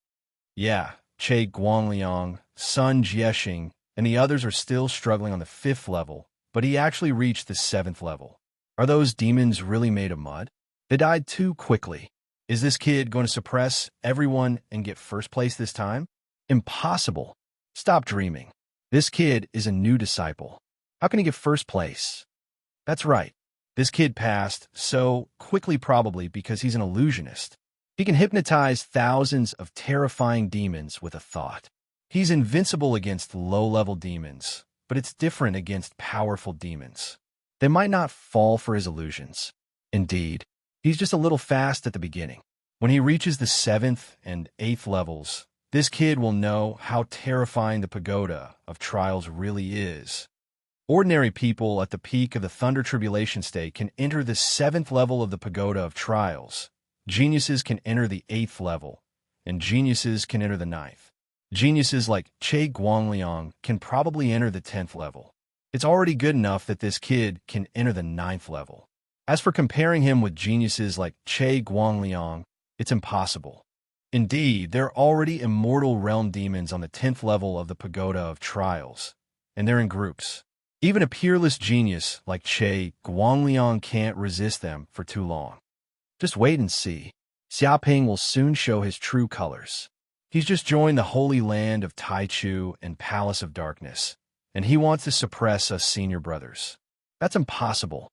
[SPEAKER 1] Yeah, Che Guangliang, Sun Jiexing, and the others are still struggling on the 5th level, but he actually reached the 7th level. Are those demons really made of mud? They died too quickly. Is this kid going to suppress everyone and get first place this time? Impossible. Stop dreaming. This kid is a new disciple. How can he get first place? That's right. This kid passed so quickly, probably because he's an illusionist. He can hypnotize thousands of terrifying demons with a thought. He's invincible against low-level demons, but it's different against powerful demons. They might not fall for his illusions. Indeed, he's just a little fast at the beginning. When he reaches the 7th and 8th levels, this kid will know how terrifying the Pagoda of Trials really is. Ordinary people at the peak of the Thunder Tribulation state can enter the 7th level of the Pagoda of Trials. Geniuses can enter the 8th level, and geniuses can enter the 9th. Geniuses like Che Guangliang can probably enter the 10th level. It's already good enough that this kid can enter the 9th level. As for comparing him with geniuses like Che Guangliang, it's impossible. Indeed, there are already immortal realm demons on the 10th level of the Pagoda of Trials, and they're in groups. Even a peerless genius like Che Guangliang can't resist them for too long. Just wait and see. Xiaoping will soon show his true colors. He's just joined the Holy Land of Taichu and Palace of Darkness, and he wants to suppress us senior brothers. That's impossible.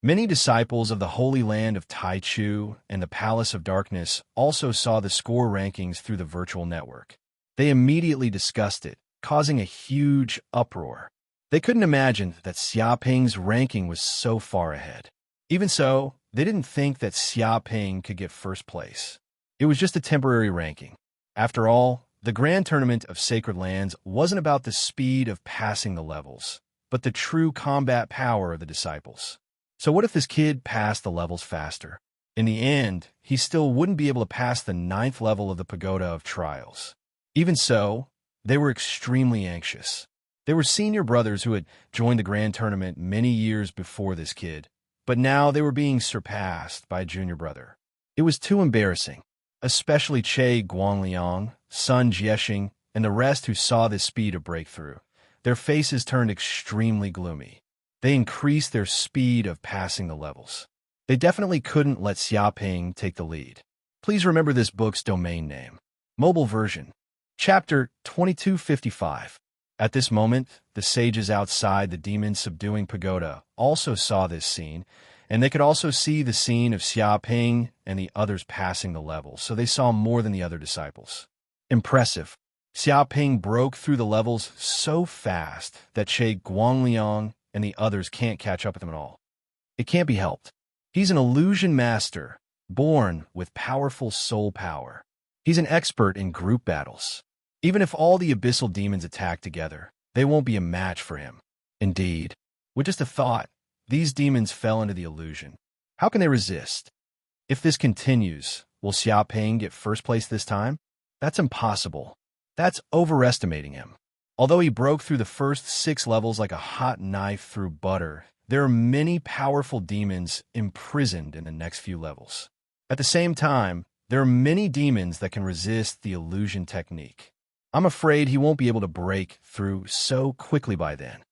[SPEAKER 1] Many disciples of the Holy Land of Taichu and the Palace of Darkness also saw the score rankings through the virtual network. They immediately discussed it, causing a huge uproar. They couldn't imagine that Xiaoping's ranking was so far ahead. Even so, they didn't think that Xiaoping could get first place. It was just a temporary ranking. After all, the Grand Tournament of Sacred Lands wasn't about the speed of passing the levels, but the true combat power of the disciples. So what if this kid passed the levels faster? In the end, he still wouldn't be able to pass the 9th level of the Pagoda of Trials. Even so, they were extremely anxious. They were senior brothers who had joined the grand tournament many years before this kid, but now they were being surpassed by a junior brother. It was too embarrassing, especially Che Guangliang, Sun Jiexing, and the rest who saw this speed of breakthrough. Their faces turned extremely gloomy. They increased their speed of passing the levels. They definitely couldn't let Xiaoping take the lead. Please remember this book's domain name. Mobile version. Chapter 2255. At this moment, the sages outside the demon-subduing pagoda also saw this scene, and they could also see the scene of Xiaoping and the others passing the levels, so they saw more than the other disciples. Impressive. Xiaoping broke through the levels so fast that Che Guangliang and the others can't catch up with him at all. It can't be helped. He's an illusion master, born with powerful soul power. He's an expert in group battles. Even if all the abyssal demons attack together, they won't be a match for him. Indeed, with just a thought, these demons fell into the illusion. How can they resist? If this continues, will Xiaoping get first place this time? That's impossible. That's overestimating him. Although he broke through the first 6 levels like a hot knife through butter, there are many powerful demons imprisoned in the next few levels. At the same time, there are many demons that can resist the illusion technique. I'm afraid he won't be able to break through so quickly by then.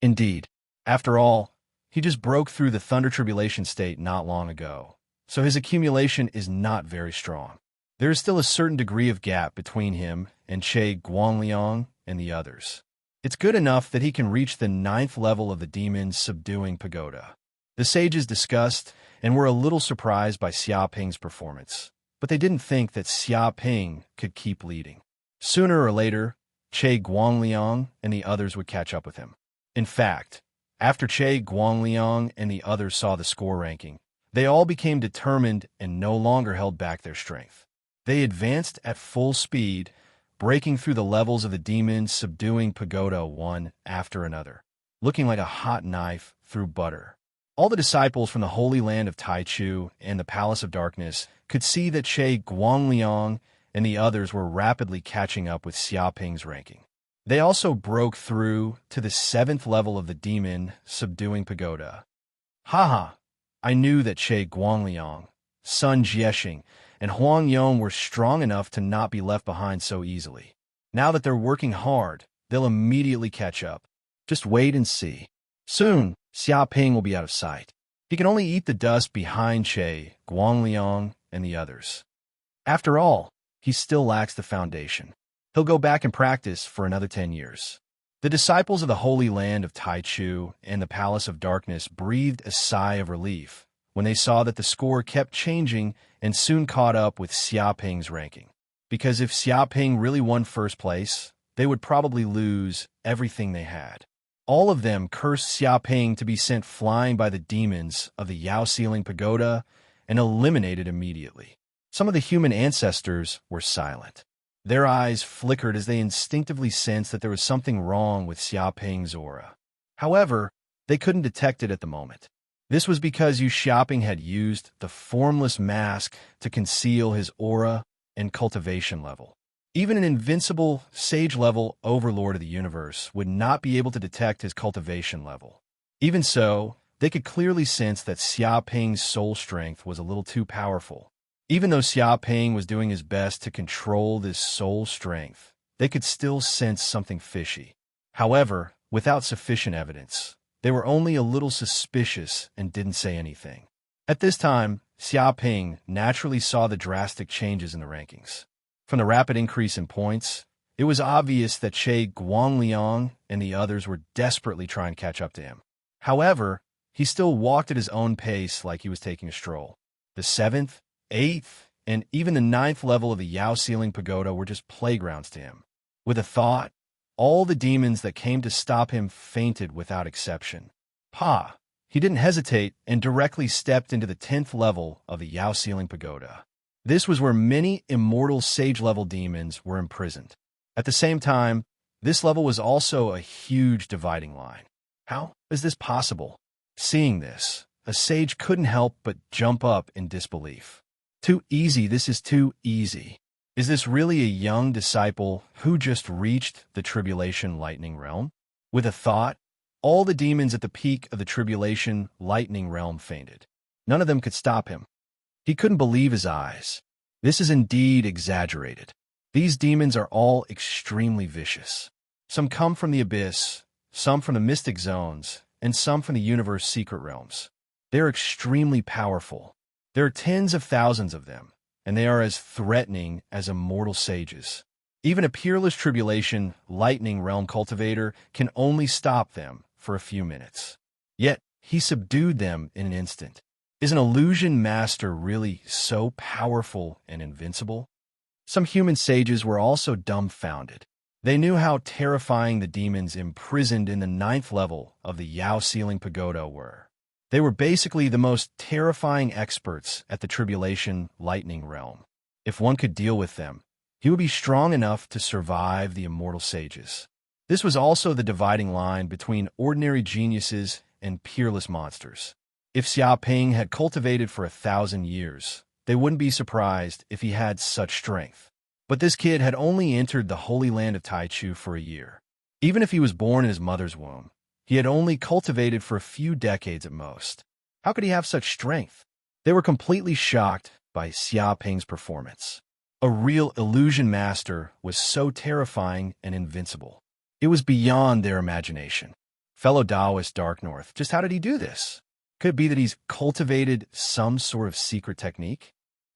[SPEAKER 1] Indeed, after all, he just broke through the Thunder Tribulation state not long ago, so his accumulation is not very strong. There is still a certain degree of gap between him and Che Guangliang and the others. It's good enough that he can reach the 9th level of the demon's subduing pagoda. The sages discussed and were a little surprised by Xiaoping's performance, but they didn't think that Xiaoping could keep leading. Sooner or later, Che Guangliang and the others would catch up with him. In fact, after Che Guangliang and the others saw the score ranking, they all became determined and no longer held back their strength. They advanced at full speed, breaking through the levels of the demons, subduing pagoda one after another, looking like a hot knife through butter. All the disciples from the Holy Land of Taichu and the Palace of Darkness could see that Che Guangliang and the others were rapidly catching up with Xiaoping's ranking. They also broke through to the 7th level of the demon, subduing pagoda. Haha! I knew that Che Guangliang, Sun Jiexing, and Huang Yong were strong enough to not be left behind so easily. Now that they're working hard, they'll immediately catch up. Just wait and see. Soon, Xiaoping will be out of sight. He can only eat the dust behind Che Guangliang and the others. After all, he still lacks the foundation. He'll go back and practice for another 10 years. The disciples of the Holy Land of Taichu and the Palace of Darkness breathed a sigh of relief when they saw that the score kept changing and soon caught up with Xiaoping's ranking. Because if Xiaoping really won first place, they would probably lose everything they had. All of them cursed Xiaoping to be sent flying by the demons of the Yao Ceiling Pagoda and eliminated immediately. Some of the human ancestors were silent. Their eyes flickered as they instinctively sensed that there was something wrong with Xiaoping's aura. However, they couldn't detect it at the moment. This was because Yu Xiaoping had used the formless mask to conceal his aura and cultivation level. Even an invincible, sage-level overlord of the universe would not be able to detect his cultivation level. Even so, they could clearly sense that Xiaoping's soul strength was a little too powerful. Even though Xiaoping was doing his best to control this soul strength, they could still sense something fishy. However, without sufficient evidence, they were only a little suspicious and didn't say anything. At this time, Xiaoping naturally saw the drastic changes in the rankings. From the rapid increase in points, it was obvious that Che Guangliang and the others were desperately trying to catch up to him. However, he still walked at his own pace like he was taking a stroll. The 7th, 8th, and even the 9th level of the Yao Ceiling Pagoda were just playgrounds to him. With a thought, all the demons that came to stop him fainted without exception. He didn't hesitate and directly stepped into the 10th level of the Yao Ceiling Pagoda. This was where many immortal sage-level demons were imprisoned. At the same time, this level was also a huge dividing line. How is this possible? Seeing this, a sage couldn't help but jump up in disbelief. Too easy, this is too easy. Is this really a young disciple who just reached the tribulation lightning realm? With a thought, all the demons at the peak of the tribulation lightning realm fainted. None of them could stop him. He couldn't believe his eyes. This is indeed exaggerated. These demons are all extremely vicious. Some come from the abyss, some from the mystic zones, and some from the universe's secret realms. They are extremely powerful. There are tens of thousands of them, and they are as threatening as immortal sages. Even a peerless tribulation lightning realm cultivator can only stop them for a few minutes. Yet, he subdued them in an instant. Is an illusion master really so powerful and invincible? Some human sages were also dumbfounded. They knew how terrifying the demons imprisoned in the 9th level of the Yao Ceiling Pagoda were. They were basically the most terrifying experts at the tribulation lightning realm. If one could deal with them, he would be strong enough to survive the immortal sages. This was also the dividing line between ordinary geniuses and peerless monsters. If Xia Ping had cultivated for 1,000 years, they wouldn't be surprised if he had such strength. But this kid had only entered the holy land of Taichu for a year. Even if he was born in his mother's womb, he had only cultivated for a few decades at most. How could he have such strength? They were completely shocked by Xia Ping's performance. A real illusion master was so terrifying and invincible. It was beyond their imagination. Fellow Taoist Dark North, just how did he do this? Could it be that he's cultivated some sort of secret technique?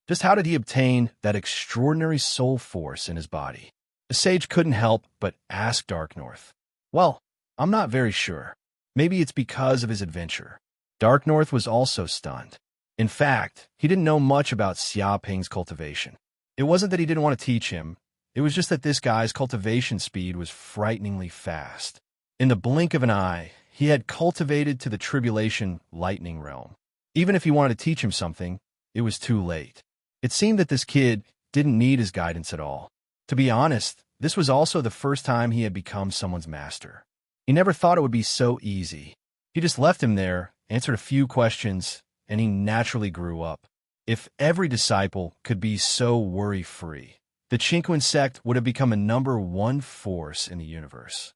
[SPEAKER 1] Just how did he obtain that extraordinary soul force in his body? The sage couldn't help but ask Dark North. Well, I'm not very sure. Maybe it's because of his adventure. Dark North was also stunned. In fact, he didn't know much about Xia Ping's cultivation. It wasn't that he didn't want to teach him. It was just that this guy's cultivation speed was frighteningly fast. In the blink of an eye, he had cultivated to the tribulation lightning realm. Even if he wanted to teach him something, it was too late. It seemed that this kid didn't need his guidance at all. To be honest, this was also the first time he had become someone's master. He never thought it would be so easy. He just left him there, answered a few questions, and he naturally grew up. If every disciple could be so worry-free, the Chinquan sect would have become a #1 force in the universe.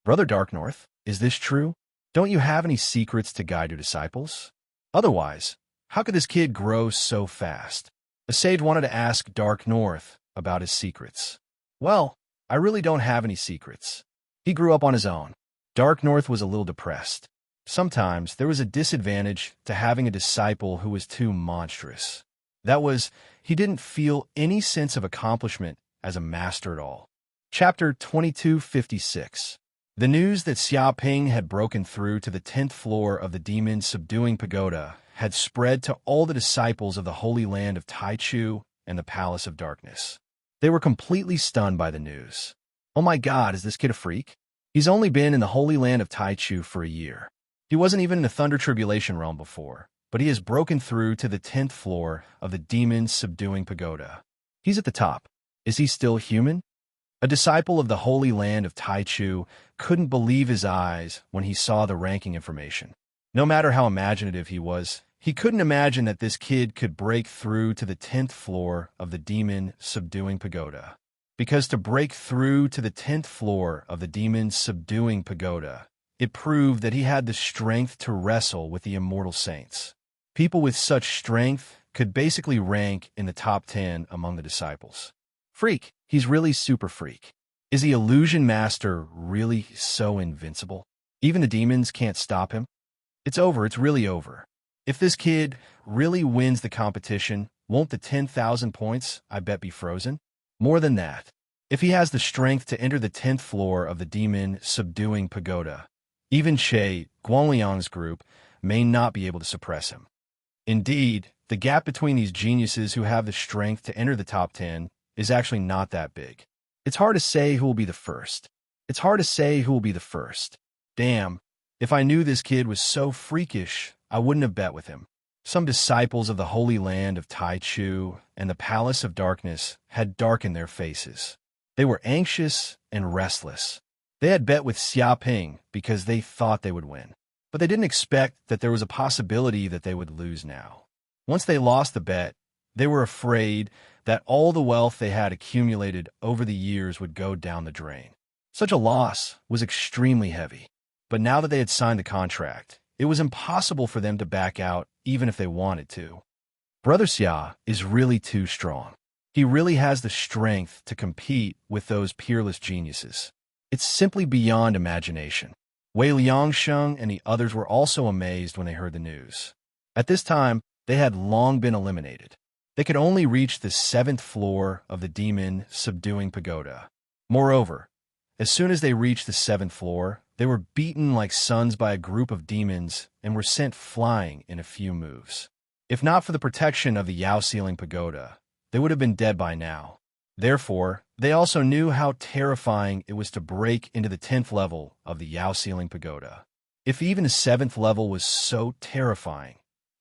[SPEAKER 1] Brother Dark North, is this true? Don't you have any secrets to guide your disciples? Otherwise, how could this kid grow so fast? The sage wanted to ask Dark North about his secrets. Well, I really don't have any secrets. He grew up on his own. Dark North was a little depressed. Sometimes there was a disadvantage to having a disciple who was too monstrous. That was, he didn't feel any sense of accomplishment as a master at all. Chapter 2256. The news that Xia Ping had broken through to the 10th floor of the demon subduing pagoda had spread to all the disciples of the Holy Land of Taichu and the Palace of Darkness. They were completely stunned by the news. Oh my God, is this kid a freak? He's only been in the Holy Land of Taichu for a year. He wasn't even in the Thunder Tribulation realm before, but he has broken through to the 10th floor of the demon subduing pagoda. He's at the top. Is he still human? A disciple of the Holy Land of Taichu couldn't believe his eyes when he saw the ranking information. No matter how imaginative he was, he couldn't imagine that this kid could break through to the 10th floor of the demon subduing pagoda. Because to break through to the 10th floor of the demon subduing pagoda, it proved that he had the strength to wrestle with the immortal saints. People with such strength could basically rank in the top 10 among the disciples. Freak, he's really super freak. Is the illusion master really so invincible? Even the demons can't stop him? It's over, it's really over. If this kid really wins the competition, won't the 10,000 points, I bet, be frozen? More than that, if he has the strength to enter the 10th floor of the demon subduing pagoda, even Che, Guangliang's group, may not be able to suppress him. Indeed, the gap between these geniuses who have the strength to enter the top 10 is actually not that big. It's hard to say who will be the first. It's hard to say who will be the first. Damn, if I knew this kid was so freakish, I wouldn't have bet with him. Some disciples of the Holy Land of Taichu and the Palace of Darkness had darkened their faces. They were anxious and restless. They had bet with Xia Ping because they thought they would win. But they didn't expect that there was a possibility that they would lose now. Once they lost the bet, they were afraid that all the wealth they had accumulated over the years would go down the drain. Such a loss was extremely heavy. But now that they had signed the contract, it was impossible for them to back out even if they wanted to. Brother Xia is really too strong. He really has the strength to compete with those peerless geniuses. It's simply beyond imagination. Wei Liangsheng and the others were also amazed when they heard the news. At this time, they had long been eliminated. They could only reach the 7th floor of the demon-subduing pagoda. Moreover, as soon as they reached the 7th floor, they were beaten like suns by a group of demons and were sent flying in a few moves. If not for the protection of the Yao Ceiling Pagoda, they would have been dead by now. Therefore, they also knew how terrifying it was to break into the 10th level of the Yao Ceiling Pagoda. If even the 7th level was so terrifying,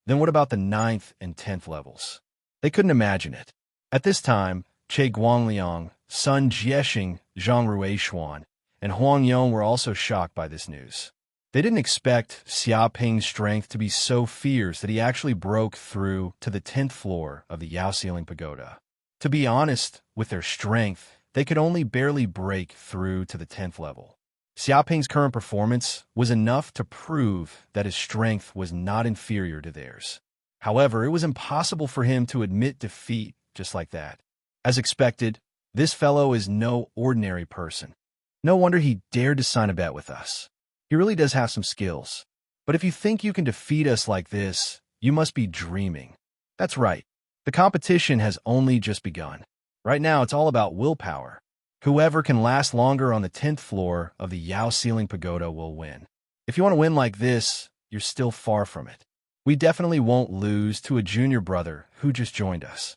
[SPEAKER 1] then what about the 9th and 10th levels? They couldn't imagine it. At this time, Che Guangliang, Sun Jiexing, Zhang Ruishuan, and Huang Yong were also shocked by this news. They didn't expect Xia Ping's strength to be so fierce that he actually broke through to the 10th floor of the Yao Ceiling Pagoda. To be honest, with their strength, they could only barely break through to the 10th level. Xia Ping's current performance was enough to prove that his strength was not inferior to theirs. However, it was impossible for him to admit defeat just like that. As expected, this fellow is no ordinary person. No wonder he dared to sign a bet with us. He really does have some skills. But if you think you can defeat us like this, you must be dreaming. That's right. The competition has only just begun. Right now, it's all about willpower. Whoever can last longer on the 10th floor of the Yao Ceiling Pagoda will win. If you want to win like this, you're still far from it. We definitely won't lose to a junior brother who just joined us.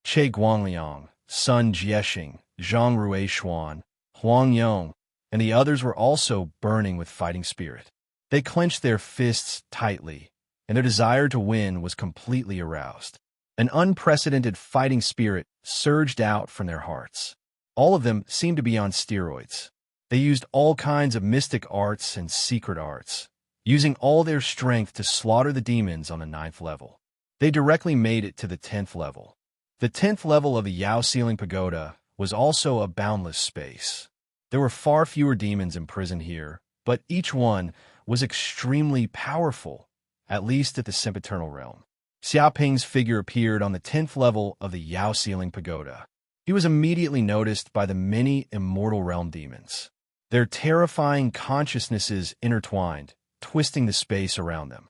[SPEAKER 1] Che Guangliang, Sun Jiexing, Zhang Ruishuan, Huang Yong, and the others were also burning with fighting spirit. They clenched their fists tightly, and their desire to win was completely aroused. An unprecedented fighting spirit surged out from their hearts. All of them seemed to be on steroids. They used all kinds of mystic arts and secret arts, using all their strength to slaughter the demons on the 9th level. They directly made it to the 10th level. The 10th level of the Yao Ceiling Pagoda was also a boundless space. There were far fewer demons imprisoned here, but each one was extremely powerful, at least at the sempiternal realm. Xia Ping's figure appeared on the 10th level of the Yao Ceiling Pagoda. He was immediately noticed by the many immortal realm demons. Their terrifying consciousnesses intertwined, twisting the space around them.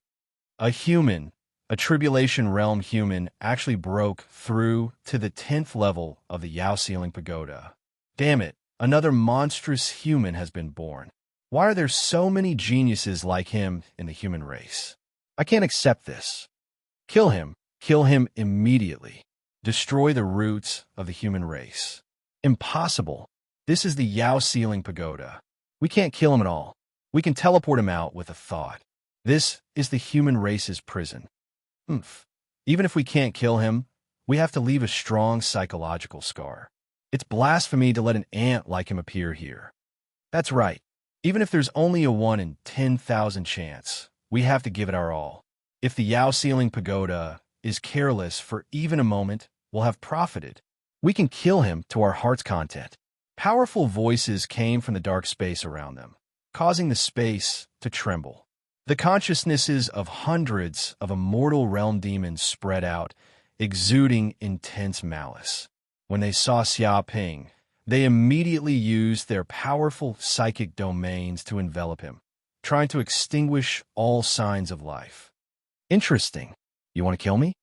[SPEAKER 1] A human, a tribulation realm human, actually broke through to the 10th level of the Yao Ceiling Pagoda. Damn it, another monstrous human has been born. Why are there so many geniuses like him in the human race? I can't accept this. Kill him immediately. Destroy the roots of the human race. Impossible. This is the Yao Ceiling Pagoda. We can't kill him at all. We can teleport him out with a thought. This is the human race's prison. Even if we can't kill him, we have to leave a strong psychological scar. It's blasphemy to let an ant like him appear here. That's right. Even if there's only a 1 in 10,000 chance, we have to give it our all. If the Yao Ceiling Pagoda is careless for even a moment, we'll have profited. We can kill him to our heart's content. Powerful voices came from the dark space around them, causing the space to tremble. The consciousnesses of hundreds of immortal realm demons spread out, exuding intense malice. When they saw Xia Ping, they immediately used their powerful psychic domains to envelop him, trying to extinguish all signs of life. Interesting. You want to kill me?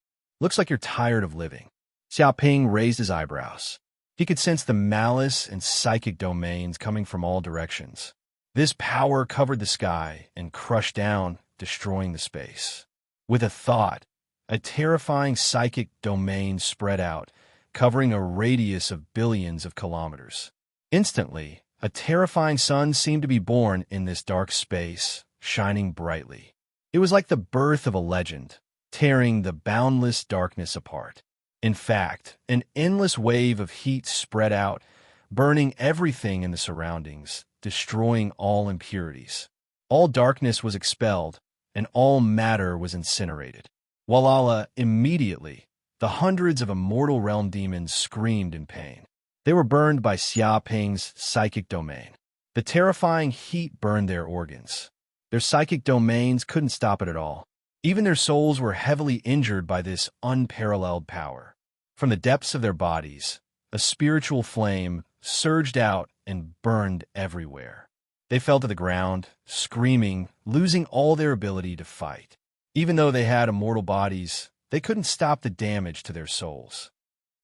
[SPEAKER 1] Looks like you're tired of living. Xia Ping raised his eyebrows. He could sense the malice and psychic domains coming from all directions. This power covered the sky and crushed down, destroying the space. With a thought, a terrifying psychic domain spread out, covering a radius of billions of kilometers. Instantly, a terrifying sun seemed to be born in this dark space, shining brightly. It was like the birth of a legend, tearing the boundless darkness apart. In fact, an endless wave of heat spread out, burning everything in the surroundings, destroying all impurities. All darkness was expelled, and all matter was incinerated. Walala, immediately, the hundreds of immortal realm demons screamed in pain. They were burned by Xia Ping's psychic domain. The terrifying heat burned their organs. Their psychic domains couldn't stop it at all. Even their souls were heavily injured by this unparalleled power. From the depths of their bodies, a spiritual flame surged out and burned everywhere. They fell to the ground, screaming, losing all their ability to fight. Even though they had immortal bodies, they couldn't stop the damage to their souls.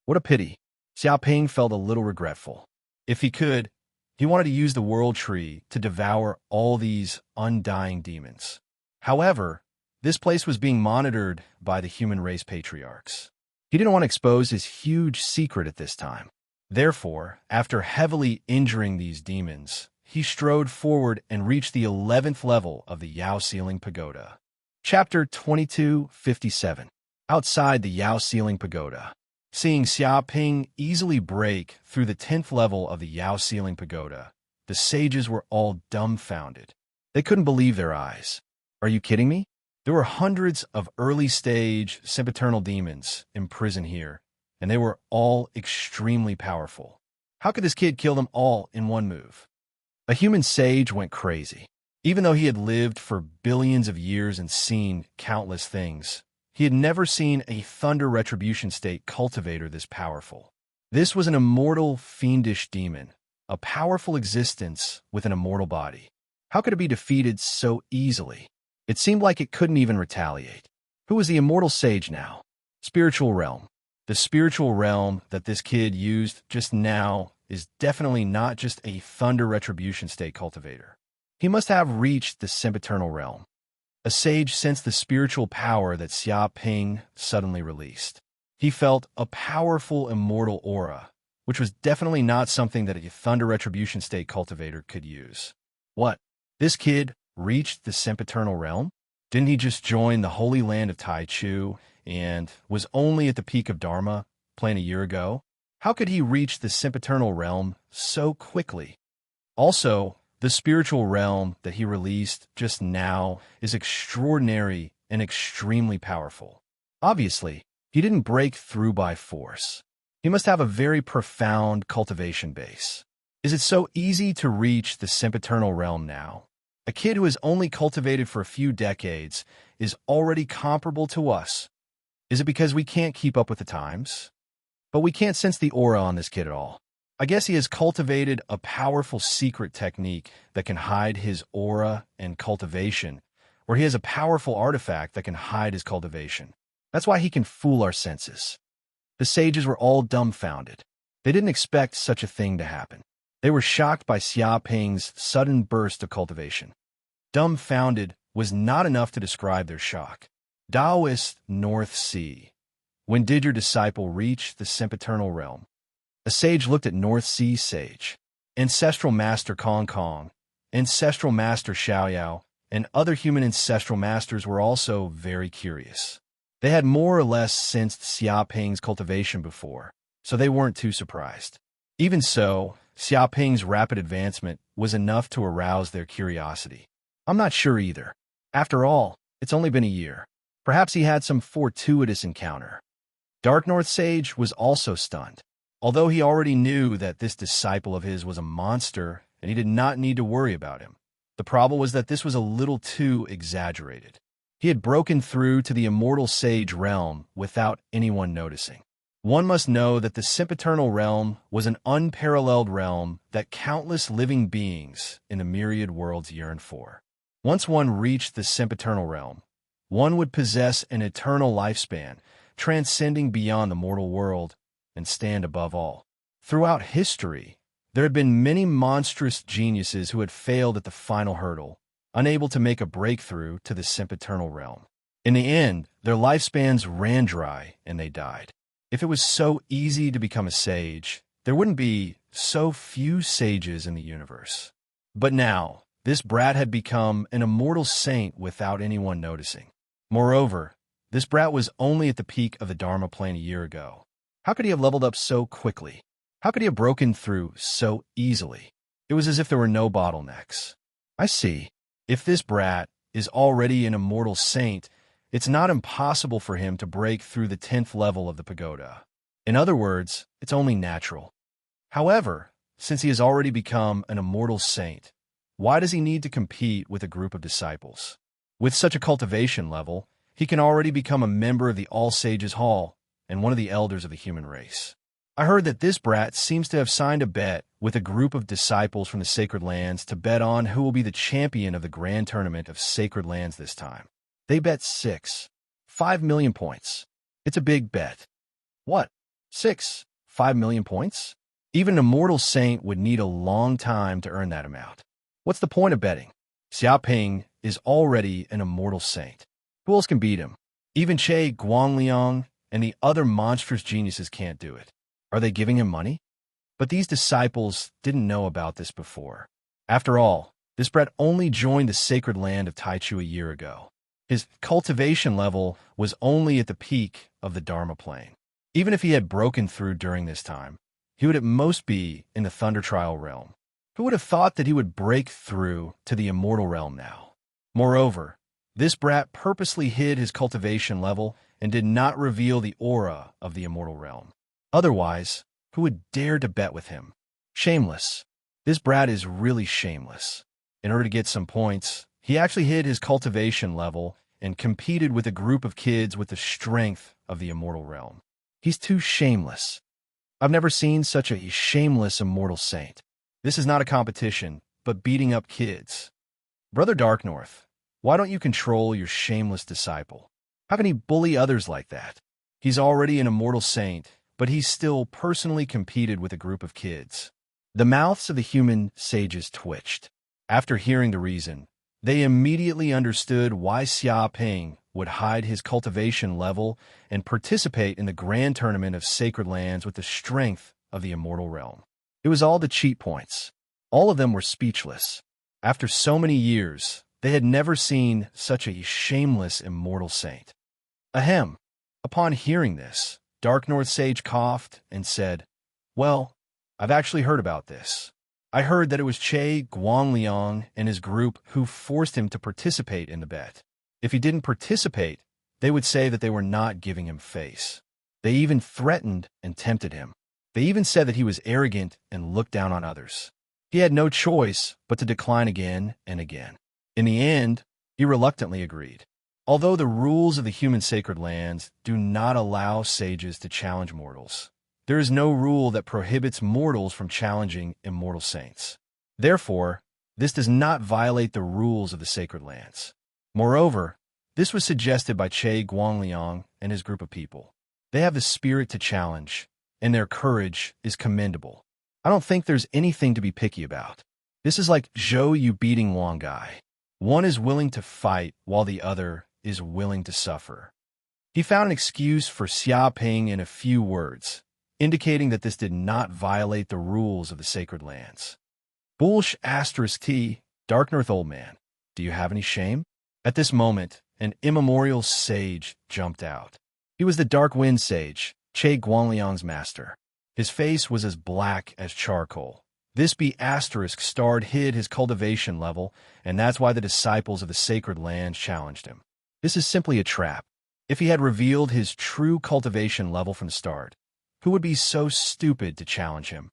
[SPEAKER 1] What a pity. Xia Ping felt a little regretful. If he could, he wanted to use the world tree to devour all these undying demons. However, this place was being monitored by the human race patriarchs. He didn't want to expose his huge secret at this time. Therefore, after heavily injuring these demons, he strode forward and reached the 11th level of the Yao Ceiling Pagoda. Chapter 2257. Outside the Yao Ceiling Pagoda. Seeing Xia Ping easily break through the 10th level of the Yao Ceiling Pagoda, the sages were all dumbfounded. They couldn't believe their eyes. Are you kidding me? There were hundreds of early-stage sempiternal demons imprisoned here, and they were all extremely powerful. How could this kid kill them all in one move? A human sage went crazy. Even though he had lived for billions of years and seen countless things, he had never seen a Thunder Retribution State cultivator this powerful. This was an immortal, fiendish demon, a powerful existence with an immortal body. How could it be defeated so easily? It seemed like it couldn't even retaliate. Who was the immortal sage now? Spiritual realm. The spiritual realm that this kid used just now is definitely not just a Thunder Retribution State cultivator. He must have reached the sempiternal realm. A sage sensed the spiritual power that Xia Ping suddenly released. He felt a powerful immortal aura, which was definitely not something that a Thunder Retribution State cultivator could use. What? This kid reached the sempiternal realm? Didn't he just join the holy land of Taichu and was only at the peak of Dharma plain a year ago? How could he reach the sempiternal realm so quickly? Also, the spiritual realm that he released just now is extraordinary and extremely powerful. Obviously, he didn't break through by force. He must have a very profound cultivation base. Is it so easy to reach the sempiternal realm now? A kid who has only cultivated for a few decades is already comparable to us. Is it because we can't keep up with the times? But we can't sense the aura on this kid at all. I guess he has cultivated a powerful secret technique that can hide his aura and cultivation, or he has a powerful artifact that can hide his cultivation. That's why he can fool our senses. The sages were all dumbfounded. They didn't expect such a thing to happen. They were shocked by Xia Ping's sudden burst of cultivation. Dumbfounded was not enough to describe their shock. Taoist North Sea. When did your disciple reach the sempiternal realm? A sage looked at North Sea sage. Ancestral Master Kong Kong, Ancestral Master Xiaoyao, and other human ancestral masters were also very curious. They had more or less sensed Xia Ping's cultivation before, so they weren't too surprised. Even so, Xia Ping's rapid advancement was enough to arouse their curiosity. I'm not sure either. After all, it's only been a year. Perhaps he had some fortuitous encounter. Dark North Sage was also stunned. Although he already knew that this disciple of his was a monster and he did not need to worry about him, the problem was that this was a little too exaggerated. He had broken through to the immortal sage realm without anyone noticing. One must know that the sempiternal realm was an unparalleled realm that countless living beings in the myriad worlds yearned for. Once one reached the sempiternal realm, one would possess an eternal lifespan, transcending beyond the mortal world and stand above all. Throughout history, there had been many monstrous geniuses who had failed at the final hurdle, unable to make a breakthrough to the sempiternal realm. In the end, their lifespans ran dry and they died. If it was so easy to become a sage, there wouldn't be so few sages in the universe. But now, this brat had become an immortal saint without anyone noticing. Moreover, this brat was only at the peak of the Dharma plane a year ago. How could he have leveled up so quickly? How could he have broken through so easily? It was as if there were no bottlenecks. I see. If this brat is already an immortal saint, it's not impossible for him to break through the 10th level of the pagoda. In other words, it's only natural. However, since he has already become an immortal saint, why does he need to compete with a group of disciples? With such a cultivation level, he can already become a member of the All Sages Hall and one of the elders of the human race. I heard that this brat seems to have signed a bet with a group of disciples from the Sacred Lands to bet on who will be the champion of the Grand Tournament of Sacred Lands this time. They bet 5 million points. It's a big bet. What? 5 million points? Even an immortal saint would need a long time to earn that amount. What's the point of betting? Xiaoping is already an immortal saint. Who else can beat him? Even Che Guangliang and the other monstrous geniuses can't do it. Are they giving him money? But these disciples didn't know about this before. After all, this brat only joined the sacred land of Taichu a year ago. His cultivation level was only at the peak of the Dharma plane. Even if he had broken through during this time, he would at most be in the Thunder Trial realm. Who would have thought that he would break through to the immortal realm now? Moreover, this brat purposely hid his cultivation level and did not reveal the aura of the immortal realm. Otherwise, who would dare to bet with him? Shameless. This brat is really shameless. In order to get some points, he actually hid his cultivation level and competed with a group of kids with the strength of the immortal realm. He's too shameless. I've never seen such a shameless immortal saint. This is not a competition, but beating up kids. Brother Darknorth, why don't you control your shameless disciple? How can he bully others like that? He's already an immortal saint, but he's still personally competed with a group of kids. The mouths of the human sages twitched. After hearing the reason, they immediately understood why Xiaoping would hide his cultivation level and participate in the grand tournament of sacred lands with the strength of the immortal realm. It was all the cheat points. All of them were speechless. After so many years, they had never seen such a shameless immortal saint. Ahem. Upon hearing this, Dark North Sage coughed and said, "Well, I've actually heard about this. I heard that it was Che Guangliang and his group who forced him to participate in the bet. If he didn't participate, they would say that they were not giving him face. They even threatened and tempted him. They even said that he was arrogant and looked down on others. He had no choice but to decline again and again. In the end, he reluctantly agreed. Although the rules of the human sacred lands do not allow sages to challenge mortals, there is no rule that prohibits mortals from challenging immortal saints. Therefore, this does not violate the rules of the sacred lands. Moreover, this was suggested by Che Guangliang and his group of people. They have the spirit to challenge, and their courage is commendable. I don't think there's anything to be picky about. This is like Zhou Yu beating Wang Gai. One is willing to fight while the other is willing to suffer. He found an excuse for Xiaoping in a few words, indicating that this did not violate the rules of the sacred lands. Bulsh *T, Dark North Old Man, do you have any shame? At this moment, an immemorial sage jumped out. He was the Dark Wind Sage, Che Guangliang's master. His face was as black as charcoal. This B** starred hid his cultivation level, and that's why the disciples of the sacred land challenged him. This is simply a trap. If he had revealed his true cultivation level from the start, who would be so stupid to challenge him?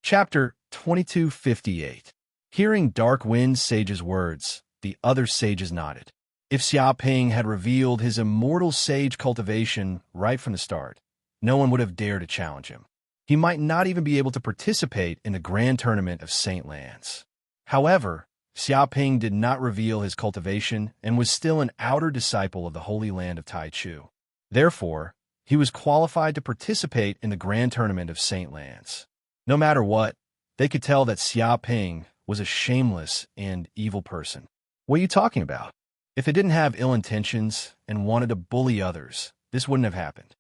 [SPEAKER 1] Chapter 2258. Hearing Dark Wind Sage's words, the other sages nodded. If Xiaoping had revealed his immortal sage cultivation right from the start, no one would have dared to challenge him. He might not even be able to participate in the grand tournament of Saint Lands. However, Xiaoping did not reveal his cultivation and was still an outer disciple of the Holy Land of Taichu. Therefore, he was qualified to participate in the grand tournament of Saint Lands. No matter what, they could tell that Xiaoping was a shameless and evil person. What are you talking about? If they didn't have ill intentions and wanted to bully others, this wouldn't have happened.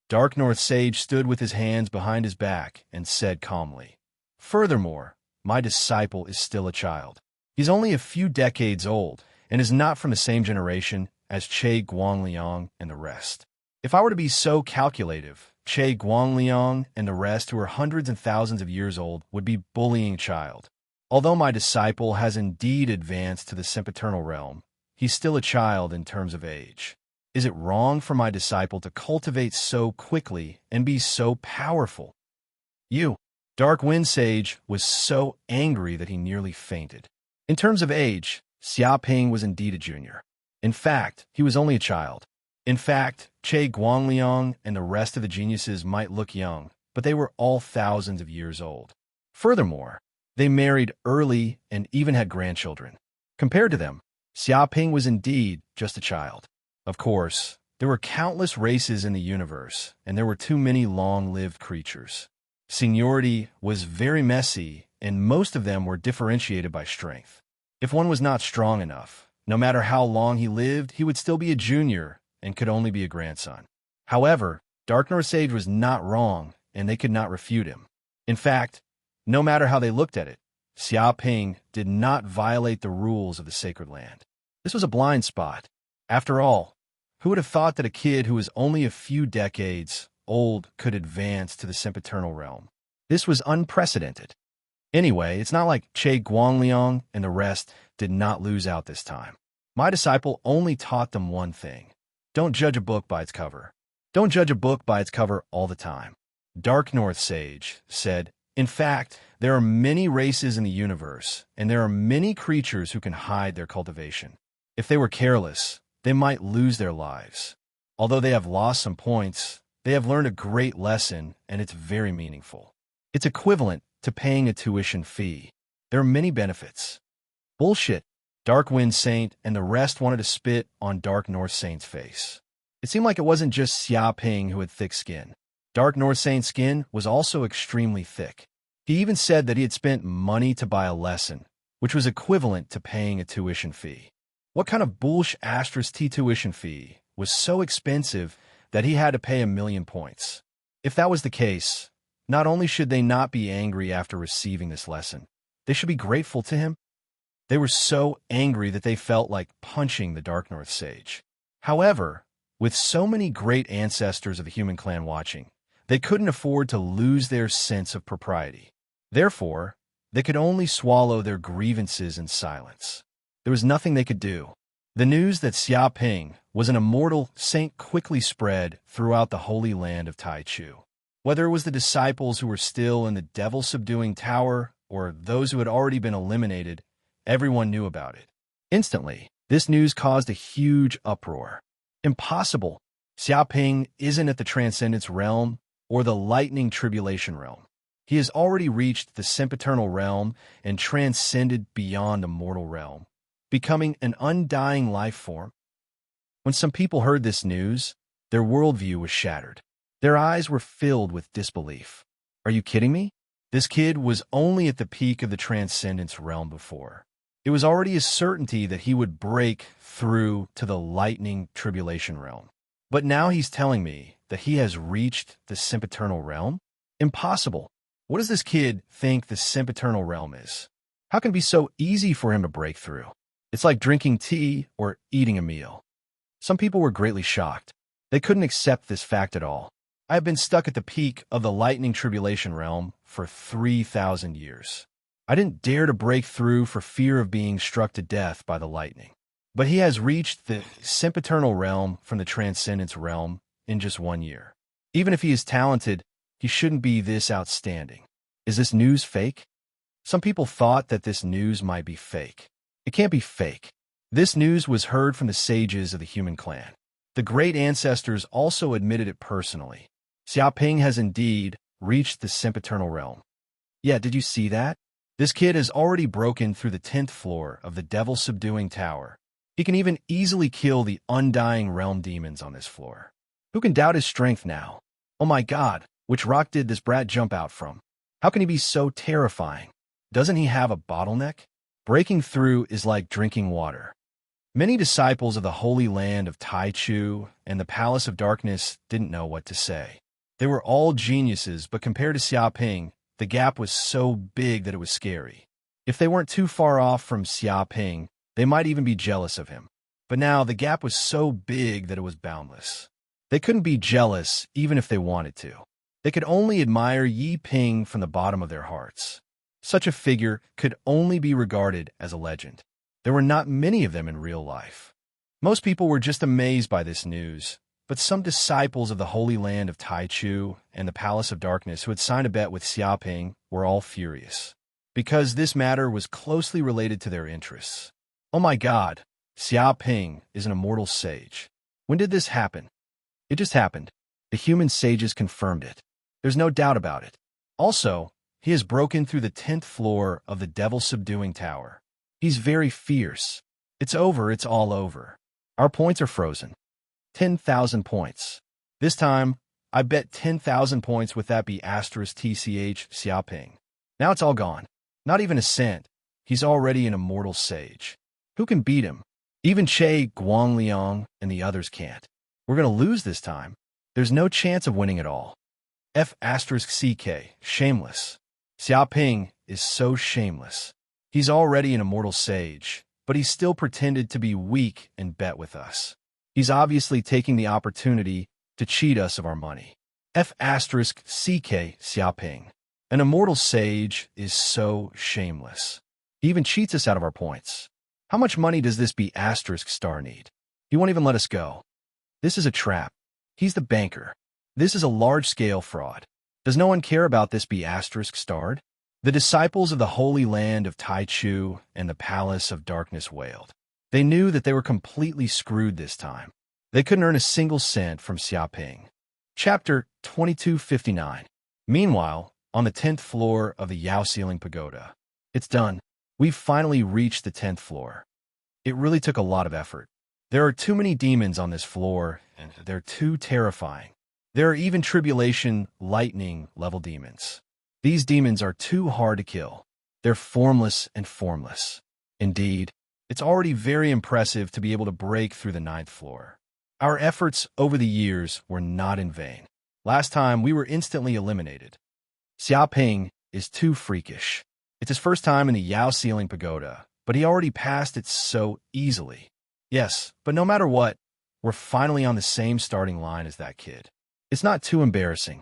[SPEAKER 1] Dark North Sage stood with his hands behind his back and said calmly, "Furthermore, my disciple is still a child. He's only a few decades old and is not from the same generation as Che Guangliang and the rest. If I were to be so calculative, Che Guangliang and the rest who are hundreds and thousands of years old would be bullying a child. Although my disciple has indeed advanced to the sempiternal realm, he's still a child in terms of age. Is it wrong for my disciple to cultivate so quickly and be so powerful? You, Dark Wind Sage, was so angry that he nearly fainted. In terms of age, Xiaoping was indeed a junior. In fact, he was only a child. In fact, Che Guangliang and the rest of the geniuses might look young, but they were all thousands of years old. Furthermore, they married early and even had grandchildren. Compared to them, Xiaoping was indeed just a child. Of course, there were countless races in the universe, and there were too many long-lived creatures. Seniority was very messy, and most of them were differentiated by strength. If one was not strong enough, no matter how long he lived, he would still be a junior and could only be a grandson. However, Dark North Sage was not wrong, and they could not refute him. In fact, no matter how they looked at it, Xiaoping did not violate the rules of the sacred land. This was a blind spot. After all, who would have thought that a kid who was only a few decades old could advance to the sempiternal realm? This was unprecedented. Anyway, it's not like Che Guangliang and the rest did not lose out this time. My disciple only taught them one thing. Don't judge a book by its cover. Don't judge a book by its cover all the time. Dark North Sage said, in fact, there are many races in the universe, and there are many creatures who can hide their cultivation. If they were careless, they might lose their lives. Although they have lost some points, they have learned a great lesson, and it's very meaningful. It's equivalent to paying a tuition fee. There are many benefits. Bullshit. Dark Wind Saint and the rest wanted to spit on Dark North Saint's face. It seemed like it wasn't just Xiaoping who had thick skin. Dark North Saint's skin was also extremely thick. He even said that he had spent money to buy a lesson, which was equivalent to paying a tuition fee. What kind of bullshit *T tuition fee was so expensive that he had to pay 1,000,000 points? If that was the case, not only should they not be angry after receiving this lesson, they should be grateful to him. They were so angry that they felt like punching the Dark North Sage. However, with so many great ancestors of the human clan watching, they couldn't afford to lose their sense of propriety. Therefore, they could only swallow their grievances in silence. There was nothing they could do. The news that Xiaoping was an immortal saint quickly spread throughout the holy land of Taichu. Whether it was the disciples who were still in the devil-subduing tower or those who had already been eliminated, everyone knew about it. Instantly, this news caused a huge uproar. Impossible! Xiaoping isn't at the Transcendence realm or the Lightning Tribulation realm. He has already reached the sempiternal realm and transcended beyond the mortal realm, becoming an undying life form. When some people heard this news, their worldview was shattered. Their eyes were filled with disbelief. Are you kidding me? This kid was only at the peak of the Transcendence realm before. It was already a certainty that he would break through to the Lightning Tribulation realm. But now he's telling me that he has reached the sempiternal realm? Impossible. What does this kid think the sempiternal realm is? How can it be so easy for him to break through? It's like drinking tea or eating a meal. Some people were greatly shocked. They couldn't accept this fact at all. I have been stuck at the peak of the Lightning Tribulation realm for 3,000 years. I didn't dare to break through for fear of being struck to death by the lightning. But he has reached the sempiternal realm from the Transcendence realm in just 1 year. Even if he is talented, he shouldn't be this outstanding. Is this news fake? Some people thought that this news might be fake. It can't be fake. This news was heard from the sages of the human clan. The great ancestors also admitted it personally. Xiaoping has indeed reached the sempiternal realm. Yeah, did you see that? This kid has already broken through the 10th floor of the devil-subduing tower. He can even easily kill the undying realm demons on this floor. Who can doubt his strength now? Oh my god, which rock did this brat jump out from? How can he be so terrifying? Doesn't he have a bottleneck? Breaking through is like drinking water. Many disciples of the holy land of Taichu and the Palace of Darkness didn't know what to say. They were all geniuses, but compared to Xiaoping, the gap was so big that it was scary. If they weren't too far off from Xiaoping, they might even be jealous of him. But now the gap was so big that it was boundless. They couldn't be jealous even if they wanted to. They could only admire Yi Ping from the bottom of their hearts. Such a figure could only be regarded as a legend. There were not many of them in real life. Most people were just amazed by this news, but some disciples of the Holy Land of Taichu and the Palace of Darkness who had signed a bet with Xiaoping were all furious, because this matter was closely related to their interests. Oh my God, Xiaoping is an immortal sage. When did this happen? It just happened. The human sages confirmed it. There's no doubt about it. Also, he has broken through the 10th floor of the devil-subduing tower. He's very fierce. It's over, it's all over. Our points are frozen. 10,000 points. This time, I bet 10,000 points with that be asterisk TCH Xiaoping. Now it's all gone. Not even a cent. He's already an immortal sage. Who can beat him? Even Che Guangliang and the others can't. We're going to lose this time. There's no chance of winning at all. F asterisk CK, shameless. Xiaoping is so shameless. He's already an immortal sage, but he still pretended to be weak and bet with us. He's obviously taking the opportunity to cheat us of our money. F asterisk CK Xiaoping. An immortal sage is so shameless. He even cheats us out of our points. How much money does this be asterisk star need? He won't even let us go. This is a trap. He's the banker. This is a large-scale fraud. Does no one care about this be asterisk starred? The disciples of the Holy Land of Taichu and the Palace of Darkness wailed. They knew that they were completely screwed this time. They couldn't earn a single cent from Xiaoping. Chapter 2259. Meanwhile, on the 10th floor of the Yao Ceiling Pagoda. It's done. We've finally reached the 10th floor. It really took a lot of effort. There are too many demons on this floor, and they're too terrifying. There are even tribulation, lightning-level demons. These demons are too hard to kill. They're formless and formless. Indeed, it's already very impressive to be able to break through the 9th floor. Our efforts over the years were not in vain. Last time, we were instantly eliminated. Xiaoping is too freakish. It's his first time in the Yao Ceiling Pagoda, but he already passed it so easily. Yes, but no matter what, we're finally on the same starting line as that kid. It's not too embarrassing.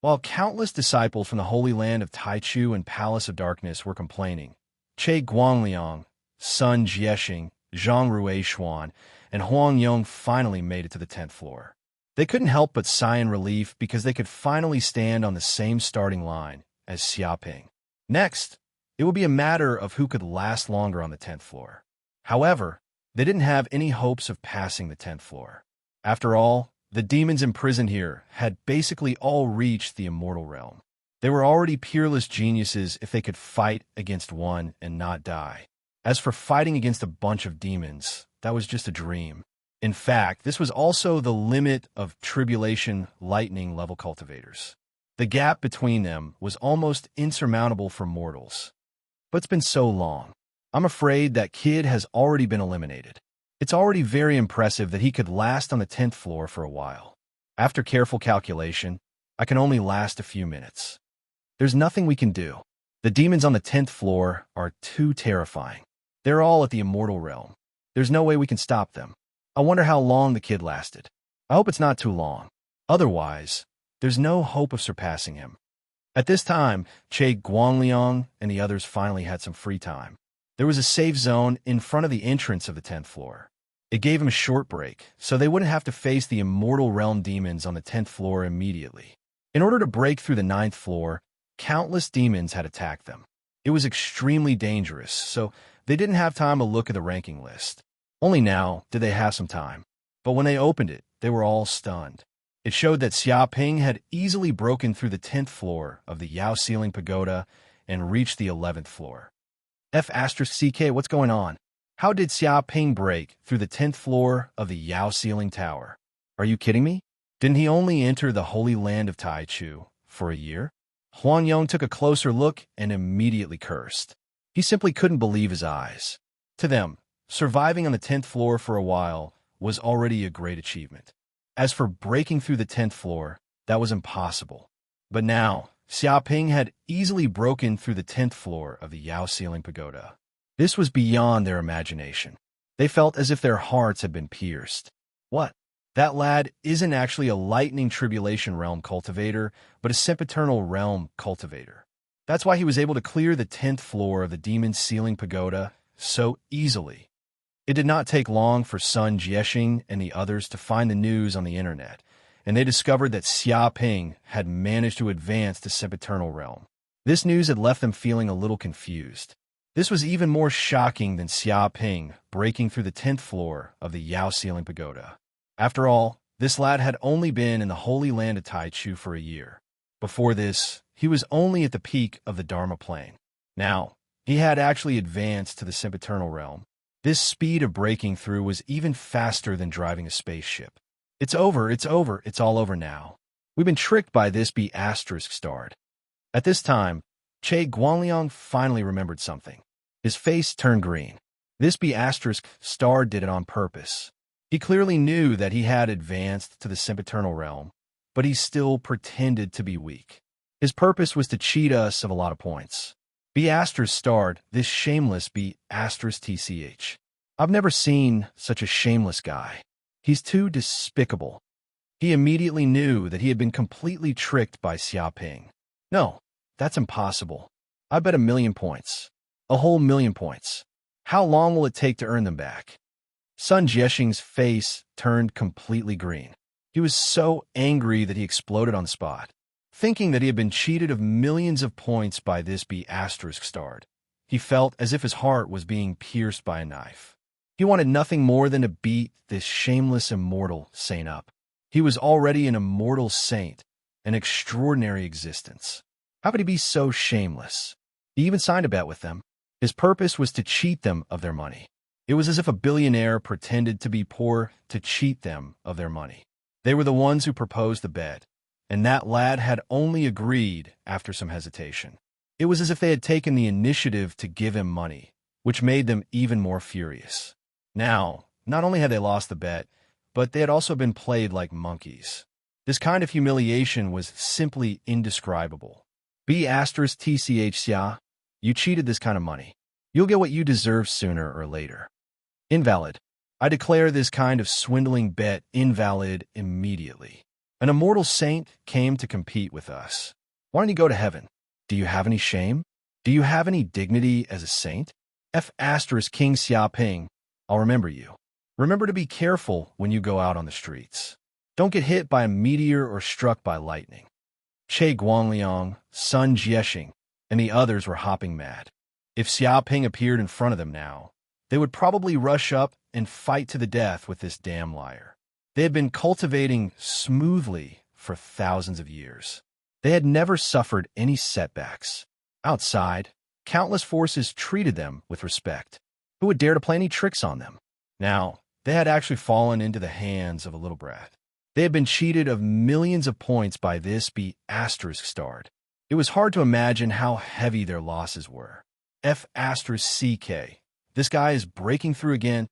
[SPEAKER 1] While countless disciples from the Holy Land of Taichu and Palace of Darkness were complaining, Che Guangliang, Sun Jiexing, Zhang Ruishuan, and Huang Yong finally made it to the 10th floor. They couldn't help but sigh in relief because they could finally stand on the same starting line as Xiaoping. Next, it would be a matter of who could last longer on the 10th floor. However, they didn't have any hopes of passing the 10th floor. After all, the demons imprisoned here had basically all reached the immortal realm. They were already peerless geniuses if they could fight against one and not die. As for fighting against a bunch of demons, that was just a dream. In fact, this was also the limit of tribulation lightning level cultivators. The gap between them was almost insurmountable for mortals. But it's been so long. I'm afraid that kid has already been eliminated. It's already very impressive that he could last on the 10th floor for a while. After careful calculation, I can only last a few minutes. There's nothing we can do. The demons on the 10th floor are too terrifying. They're all at the immortal realm. There's no way we can stop them. I wonder how long the kid lasted. I hope it's not too long. Otherwise, there's no hope of surpassing him. At this time, Che Guangliang and the others finally had some free time. There was a safe zone in front of the entrance of the 10th floor. It gave him a short break, so they wouldn't have to face the immortal realm demons on the 10th floor immediately. In order to break through the 9th floor, countless demons had attacked them. It was extremely dangerous, so they didn't have time to look at the ranking list. Only now did they have some time. But when they opened it, they were all stunned. It showed that Xiaoping had easily broken through the 10th floor of the Yao Ceiling Pagoda and reached the 11th floor. F asterisk CK, what's going on? How did Xiaoping break through the 10th floor of the Yao Ceiling Tower? Are you kidding me? Didn't he only enter the Holy Land of Taichu for a year? Huang Yong took a closer look and immediately cursed. He simply couldn't believe his eyes. To them, surviving on the 10th floor for a while was already a great achievement. As for breaking through the 10th floor, that was impossible. But now, Xiaoping had easily broken through the 10th floor of the Yao Ceiling Pagoda. This was beyond their imagination. They felt as if their hearts had been pierced. What? That lad isn't actually a lightning tribulation realm cultivator, but a sempiternal realm cultivator. That's why he was able to clear the 10th floor of the Demon's Ceiling Pagoda so easily. It did not take long for Sun Jiexing and the others to find the news on the internet, and they discovered that Xia Ping had managed to advance to Sempiternal Realm. This news had left them feeling a little confused. This was even more shocking than Xia Ping breaking through the 10th floor of the Yao Ceiling Pagoda. After all, this lad had only been in the Holy Land of Taichu for a year. Before this, he was only at the peak of the Dharma Plane. Now, he had actually advanced to the Sempiternal Realm. This speed of breaking through was even faster than driving a spaceship. It's over, it's all over now. We've been tricked by this B** starred. At this time, Che Guangliang finally remembered something. His face turned green. This B** star did it on purpose. He clearly knew that he had advanced to the Sempiternal Realm, but he still pretended to be weak. His purpose was to cheat us of a lot of points. B** starred, this shameless B** TCH. I've never seen such a shameless guy. He's too despicable. He immediately knew that he had been completely tricked by Xia Ping. No, that's impossible. I bet 1,000,000 points. A whole 1,000,000 points. How long will it take to earn them back? Sun Jiexing's face turned completely green. He was so angry that he exploded on the spot. Thinking that he had been cheated of millions of points by this B** starred, he felt as if his heart was being pierced by a knife. He wanted nothing more than to beat this shameless immortal saint up. He was already an immortal saint, an extraordinary existence. How could he be so shameless? He even signed a bet with them. His purpose was to cheat them of their money. It was as if a billionaire pretended to be poor to cheat them of their money. They were the ones who proposed the bet, and that lad had only agreed after some hesitation. It was as if they had taken the initiative to give him money, which made them even more furious. Now, not only had they lost the bet, but they had also been played like monkeys. This kind of humiliation was simply indescribable. B** TCH Xia, you cheated this kind of money. You'll get what you deserve sooner or later. Invalid. I declare this kind of swindling bet invalid immediately. An immortal saint came to compete with us. Why don't you go to heaven? Do you have any shame? Do you have any dignity as a saint? F** King Xia Ping, I'll remember you. Remember to be careful when you go out on the streets. Don't get hit by a meteor or struck by lightning. Che Guangliang, Sun Jiexing, and the others were hopping mad. If Xia Ping appeared in front of them now, they would probably rush up and fight to the death with this damn liar. They had been cultivating smoothly for thousands of years. They had never suffered any setbacks. Outside, countless forces treated them with respect. Who would dare to play any tricks on them? Now, they had actually fallen into the hands of a little brat. They had been cheated of millions of points by this B** starred. It was hard to imagine how heavy their losses were. F** CK. This guy is breaking through again.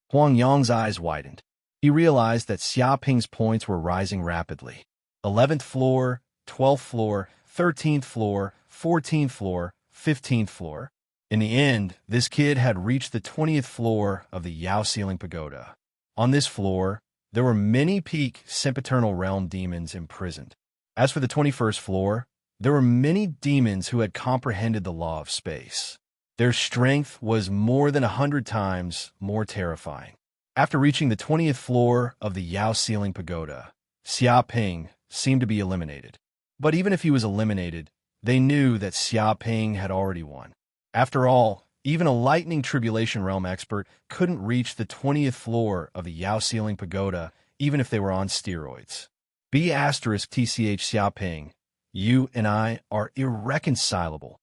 [SPEAKER 1] Huang Yang's eyes widened. He realized that Xia Ping's points were rising rapidly. 11th floor, 12th floor, 13th floor, 14th floor, 15th floor. In the end, this kid had reached the 20th floor of the Yao Ceiling Pagoda. On this floor, there were many peak Sempiternal Realm demons imprisoned. As for the 21st floor, there were many demons who had comprehended the law of space. Their strength was more than 100 times more terrifying. After reaching the 20th floor of the Yao Ceiling Pagoda, Xia Ping seemed to be eliminated. But even if he was eliminated, they knew that Xia Ping had already won. After all, even a lightning tribulation realm expert couldn't reach the 20th floor of the Yao Ceiling Pagoda even if they were on steroids. B** TCH Xia Ping, you and I are irreconcilable.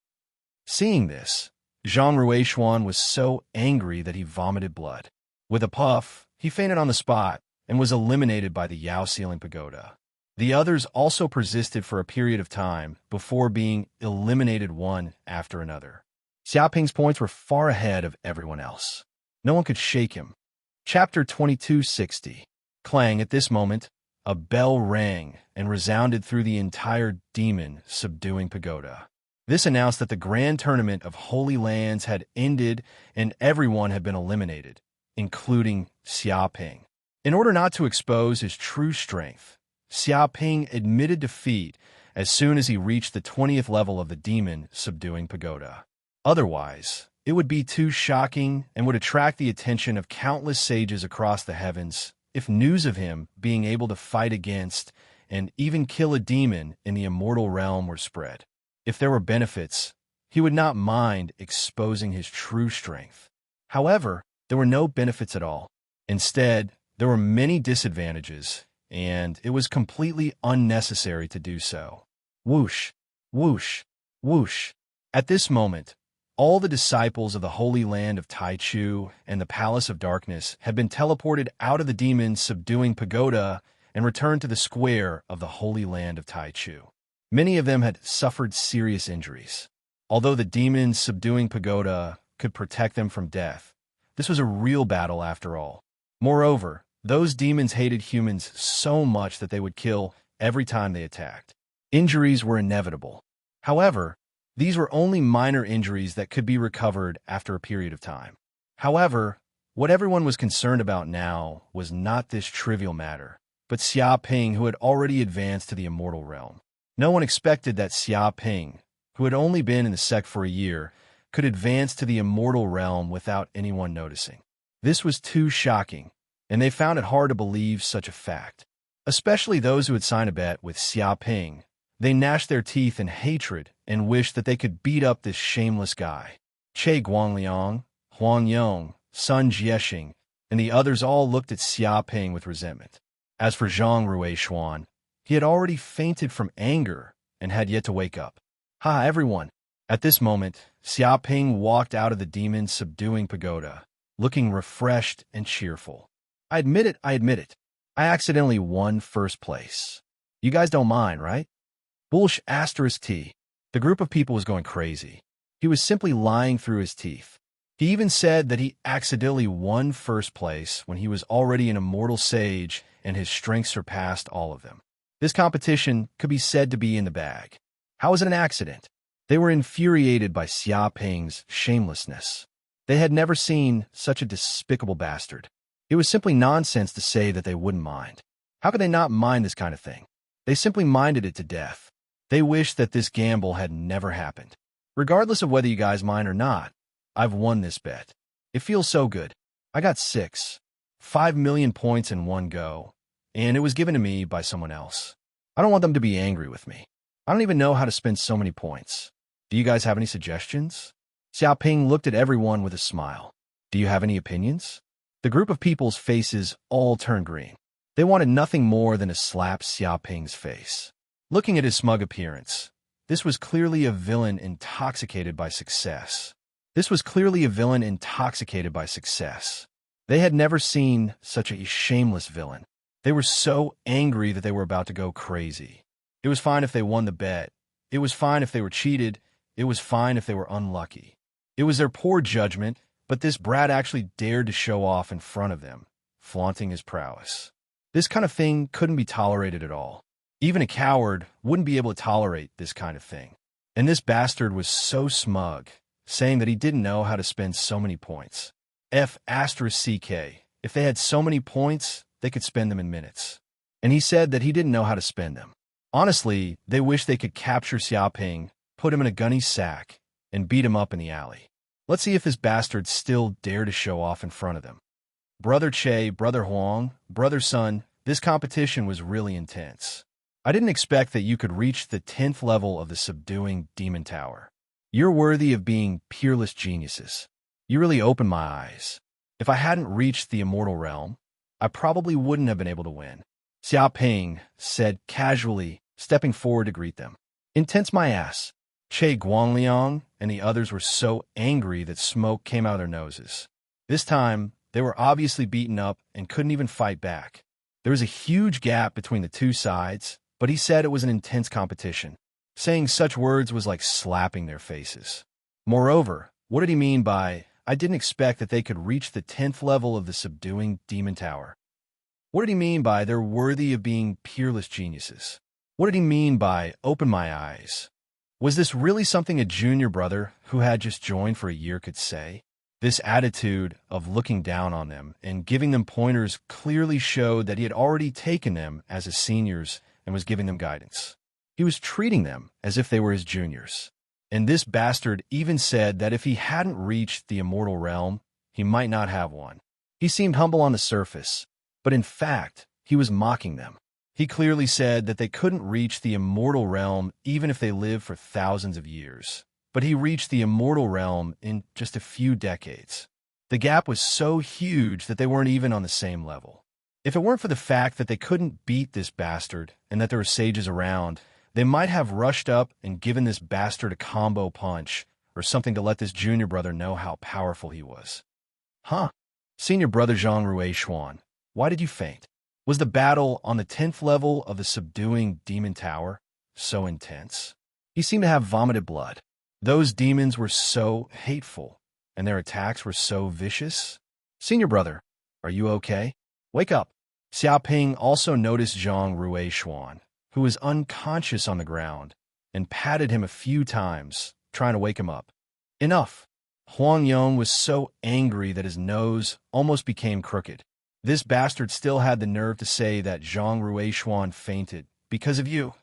[SPEAKER 1] Seeing this, Zhang Ruishuan was so angry that he vomited blood. With a puff, he fainted on the spot and was eliminated by the Yao Ceiling Pagoda. The others also persisted for a period of time before being eliminated one after another. Xia Ping's points were far ahead of everyone else. No one could shake him. Chapter 2260. Clang, at this moment, a bell rang and resounded through the entire demon-subduing pagoda. This announced that the grand tournament of Holy Lands had ended and everyone had been eliminated, including Xia Ping. In order not to expose his true strength, Xia Ping admitted defeat as soon as he reached the 20th level of the demon subduing pagoda. Otherwise, it would be too shocking and would attract the attention of countless sages across the heavens if news of him being able to fight against and even kill a demon in the immortal realm were spread. If there were benefits, he would not mind exposing his true strength. However, there were no benefits at all. Instead, there were many disadvantages, and it was completely unnecessary to do so. Whoosh, whoosh, whoosh. At this moment, all the disciples of the Holy Land of Taichu and the Palace of Darkness had been teleported out of the demon's subduing pagoda and returned to the square of the Holy Land of Taichu. Many of them had suffered serious injuries. Although the demon's subduing pagoda could protect them from death, this was a real battle after all. Moreover, those demons hated humans so much that they would kill every time they attacked. Injuries were inevitable. However, these were only minor injuries that could be recovered after a period of time. However, what everyone was concerned about now was not this trivial matter, but Xia Ping, who had already advanced to the immortal realm. No one expected that Xia Ping, who had only been in the sect for a year, could advance to the immortal realm without anyone noticing. This was too shocking, and they found it hard to believe such a fact. Especially those who had signed a bet with Xia Ping. They gnashed their teeth in hatred and wished that they could beat up this shameless guy. Che Guangliang, Huang Yong, Sun Jiexing, and the others all looked at Xia Ping with resentment. As for Zhang Ruishuan, he had already fainted from anger and had yet to wake up. Ha, everyone! At this moment, Xia Ping walked out of the demon's subduing pagoda, looking refreshed and cheerful. I admit it. I accidentally won first place. You guys don't mind, right? Bullish asterisk T. The group of people was going crazy. He was simply lying through his teeth. He even said that he accidentally won first place when he was already an immortal sage and his strength surpassed all of them. This competition could be said to be in the bag. How was it an accident? They were infuriated by Xia Ping's shamelessness. They had never seen such a despicable bastard. It was simply nonsense to say that they wouldn't mind. How could they not mind this kind of thing? They simply minded it to death. They wished that this gamble had never happened. Regardless of whether you guys mind or not, I've won this bet. It feels so good. I got 5 million points in one go, and it was given to me by someone else. I don't want them to be angry with me. I don't even know how to spend so many points. Do you guys have any suggestions? Xia Ping looked at everyone with a smile. Do you have any opinions? The group of people's faces all turned green. They wanted nothing more than to slap Xia Ping's face. Looking at his smug appearance, this was clearly a villain intoxicated by success. They had never seen such a shameless villain. They were so angry that they were about to go crazy. It was fine if they won the bet. It was fine if they were cheated. It was fine if they were unlucky. It was their poor judgment, but this brat actually dared to show off in front of them, flaunting his prowess. This kind of thing couldn't be tolerated at all. Even a coward wouldn't be able to tolerate this kind of thing. And this bastard was so smug, saying that he didn't know how to spend so many points. F***CK. If they had so many points, they could spend them in minutes. And he said that he didn't know how to spend them. Honestly, they wished they could capture Xia Ping, put him in a gunny sack, and beat him up in the alley. Let's see if this bastard still dare to show off in front of them. Brother Che, Brother Huang, Brother Sun, this competition was really intense. I didn't expect that you could reach the 10th level of the subduing demon tower. You're worthy of being peerless geniuses. You really opened my eyes. If I hadn't reached the immortal realm, I probably wouldn't have been able to win. Xia Ping said casually, stepping forward to greet them. Intense my ass. Che Guangliang and the others were so angry that smoke came out of their noses. This time, they were obviously beaten up and couldn't even fight back. There was a huge gap between the two sides, but he said it was an intense competition. Saying such words was like slapping their faces. Moreover, what did he mean by, I didn't expect that they could reach the 10th level of the subduing demon tower? What did he mean by they're worthy of being peerless geniuses? What did he mean by open my eyes? Was this really something a junior brother who had just joined for a year could say? This attitude of looking down on them and giving them pointers clearly showed that he had already taken them as his seniors and was giving them guidance. He was treating them as if they were his juniors. And this bastard even said that if he hadn't reached the immortal realm, he might not have one. He seemed humble on the surface, but in fact, he was mocking them. He clearly said that they couldn't reach the immortal realm even if they lived for thousands of years. But he reached the immortal realm in just a few decades. The gap was so huge that they weren't even on the same level. If it weren't for the fact that they couldn't beat this bastard and that there were sages around, they might have rushed up and given this bastard a combo punch or something to let this junior brother know how powerful he was. Huh? Senior brother Zhang Ruishuan, why did you faint? Was the battle on the 10th level of the subduing demon tower so intense? He seemed to have vomited blood. Those demons were so hateful, and their attacks were so vicious. Senior brother, are you okay? Wake up. Xiaoping also noticed Zhang Ruishuan, who was unconscious on the ground, and patted him a few times, trying to wake him up. Enough. Huang Yong was so angry that his nose almost became crooked. This bastard still had the nerve to say that Zhang Ruishuan fainted because of you,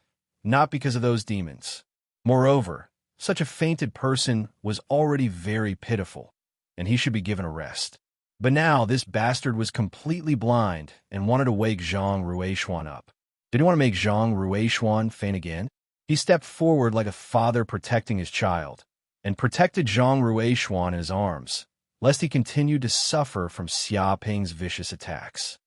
[SPEAKER 1] not because of those demons. Moreover, such a fainted person was already very pitiful, and he should be given a rest. But now this bastard was completely blind and wanted to wake Zhang Ruishuan up. Did he want to make Zhang Ruishuan faint again? He stepped forward like a father protecting his child, and protected Zhang Ruishuan in his arms, lest he continued to suffer from Xiaoping's vicious attacks.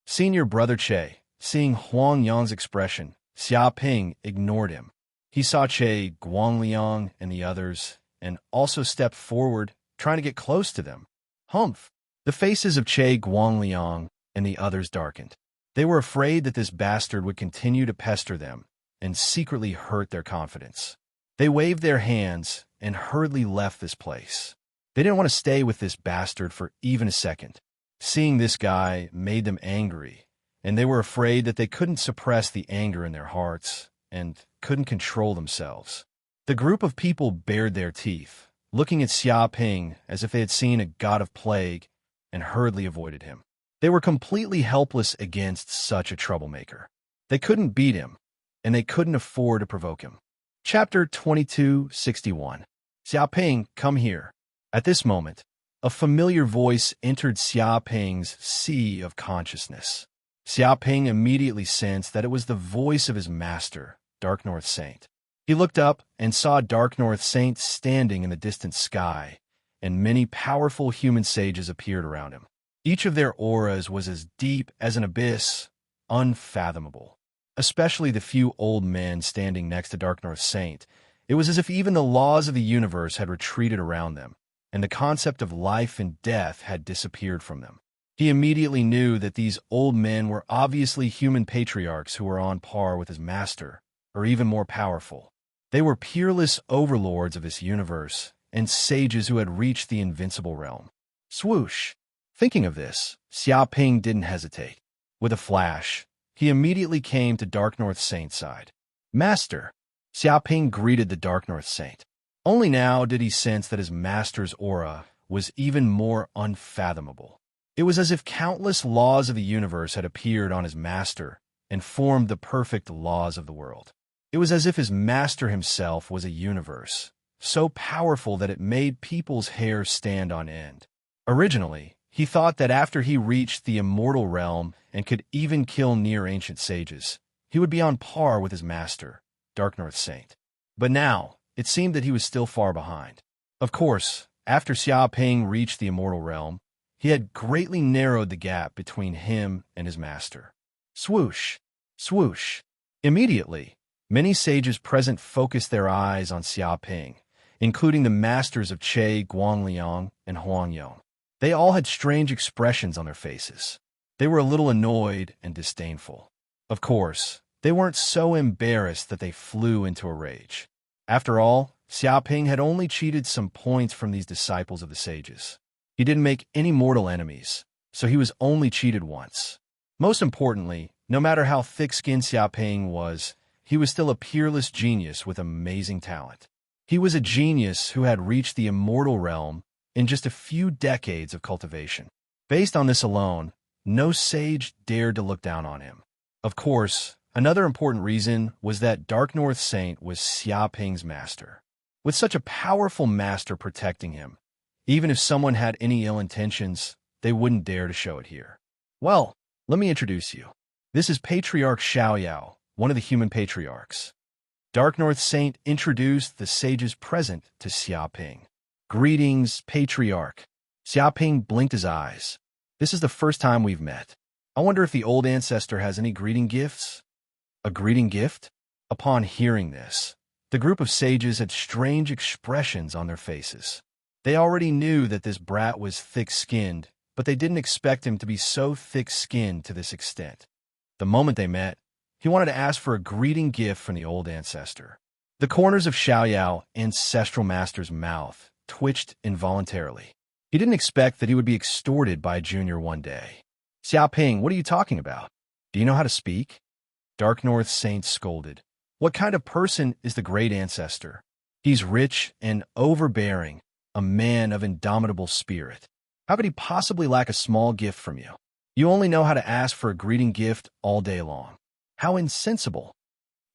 [SPEAKER 1] Senior brother Che, seeing Huang Yang's expression, Xiaoping ignored him. He saw Che, Guangliang, and the others, and also stepped forward, trying to get close to them. Humph! The faces of Che, Guangliang, and the others darkened. They were afraid that this bastard would continue to pester them and secretly hurt their confidence. They waved their hands and hurriedly left this place. They didn't want to stay with this bastard for even a second. Seeing this guy made them angry, and they were afraid that they couldn't suppress the anger in their hearts and couldn't control themselves. The group of people bared their teeth, looking at Xiaoping as if they had seen a god of plague, and hurriedly avoided him. They were completely helpless against such a troublemaker. They couldn't beat him, and they couldn't afford to provoke him. Chapter 2261. Xiaoping, come here. At this moment, a familiar voice entered Xiaoping's sea of consciousness. Xiaoping immediately sensed that it was the voice of his master, Dark North Saint. He looked up and saw Dark North Saint standing in the distant sky, and many powerful human sages appeared around him. Each of their auras was as deep as an abyss, unfathomable. Especially the few old men standing next to Dark North Saint. It was as if even the laws of the universe had retreated around them, and the concept of life and death had disappeared from them. He immediately knew that these old men were obviously human patriarchs who were on par with his master, or even more powerful. They were peerless overlords of this universe, and sages who had reached the invincible realm. Swoosh! Thinking of this, Xiaoping didn't hesitate. With a flash, he immediately came to Dark North Saint's side. Master! Xiaoping greeted the Dark North Saint. Only now did he sense that his master's aura was even more unfathomable. It was as if countless laws of the universe had appeared on his master and formed the perfect laws of the world. It was as if his master himself was a universe, so powerful that it made people's hair stand on end. Originally, he thought that after he reached the immortal realm and could even kill near-ancient sages, he would be on par with his master, Dark North Saint. But now, it seemed that he was still far behind. Of course, after Xiaoping reached the immortal realm, he had greatly narrowed the gap between him and his master. Swoosh! Swoosh! Immediately, many sages present focused their eyes on Xiaoping, including the masters of Che, Guangliang, and Huangyong. They all had strange expressions on their faces. They were a little annoyed and disdainful. Of course, they weren't so embarrassed that they flew into a rage. After all, Xiaoping had only cheated some points from these disciples of the sages. He didn't make any mortal enemies, so he was only cheated once. Most importantly, no matter how thick-skinned Xiaoping was, he was still a peerless genius with amazing talent. He was a genius who had reached the immortal realm in just a few decades of cultivation. Based on this alone, no sage dared to look down on him. Of course, Another important reason was that Dark North Saint was Xia Ping's master. With such a powerful master protecting him, even if someone had any ill intentions, they wouldn't dare to show it here. Well, let me introduce you. This is Patriarch Xiaoyao, one of the human patriarchs. Dark North Saint introduced the sages present to Xia Ping. Greetings, Patriarch. Xia Ping blinked his eyes. This is the first time we've met. I wonder if the old ancestor has any greeting gifts? A greeting gift? Upon hearing this, the group of sages had strange expressions on their faces. They already knew that this brat was thick-skinned, but they didn't expect him to be so thick-skinned to this extent. The moment they met, he wanted to ask for a greeting gift from the old ancestor. The corners of Xiaoyao, ancestral master's mouth, twitched involuntarily. He didn't expect that he would be extorted by a junior one day. Xia Ping, what are you talking about? Do you know how to speak? Dark North Saint scolded. What kind of person is the great ancestor? He's rich and overbearing, a man of indomitable spirit. How could he possibly lack a small gift from you? You only know how to ask for a greeting gift all day long. How insensible.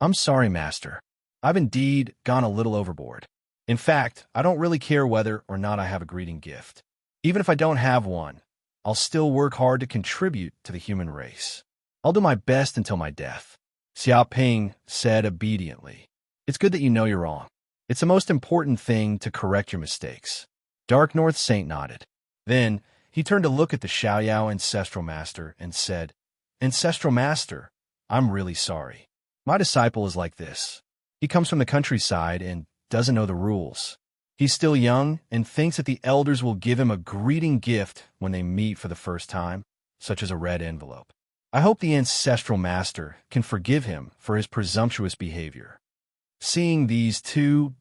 [SPEAKER 1] I'm sorry, Master. I've indeed gone a little overboard. In fact, I don't really care whether or not I have a greeting gift. Even if I don't have one, I'll still work hard to contribute to the human race. I'll do my best until my death. Xia Ping said obediently. It's good that you know you're wrong. It's the most important thing to correct your mistakes. Dark North Saint nodded. Then he turned to look at the Xiaoyao Ancestral Master and said, Ancestral Master, I'm really sorry. My disciple is like this. He comes from the countryside and doesn't know the rules. He's still young and thinks that the elders will give him a greeting gift when they meet for the first time, such as a red envelope. I hope the Ancestral Master can forgive him for his presumptuous behavior. Seeing these two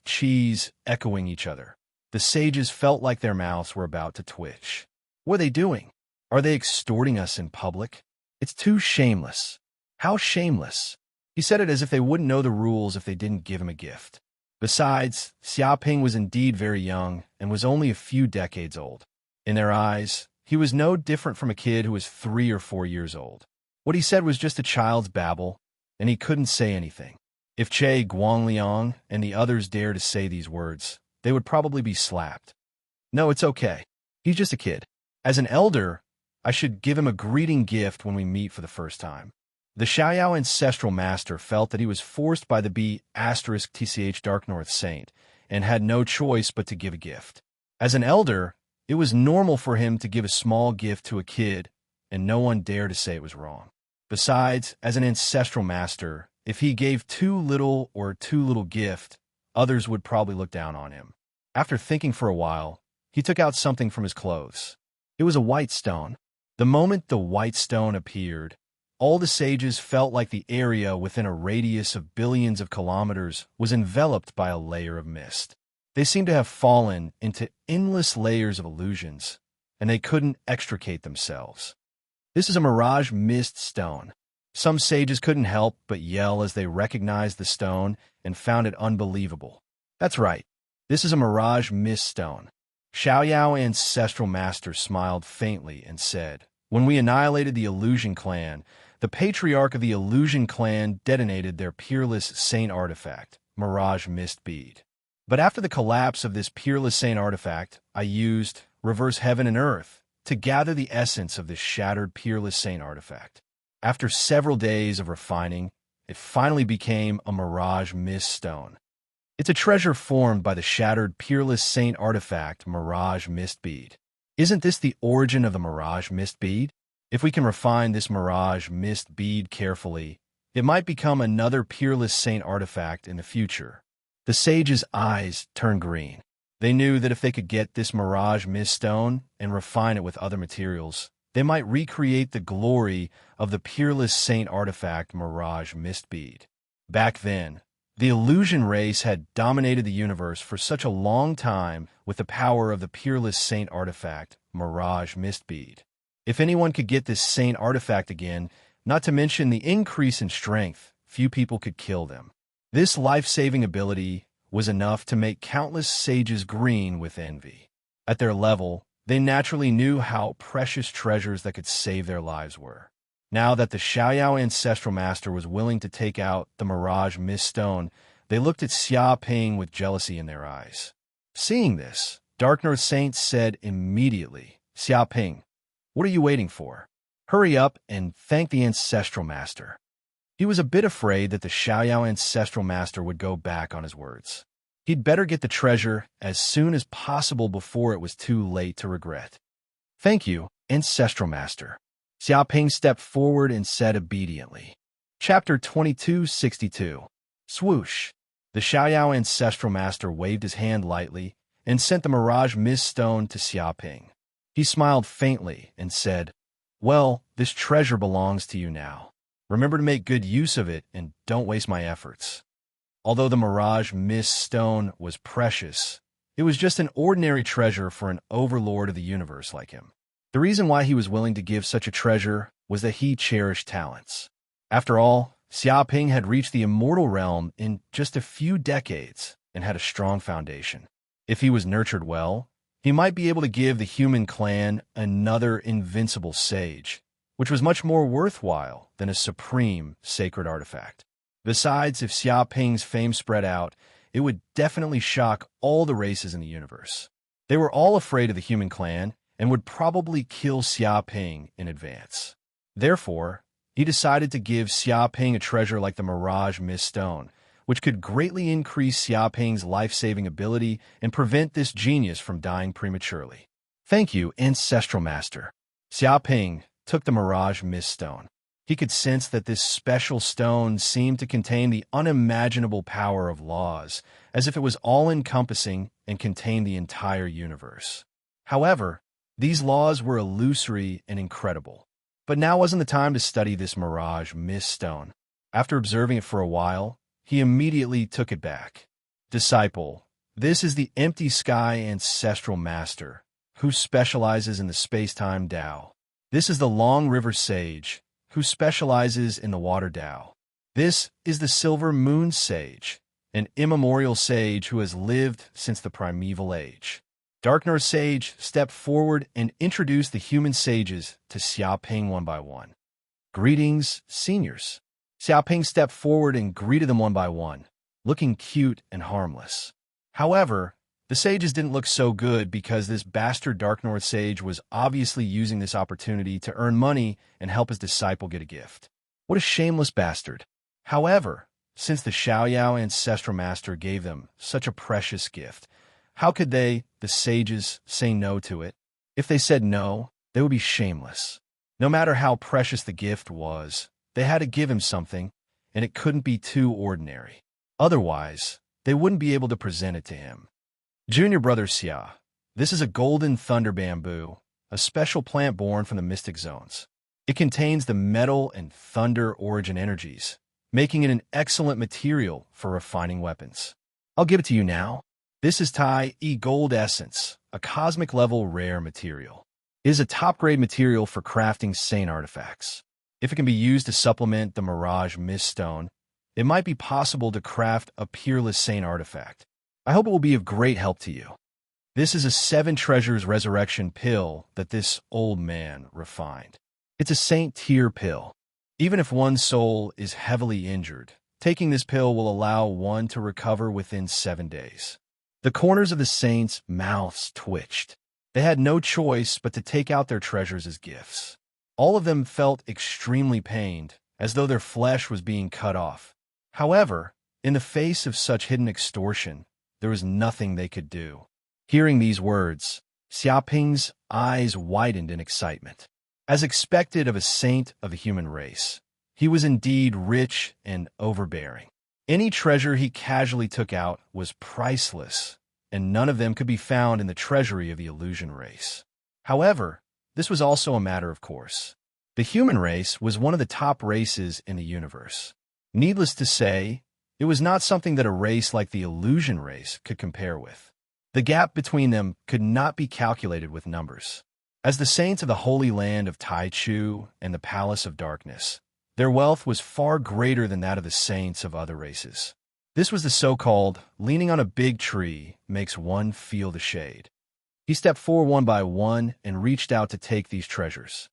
[SPEAKER 1] cheese echoing each other, the sages felt like their mouths were about to twitch. What are they doing? Are they extorting us in public? It's too shameless. How shameless? He said it as if they wouldn't know the rules if they didn't give him a gift. Besides, Xia Ping was indeed very young and was only a few decades old. In their eyes, he was no different from a kid who was 3 or 4 years old. What he said was just a child's babble, and he couldn't say anything. If Che Guangliang and the others dared to say these words, they would probably be slapped. No, it's okay. He's just a kid. As an elder, I should give him a greeting gift when we meet for the first time. The Xiaoyao Ancestral Master felt that he was forced by the B*TCH Dark North Saint and had no choice but to give a gift. As an elder, it was normal for him to give a small gift to a kid, and no one dared to say it was wrong. Besides, as an Ancestral Master, if he gave too little gift, others would probably look down on him. After thinking for a while, he took out something from his clothes. It was a white stone. The moment the white stone appeared, all the sages felt like the area within a radius of billions of kilometers was enveloped by a layer of mist. They seemed to have fallen into endless layers of illusions, and they couldn't extricate themselves. This is a mirage mist stone. Some sages couldn't help but yell as they recognized the stone and found it unbelievable. That's right. This is a mirage mist stone. Xiaoyao Ancestral Master smiled faintly and said, When we annihilated the Illusion Clan, the Patriarch of the Illusion Clan detonated their peerless saint artifact, Mirage Mist Bead. But after the collapse of this peerless saint artifact, I used Reverse Heaven and Earth to gather the essence of this shattered peerless saint artifact. After several days of refining, it finally became a Mirage Mist Stone. It's a treasure formed by the shattered peerless saint artifact, Mirage Mist Bead. Isn't this the origin of the Mirage Mist Bead? If we can refine this Mirage Mist Bead carefully, it might become another peerless saint artifact in the future. The sage's eyes turned green. They knew that if they could get this Mirage Mist Stone and refine it with other materials, they might recreate the glory of the peerless saint artifact Mirage Mist Bead. Back then, the illusion race had dominated the universe for such a long time with the power of the peerless saint artifact Mirage Mist Bead. If anyone could get this saint artifact again, not to mention the increase in strength, few people could kill them. This life-saving ability was enough to make countless sages green with envy. At their level, they naturally knew how precious treasures that could save their lives were. Now that the Xiaoyao ancestral master was willing to take out the Mirage Mist Stone, they looked at Xia Ping with jealousy in their eyes. Seeing this, Dark North Saint said immediately, "Xia Ping, what are you waiting for? Hurry up and thank the ancestral master." He was a bit afraid that the Xiaoyao ancestral master would go back on his words. He'd better get the treasure as soon as possible before it was too late to regret. "Thank you, ancestral master." Xia Ping stepped forward and said obediently. Chapter 2262. Swoosh. The Xiaoyao ancestral master waved his hand lightly and sent the Mirage Mist Stone to Xia Ping. He smiled faintly and said, "Well, this treasure belongs to you now. Remember to make good use of it and don't waste my efforts." Although the Mirage Mist Stone was precious, it was just an ordinary treasure for an overlord of the universe like him. The reason why he was willing to give such a treasure was that he cherished talents. After all, Xia Ping had reached the immortal realm in just a few decades and had a strong foundation. If he was nurtured well, he might be able to give the human clan another invincible sage, which was much more worthwhile than a supreme sacred artifact. Besides, if Xia Ping's fame spread out, it would definitely shock all the races in the universe. They were all afraid of the human clan and would probably kill Xia Ping in advance. Therefore, he decided to give Xia Ping a treasure like the Mirage Mist Stone, which could greatly increase Xia Ping's life-saving ability and prevent this genius from dying prematurely. "Thank you, ancestral master." Xia Ping took the Mirage Mist Stone. He could sense that this special stone seemed to contain the unimaginable power of laws, as if it was all-encompassing and contained the entire universe. However, these laws were illusory and incredible. But now wasn't the time to study this Mirage Mist Stone. After observing it for a while, he immediately took it back. "Disciple, this is the Empty Sky Ancestral Master, who specializes in the space-time Tao. This is the Long River Sage, who specializes in the Water Tao. This is the Silver Moon Sage, an immemorial sage who has lived since the primeval age." Dark North Sage stepped forward and introduced the human sages to Xia Ping one by one. "Greetings, seniors." Xia Ping stepped forward and greeted them one by one, looking cute and harmless. However, the sages didn't look so good because this bastard Dark North Sage was obviously using this opportunity to earn money and help his disciple get a gift. What a shameless bastard. However, since the Xiaoyao ancestral master gave them such a precious gift, how could they, the sages, say no to it? If they said no, they would be shameless. No matter how precious the gift was, they had to give him something, and it couldn't be too ordinary. Otherwise, they wouldn't be able to present it to him. "Junior brother Xia, this is a golden thunder bamboo, a special plant born from the mystic zones. It contains the metal and thunder origin energies, making it an excellent material for refining weapons. I'll give it to you now. This is Tai E Gold Essence, a cosmic-level rare material. It is a top-grade material for crafting saint artifacts. If it can be used to supplement the Mirage Mist Stone, it might be possible to craft a peerless saint artifact. I hope it will be of great help to you. This is a 7 treasures resurrection pill that this old man refined. It's a saint-tier pill. Even if one's soul is heavily injured, taking this pill will allow one to recover within 7 days." The corners of the saints' mouths twitched. They had no choice but to take out their treasures as gifts. All of them felt extremely pained, as though their flesh was being cut off. However, in the face of such hidden extortion, there was nothing they could do. Hearing these words, Xia Ping's eyes widened in excitement. As expected of a saint of the human race, he was indeed rich and overbearing. Any treasure he casually took out was priceless, and none of them could be found in the treasury of the illusion race. However, this was also a matter of course. The human race was one of the top races in the universe. Needless to say, it was not something that a race like the illusion race could compare with. The gap between them could not be calculated with numbers. As the saints of the Holy Land of Taichu and the Palace of Darkness, their wealth was far greater than that of the saints of other races. This was the so-called leaning on a big tree makes one feel the shade. He stepped forward one by one and reached out to take these treasures.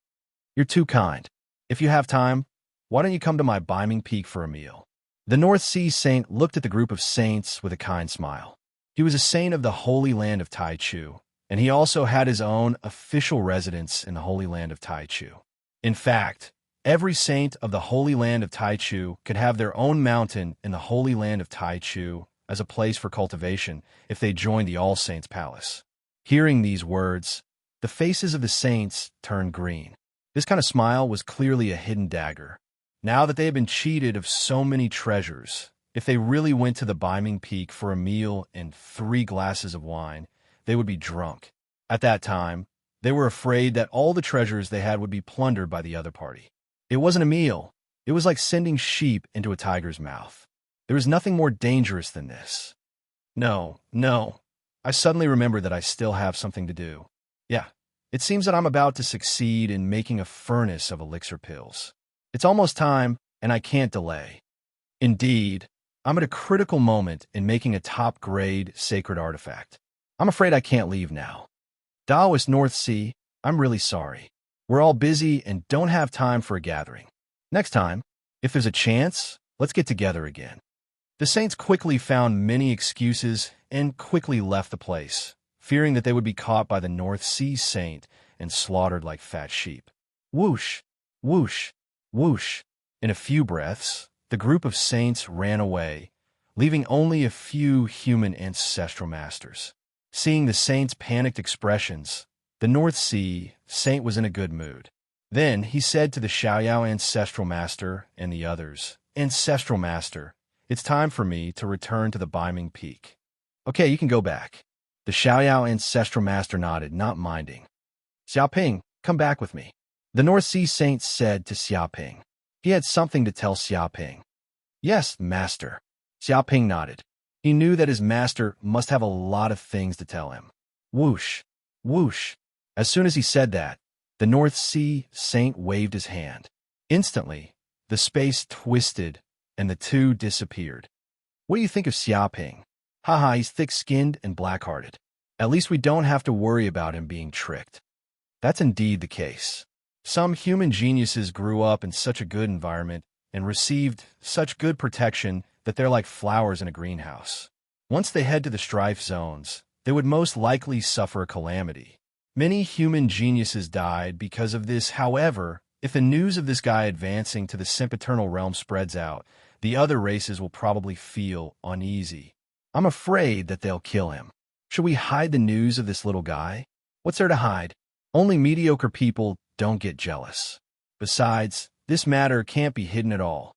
[SPEAKER 1] "You're too kind." If you have time, why don't you come to my Biming Peak for a meal? The North Sea Saint looked at the group of saints with a kind smile. He was a saint of the Holy Land of Taichu, and he also had his own official residence in the Holy Land of Taichu. In fact, every saint of the Holy Land of Taichu could have their own mountain in the Holy Land of Taichu as a place for cultivation if they joined the All Saints Palace. Hearing these words, the faces of the saints turned green. This kind of smile was clearly a hidden dagger. Now that they had been cheated of so many treasures, if they really went to the Biming Peak for a meal and 3 glasses of wine, they would be drunk. At that time, they were afraid that all the treasures they had would be plundered by the other party. It wasn't a meal. It was like sending sheep into a tiger's mouth. There was nothing more dangerous than this. No. I suddenly remembered that I still have something to do. Yeah, it seems that I'm about to succeed in making a furnace of elixir pills. It's almost time, and I can't delay. Indeed, I'm at a critical moment in making a top-grade sacred artifact. I'm afraid I can't leave now. Taoist North Sea, I'm really sorry. We're all busy and don't have time for a gathering. Next time, if there's a chance, let's get together again. The saints quickly found many excuses and quickly left the place, fearing that they would be caught by the North Sea Saint and slaughtered like fat sheep. Whoosh, whoosh, whoosh. In a few breaths, the group of saints ran away, leaving only a few human ancestral masters. Seeing the saints' panicked expressions, the North Sea Saint was in a good mood. Then he said to the Xiaoyao Ancestral Master and the others, Ancestral Master, it's time for me to return to the Biming Peak. Okay, you can go back. The Xiaoyao Ancestral Master nodded, not minding. Xiaoping, come back with me. The North Sea Saint said to Xiaoping. He had something to tell Xiaoping. Yes, Master. Xiaoping nodded. He knew that his master must have a lot of things to tell him. Whoosh, whoosh. As soon as he said that, the North Sea Saint waved his hand. Instantly, the space twisted and the two disappeared. What do you think of Xiaoping? Haha, he's thick-skinned and black-hearted. At least we don't have to worry about him being tricked. That's indeed the case. Some human geniuses grew up in such a good environment and received such good protection that they're like flowers in a greenhouse. Once they head to the strife zones, they would most likely suffer a calamity. Many human geniuses died because of this. However, if the news of this guy advancing to the sempiternal realm spreads out, the other races will probably feel uneasy. I'm afraid that they'll kill him. Should we hide the news of this little guy? What's there to hide? Only mediocre people don't get jealous. Besides, this matter can't be hidden at all.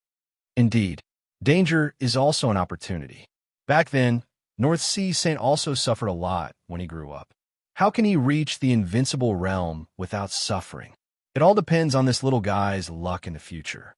[SPEAKER 1] Indeed, danger is also an opportunity. Back then, North Sea Saint also suffered a lot when he grew up. How can he reach the invincible realm without suffering? It all depends on this little guy's luck in the future.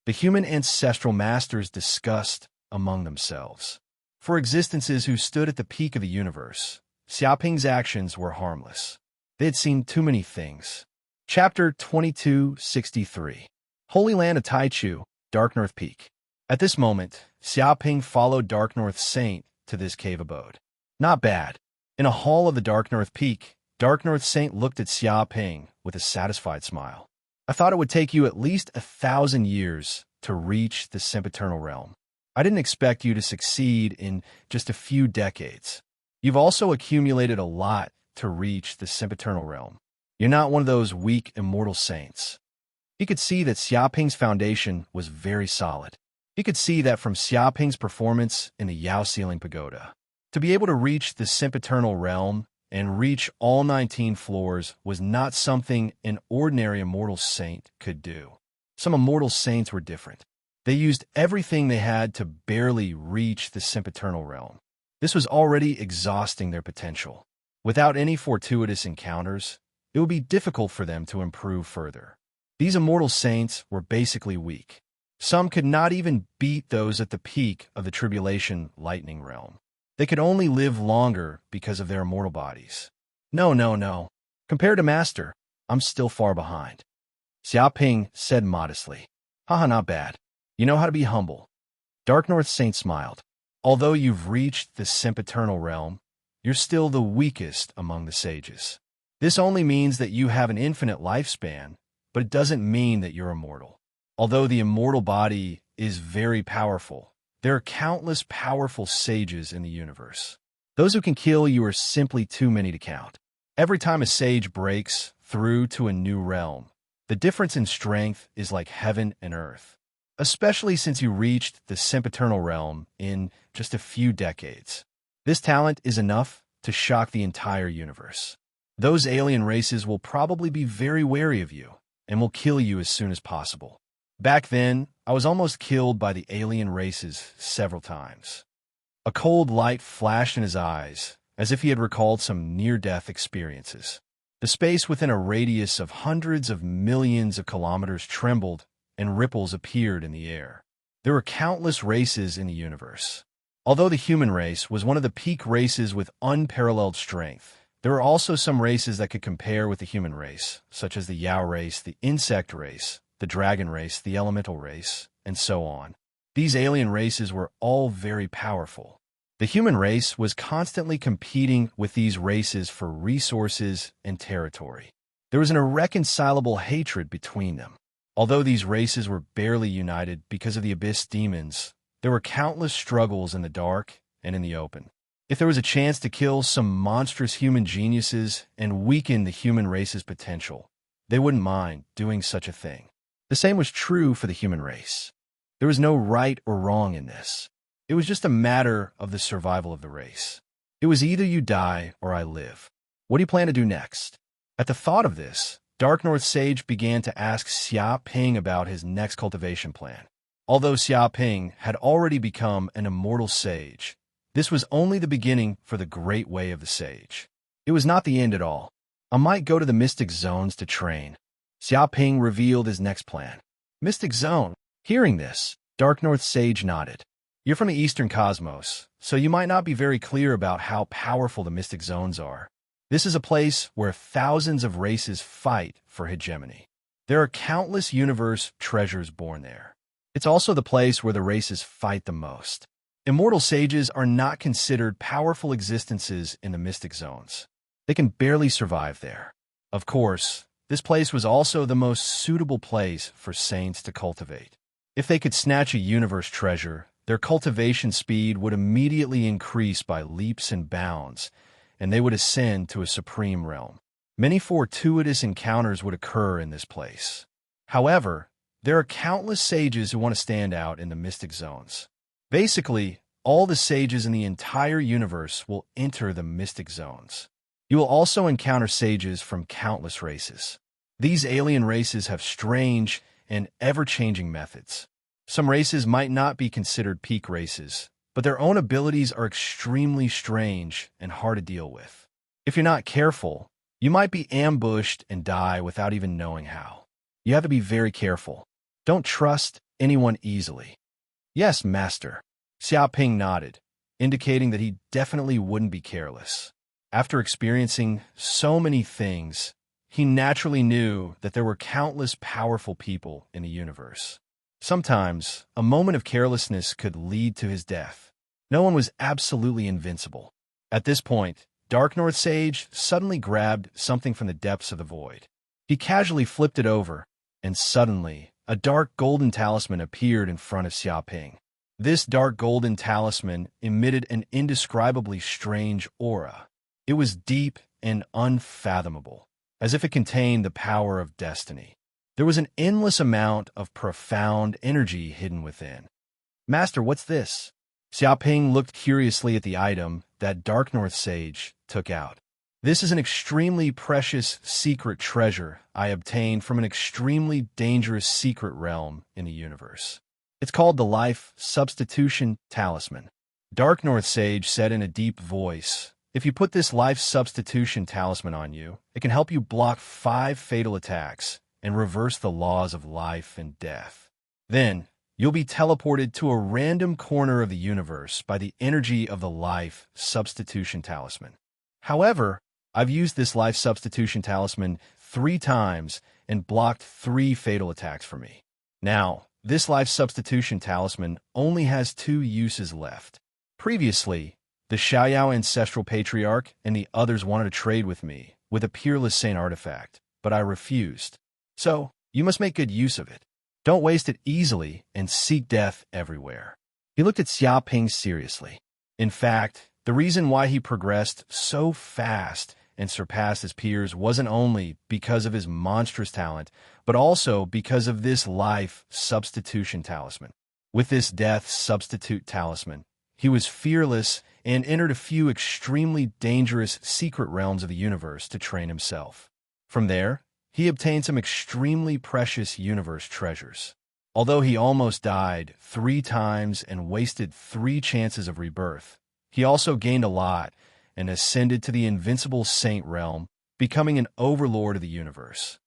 [SPEAKER 1] The human ancestral masters discussed among themselves. For existences who stood at the peak of the universe, Xiaoping's actions were harmless. They had seen too many things. Chapter 2263. Holy Land of Taichu, Dark North Peak. At this moment, Xiaoping followed Dark North Saint to this cave abode. Not bad. In a hall of the Dark North Peak, Dark North Saint looked at Xiaoping with a satisfied smile. I thought it would take you at least 1,000 years to reach the sempiternal realm. I didn't expect you to succeed in just a few decades. You've also accumulated a lot to reach the sempiternal realm. You're not one of those weak immortal saints. He could see that Xiaoping's foundation was very solid. He could see that from Xiaoping's performance in the Yao Ceiling Pagoda. To be able to reach the sempiternal realm and reach all 19 floors was not something an ordinary immortal saint could do. Some immortal saints were different. They used everything they had to barely reach the sempiternal realm. This was already exhausting their potential. Without any fortuitous encounters, it would be difficult for them to improve further. These immortal saints were basically weak. Some could not even beat those at the peak of the tribulation lightning realm. They could only live longer because of their immortal bodies. No. Compared to Master, I'm still far behind. Xiaoping said modestly. Haha, not bad. You know how to be humble. Dark North Saint smiled. Although you've reached the sempiternal realm, you're still the weakest among the sages. This only means that you have an infinite lifespan, but it doesn't mean that you're immortal. Although the immortal body is very powerful, there are countless powerful sages in the universe. Those who can kill you are simply too many to count. Every time a sage breaks through to a new realm, the difference in strength is like heaven and earth, especially since you reached the sempiternal realm in just a few decades. This talent is enough to shock the entire universe. Those alien races will probably be very wary of you and will kill you as soon as possible. Back then, I was almost killed by the alien races several times. A cold light flashed in his eyes, as if he had recalled some near-death experiences. The space within a radius of hundreds of millions of kilometers trembled, and ripples appeared in the air. There were countless races in the universe. Although the human race was one of the peak races with unparalleled strength, there were also some races that could compare with the human race, such as the Yao race, the insect race, the dragon race, the elemental race, and so on. These alien races were all very powerful. The human race was constantly competing with these races for resources and territory. There was an irreconcilable hatred between them. Although these races were barely united because of the abyss demons, there were countless struggles in the dark and in the open. If there was a chance to kill some monstrous human geniuses and weaken the human race's potential, they wouldn't mind doing such a thing. The same was true for the human race. There was no right or wrong in this. It was just a matter of the survival of the race. It was either you die or I live. What do you plan to do next? At the thought of this, Dark North Sage began to ask Xia Ping about his next cultivation plan. Although Xia Ping had already become an immortal sage, this was only the beginning for the great way of the sage. It was not the end at all. I might go to the mystic zones to train. Xia Ping revealed his next plan. Mystic zone. Hearing this, Dark North Sage nodded. You're from the Eastern Cosmos, so you might not be very clear about how powerful the mystic zones are. This is a place where thousands of races fight for hegemony. There are countless universe treasures born there. It's also the place where the races fight the most. Immortal sages are not considered powerful existences in the mystic zones. They can barely survive there. Of course, this place was also the most suitable place for saints to cultivate. If they could snatch a universe treasure, their cultivation speed would immediately increase by leaps and bounds, and they would ascend to a supreme realm. Many fortuitous encounters would occur in this place. However, there are countless sages who want to stand out in the mystic zones. Basically, all the sages in the entire universe will enter the mystic zones. You will also encounter sages from countless races. These alien races have strange and ever-changing methods. Some races might not be considered peak races, but their own abilities are extremely strange and hard to deal with. If you're not careful, you might be ambushed and die without even knowing how. You have to be very careful. Don't trust anyone easily. Yes, Master. Xia Ping nodded, indicating that he definitely wouldn't be careless. After experiencing so many things, he naturally knew that there were countless powerful people in the universe. Sometimes, a moment of carelessness could lead to his death. No one was absolutely invincible. At this point, Dark North Sage suddenly grabbed something from the depths of the void. He casually flipped it over, and suddenly, a dark golden talisman appeared in front of Xia Ping. This dark golden talisman emitted an indescribably strange aura. It was deep and unfathomable, as if it contained the power of destiny. There was an endless amount of profound energy hidden within. Master, what's this? Xia Ping looked curiously at the item that Dark North Sage took out. This is an extremely precious secret treasure I obtained from an extremely dangerous secret realm in the universe. It's called the Life Substitution Talisman. Dark North Sage said in a deep voice, if you put this Life Substitution Talisman on you, it can help you block 5 fatal attacks and reverse the laws of life and death. Then, you'll be teleported to a random corner of the universe by the energy of the Life Substitution Talisman. However, I've used this Life Substitution Talisman 3 times and blocked 3 fatal attacks for me. Now, this Life Substitution Talisman only has 2 uses left. Previously, the Xiaoyao Ancestral Patriarch and the others wanted to trade with me with a Peerless Saint artifact, but I refused. So, You must make good use of it. Don't waste it easily and seek death everywhere. He looked at Xiaoping seriously. In fact, the reason why he progressed so fast and surpassed his peers wasn't only because of his monstrous talent, but also because of this life substitution talisman. With this death substitute talisman, he was fearless and entered a few extremely dangerous secret realms of the universe to train himself. From there, he obtained some extremely precious universe treasures. Although he almost died 3 times and wasted 3 chances of rebirth, he also gained a lot and ascended to the invincible saint realm, becoming an overlord of the universe.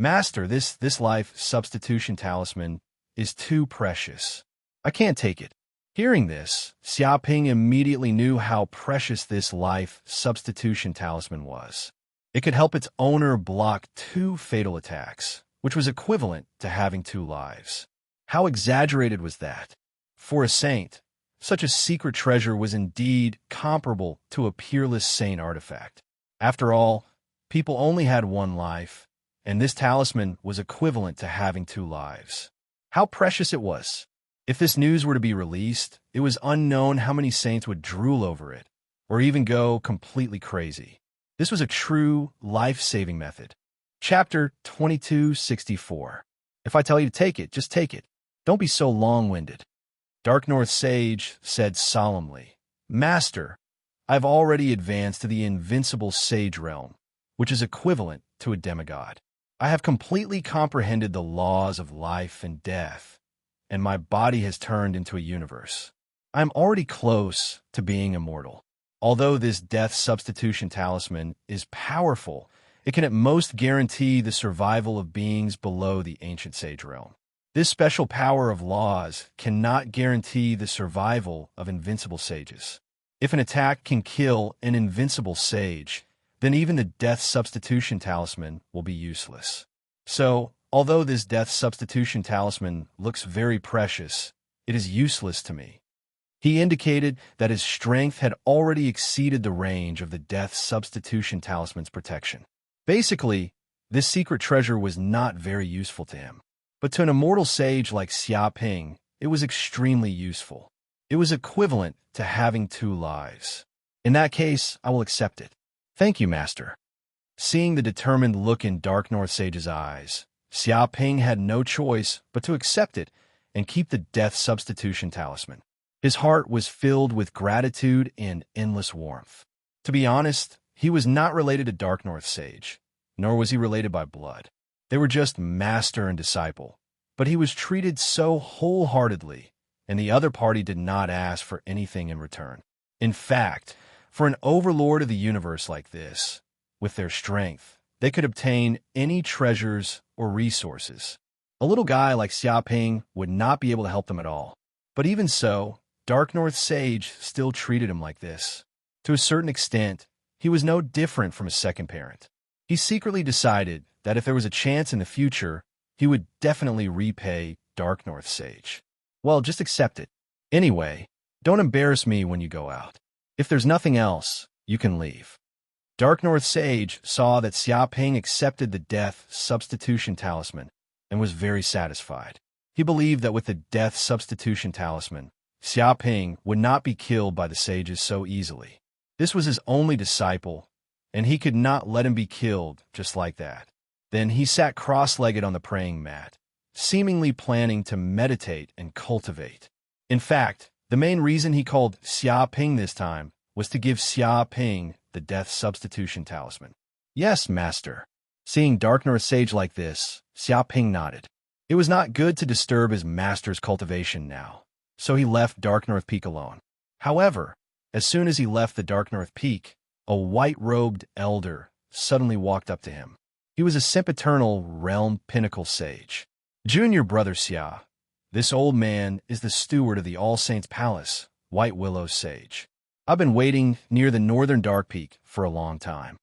[SPEAKER 1] Master, this life substitution talisman is too precious. I can't take it. Hearing this, Xiaoping immediately knew how precious this life substitution talisman was. It could help its owner block 2 fatal attacks, which was equivalent to having 2 lives. How exaggerated was that? For a saint, such a secret treasure was indeed comparable to a peerless saint artifact. After all, people only had 1 life, and this talisman was equivalent to having 2 lives. How precious it was! If this news were to be released, it was unknown how many saints would drool over it, or even go completely crazy. This was a true life-saving method. Chapter 2264. If I tell you to take it, just take it. Don't be so long-winded. Dark North Sage said solemnly, Master, I've already advanced to the invincible sage realm, which is equivalent to a demigod. I have completely comprehended the laws of life and death, and my body has turned into a universe. I am already close to being immortal. Although this death substitution talisman is powerful, it can at most guarantee the survival of beings below the ancient sage realm. This special power of laws cannot guarantee the survival of invincible sages. If an attack can kill an invincible sage, then even the death substitution talisman will be useless. So, although this death substitution talisman looks very precious, it is useless to me. He indicated that his strength had already exceeded the range of the death substitution talisman's protection. Basically, this secret treasure was not very useful to him. But to an immortal sage like Xiaoping, it was extremely useful. It was equivalent to having 2 lives. In that case, I will accept it. Thank you, Master. Seeing the determined look in Dark North Sage's eyes, Xiaoping had no choice but to accept it and keep the death substitution talisman. His heart was filled with gratitude and endless warmth. To be honest, he was not related to Dark North Sage, nor was he related by blood. They were just master and disciple, but he was treated so wholeheartedly, and the other party did not ask for anything in return. In fact, for an overlord of the universe like this, with their strength, they could obtain any treasures or resources. A little guy like Xiaoping would not be able to help them at all. But even so, Dark North Sage still treated him like this. To a certain extent, he was no different from a second parent. He secretly decided that if there was a chance in the future, he would definitely repay Dark North Sage. Well, just accept it. Anyway, don't embarrass me when you go out. If there's nothing else, you can leave. Dark North Sage saw that Xiaoping accepted the death substitution talisman and was very satisfied. He believed that with the death substitution talisman, Xiaoping would not be killed by the sages so easily. This was his only disciple, and he could not let him be killed just like that. Then he sat cross-legged on the praying mat, seemingly planning to meditate and cultivate. In fact, the main reason he called Xiaoping this time was to give Xiaoping the death substitution talisman. Yes, Master. Seeing Dark North Sage like this, Xiaoping nodded. It was not good to disturb his master's cultivation now, so he left Dark North Peak alone. However, as soon as he left the Dark North Peak, a white-robed elder suddenly walked up to him. He was a sempiternal realm pinnacle sage. Junior brother Xia, this old man is the steward of the All Saints Palace, White Willow Sage. I've been waiting near the northern Dark Peak for a long time.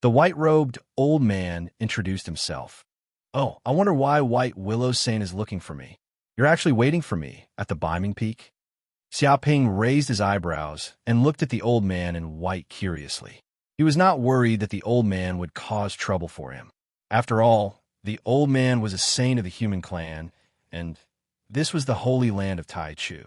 [SPEAKER 1] The white-robed old man introduced himself. Oh, I wonder why White Willow Saint is looking for me. You're actually waiting for me at the Biming Peak? Xiaoping raised his eyebrows and looked at the old man in white curiously. He was not worried that the old man would cause trouble for him. After all, The old man was a saint of the human clan, and this was the holy land of Taichu.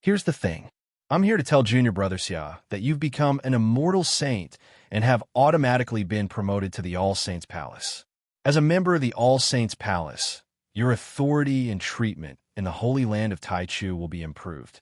[SPEAKER 1] Here's the thing. I'm here to tell Junior Brother Xia that you've become an immortal saint and have automatically been promoted to the All Saints Palace. As a member of the All Saints Palace, your authority and treatment in the holy land of Taichu will be improved.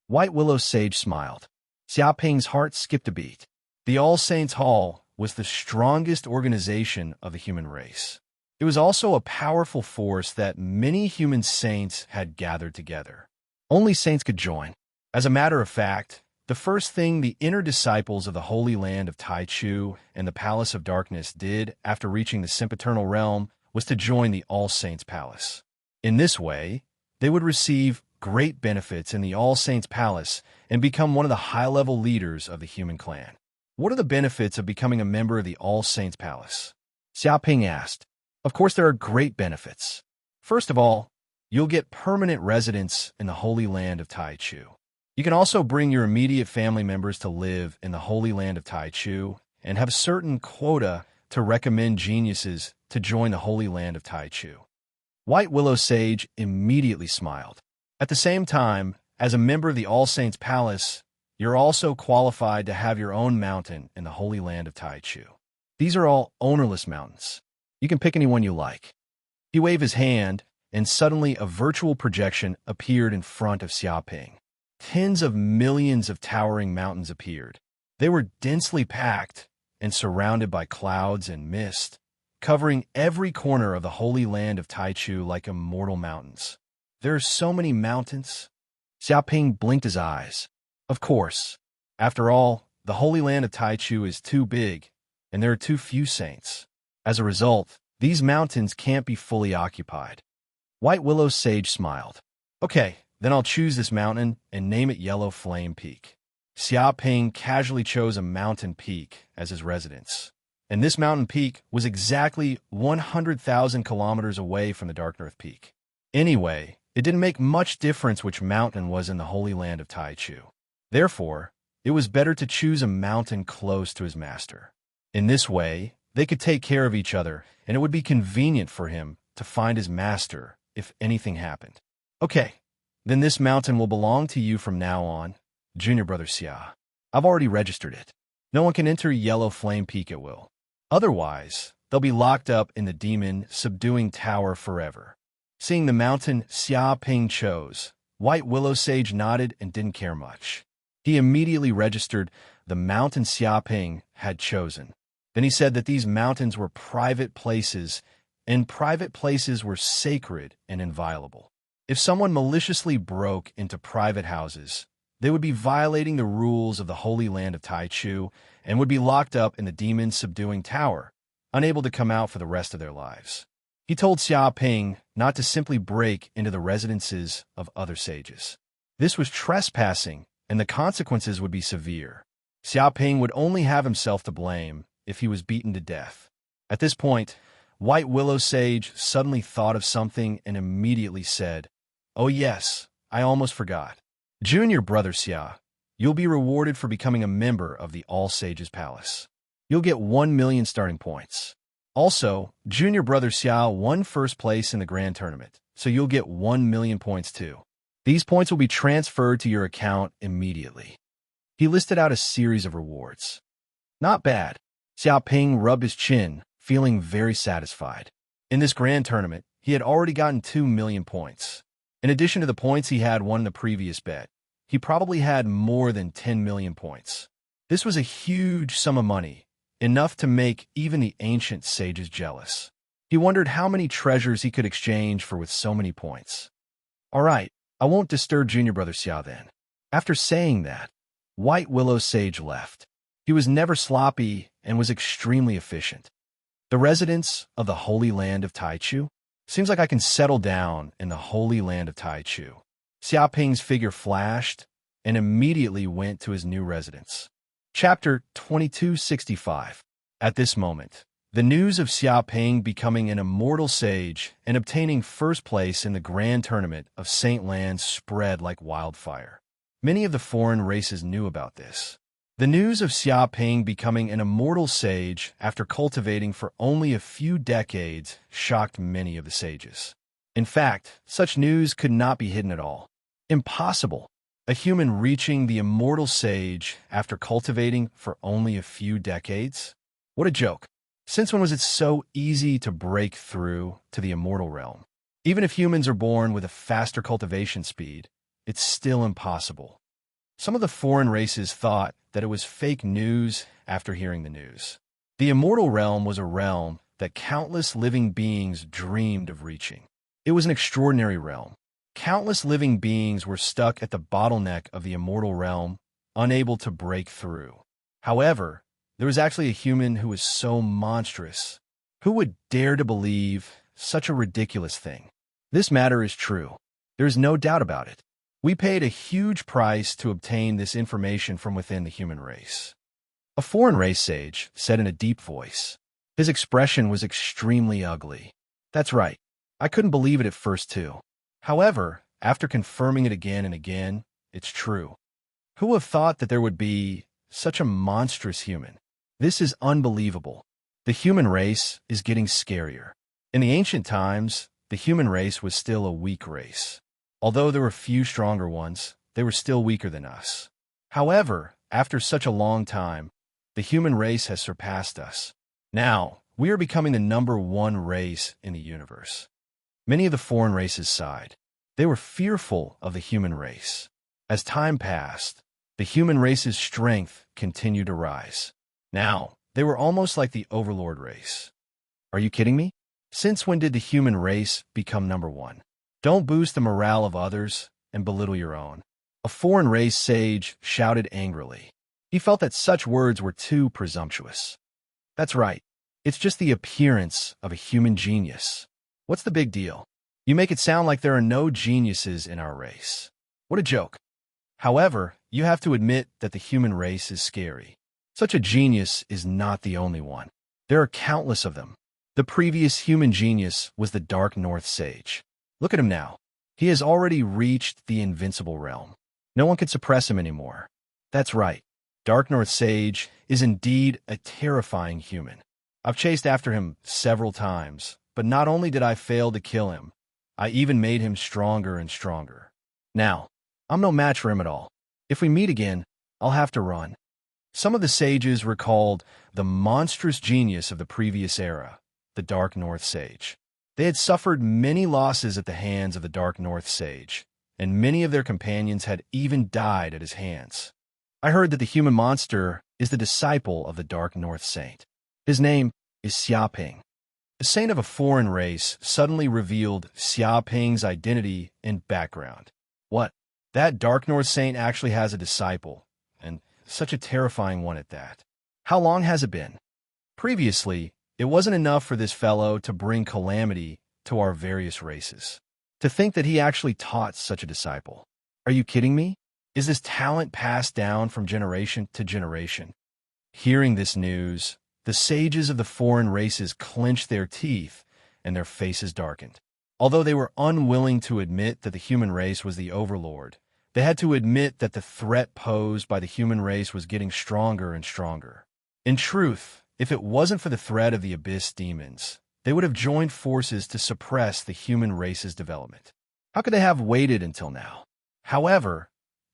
[SPEAKER 1] White Willow Sage smiled. Xiaoping's heart skipped a beat. The All Saints Hall was the strongest organization of the human race. It was also a powerful force that many human saints had gathered together. Only saints could join. As a matter of fact, the first thing the inner disciples of the Holy Land of Taichu and the Palace of Darkness did after reaching the sempiternal realm was to join the All Saints Palace. In this way, they would receive great benefits in the All Saints Palace and become one of the high-level leaders of the human clan. What are the benefits of becoming a member of the All Saints Palace? Xiaoping asked. Of course, there are great benefits. First of all, you'll get permanent residence in the Holy Land of Taichu. You can also bring your immediate family members to live in the Holy Land of Taichu and have a certain quota to recommend geniuses to join the Holy Land of Taichu. White Willow Sage immediately smiled. At the same time, as a member of the All Saints Palace, you're also qualified to have your own mountain in the Holy Land of Taichu. These are all ownerless mountains. You can pick any one you like. He waved his hand, and suddenly a virtual projection appeared in front of Xiaoping. Tens of millions of towering mountains appeared. They were densely packed and surrounded by clouds and mist, covering every corner of the Holy Land of Taichu like immortal mountains. There are so many mountains. Xiaoping blinked his eyes. Of course. After all, the Holy Land of Taichu is too big, and there are too few saints. As a result, these mountains can't be fully occupied. White Willow Sage smiled. Okay, then I'll choose this mountain and name it Yellow Flame Peak. Xiaoping casually chose a mountain peak as his residence, and this mountain peak was exactly 100,000 kilometers away from the Dark Earth Peak. Anyway, it didn't make much difference which mountain was in the Holy Land of Taichu. Therefore, it was better to choose a mountain close to his master. In this way, they could take care of each other, and it would be convenient for him to find his master if anything happened. Okay, then this mountain will belong to you from now on, Junior Brother Xia. I've already registered it. No one can enter Yellow Flame Peak at will. Otherwise, they'll be locked up in the demon subduing tower forever. Seeing the mountain Xiaoping chose, White Willow Sage nodded and didn't care much. He immediately registered the mountain Xiaoping had chosen. Then he said that these mountains were private places, and private places were sacred and inviolable. If someone maliciously broke into private houses, they would be violating the rules of the Holy Land of Taichu and would be locked up in the demon subduing tower, unable to come out for the rest of their lives. He told Xiaoping not to simply break into the residences of other sages. This was trespassing, and the consequences would be severe. Xiaoping would only have himself to blame if he was beaten to death. At this point, White Willow Sage suddenly thought of something and immediately said, "Oh yes, I almost forgot. Junior Brother Xia, you'll be rewarded for becoming a member of the All Sages Palace. You'll get 1 million starting points. Also, Junior Brother Xia won first place in the grand tournament, so you'll get 1 million points too. These points will be transferred to your account immediately." He listed out a series of rewards. Not bad. Xiaoping rubbed his chin, feeling very satisfied. In this grand tournament, he had already gotten 2 million points. In addition to the points he had won in the previous bet, he probably had more than 10 million points. This was a huge sum of money, enough to make even the ancient sages jealous. He wondered how many treasures he could exchange for with so many points. All right, I won't disturb Junior Brother Xia then. After saying that, White Willow Sage left. He was never sloppy and was extremely efficient. The residents of the Holy Land of Taichu? Seems like I can settle down in the Holy Land of Taichu. Xiaoping's figure flashed and immediately went to his new residence. Chapter 2265. At this moment, the news of Xiaoping becoming an immortal sage and obtaining first place in the grand tournament of Saint Lands spread like wildfire. Many of the foreign races knew about this. The news of Xia Ping becoming an immortal sage after cultivating for only a few decades shocked many of the sages. In fact, such news could not be hidden at all. Impossible. A human reaching the immortal sage after cultivating for only a few decades? What a joke. Since when was it so easy to break through to the immortal realm? Even if humans are born with a faster cultivation speed, it's still impossible. Some of the foreign races thought that it was fake news after hearing the news. The immortal realm was a realm that countless living beings dreamed of reaching. It was an extraordinary realm. Countless living beings were stuck at the bottleneck of the immortal realm, unable to break through. However, there was actually a human who was so monstrous. Who would dare to believe such a ridiculous thing? This matter is true. There is no doubt about it. We paid a huge price to obtain this information from within the human race. A foreign race sage said in a deep voice. His expression was extremely ugly. That's right. I couldn't believe it at first, too. However, after confirming it again and again, it's true. Who would have thought that there would be such a monstrous human? This is unbelievable. The human race is getting scarier. In the ancient times, the human race was still a weak race. Although there were few stronger ones, they were still weaker than us. However, after such a long time, the human race has surpassed us. Now, we are becoming the #1 race in the universe. Many of the foreign races sighed. They were fearful of the human race. As time passed, the human race's strength continued to rise. Now, they were almost like the overlord race. Are you kidding me? Since when did the human race become #1? Don't boost the morale of others and belittle your own. A foreign race sage shouted angrily. He felt that such words were too presumptuous. That's right. It's just the appearance of a human genius. What's the big deal? You make it sound like there are no geniuses in our race. What a joke. However, you have to admit that the human race is scary. Such a genius is not the only one. There are countless of them. The previous human genius was the Dark North Sage. Look at him now. He has already reached the invincible realm. No one can suppress him anymore. That's right. Dark North Sage is indeed a terrifying human. I've chased after him several times, but not only did I fail to kill him, I even made him stronger and stronger. Now, I'm no match for him at all. If we meet again, I'll have to run. Some of the sages recalled the monstrous genius of the previous era, the Dark North Sage. They had suffered many losses at the hands of the Dark North Sage, and many of their companions had even died at his hands. I heard that the human monster is the disciple of the Dark North Saint. His name is Xia Ping. A saint of a foreign race suddenly revealed Xia Ping's identity and background. What? That Dark North Saint actually has a disciple, and such a terrifying one at that. How long has it been? Previously, it wasn't enough for this fellow to bring calamity to our various races. To think that he actually taught such a disciple. Are you kidding me? Is this talent passed down from generation to generation? Hearing this news, the sages of the foreign races clenched their teeth and their faces darkened. Although they were unwilling to admit that the human race was the overlord, they had to admit that the threat posed by the human race was getting stronger and stronger. In truth, if it wasn't for the threat of the abyss demons, they would have joined forces to suppress the human race's development. How could they have waited until now? However,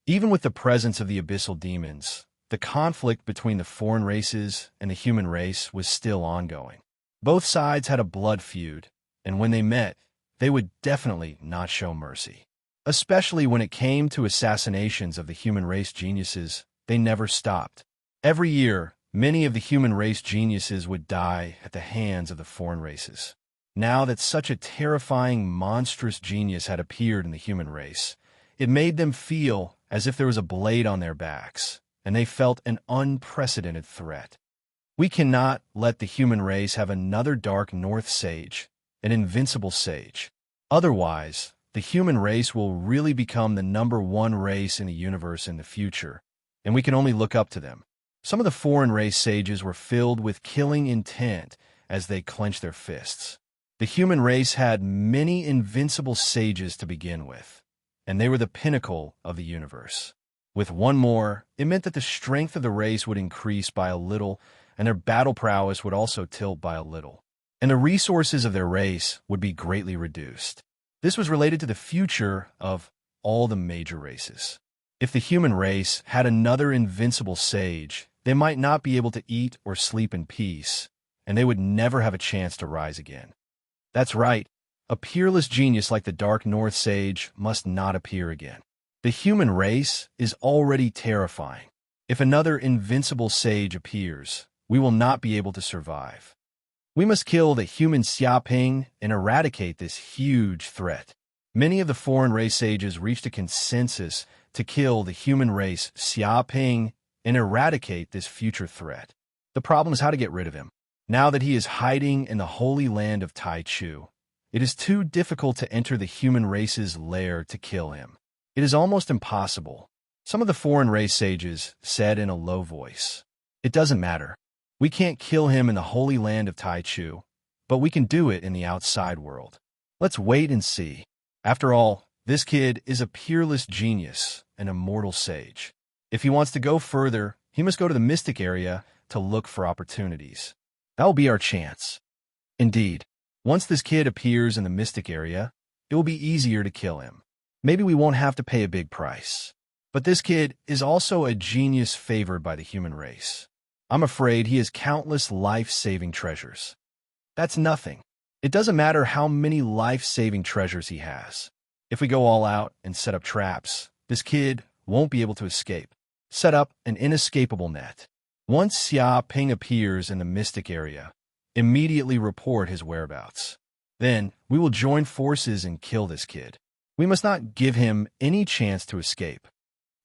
[SPEAKER 1] even with the presence of the abyssal demons, the conflict between the foreign races and the human race was still ongoing. Both sides had a blood feud, and when they met, they would definitely not show mercy. Especially when it came to assassinations of the human race geniuses, they never stopped. Every year, many of the human race geniuses would die at the hands of the foreign races. Now that such a terrifying, monstrous genius had appeared in the human race, it made them feel as if there was a blade on their backs, and they felt an unprecedented threat. We cannot let the human race have another Dark North Sage, an invincible sage. Otherwise, the human race will really become the #1 race in the universe in the future, and we can only look up to them. Some of the foreign race sages were filled with killing intent as they clenched their fists. The human race had many invincible sages to begin with, and they were the pinnacle of the universe. With one more, it meant that the strength of the race would increase by a little, and their battle prowess would also tilt by a little, and the resources of their race would be greatly reduced. This was related to the future of all the major races. If the human race had another invincible sage, they might not be able to eat or sleep in peace, and they would never have a chance to rise again. That's right, a peerless genius like the Dark North Sage must not appear again. The human race is already terrifying. If another invincible sage appears, we will not be able to survive. We must kill the human Xiaoping and eradicate this huge threat. Many of the foreign race sages reached a consensus to kill the human race Xiaoping and eradicate this future threat. The problem is how to get rid of him. Now that he is hiding in the holy land of Taichu, it is too difficult to enter the human race's lair to kill him. It is almost impossible. Some of the foreign race sages said in a low voice, "It doesn't matter. We can't kill him in the holy land of Taichu, but we can do it in the outside world. Let's wait and see." After all, this kid is a peerless genius, an immortal sage. If he wants to go further, he must go to the mystic area to look for opportunities. That will be our chance. Indeed, once this kid appears in the mystic area, it will be easier to kill him. Maybe we won't have to pay a big price. But this kid is also a genius favored by the human race. I'm afraid he has countless life-saving treasures. That's nothing. It doesn't matter how many life-saving treasures he has. If we go all out and set up traps, this kid won't be able to escape. Set up an inescapable net. Once Xia Ping appears in the mystic area, immediately report his whereabouts. Then we will join forces and kill this kid. We must not give him any chance to escape.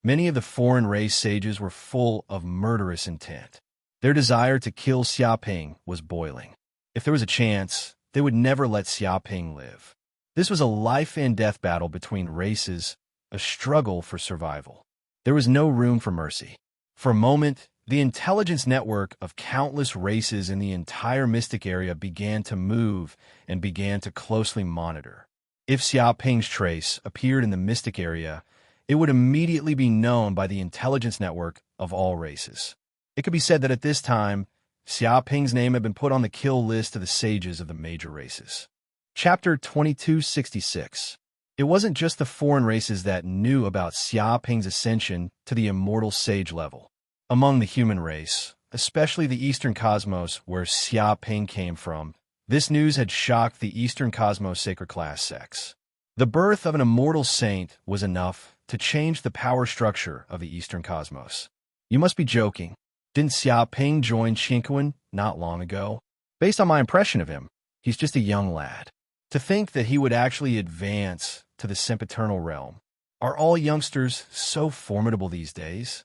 [SPEAKER 1] Many of the foreign race sages were full of murderous intent. Their desire to kill Xiaoping was boiling. If there was a chance, they would never let Xiaoping live. This was a life-and-death battle between races, a struggle for survival. There was no room for mercy. For a moment, the intelligence network of countless races in the entire mystic area began to move and began to closely monitor. If Xiaoping's trace appeared in the mystic area, it would immediately be known by the intelligence network of all races. It could be said that at this time, Xiaoping's name had been put on the kill list of the sages of the major races. Chapter 2266. It wasn't just the foreign races that knew about Xiaoping's ascension to the immortal sage level. Among the human race, especially the Eastern Cosmos where Xiaoping came from, this news had shocked the Eastern Cosmos sacred class sects. The birth of an immortal saint was enough to change the power structure of the Eastern Cosmos. You must be joking. Didn't Xiaoping join Qingquan not long ago? Based on my impression of him, he's just a young lad. To think that he would actually advance to the sempiternal realm. Are all youngsters so formidable these days?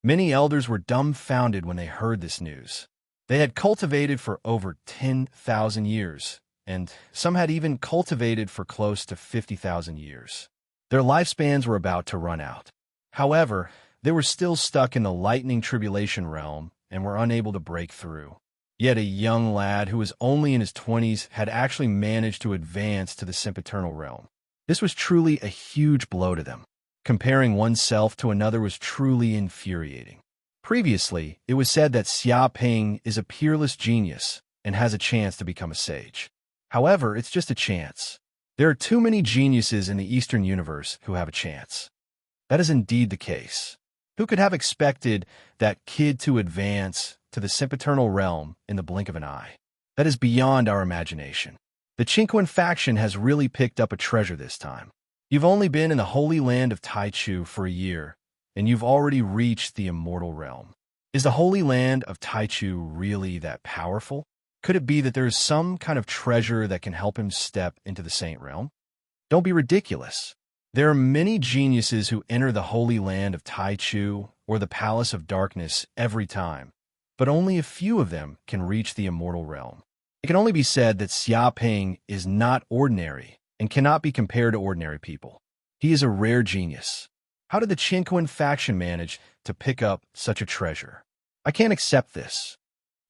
[SPEAKER 1] Many elders were dumbfounded when they heard this news. They had cultivated for over 10,000 years, and some had even cultivated for close to 50,000 years. Their lifespans were about to run out. However, they were still stuck in the lightning tribulation realm and were unable to break through. Yet a young lad who was only in his 20s had actually managed to advance to the sempiternal realm. This was truly a huge blow to them. Comparing oneself to another was truly infuriating. Previously, it was said that Xiaoping is a peerless genius and has a chance to become a sage. However, it's just a chance. There are too many geniuses in the Eastern universe who have a chance. That is indeed the case. Who could have expected that kid to advance to the sempiternal realm in the blink of an eye? That is beyond our imagination. The Qingquan faction has really picked up a treasure this time. You've only been in the holy land of Taichu for a year, and you've already reached the immortal realm. Is the holy land of Taichu really that powerful? Could it be that there is some kind of treasure that can help him step into the saint realm? Don't be ridiculous. There are many geniuses who enter the holy land of Taichu or the palace of darkness every time, but only a few of them can reach the immortal realm. It can only be said that Xiaoping is not ordinary and cannot be compared to ordinary people. He is a rare genius. How did the Qingquan faction manage to pick up such a treasure? I can't accept this.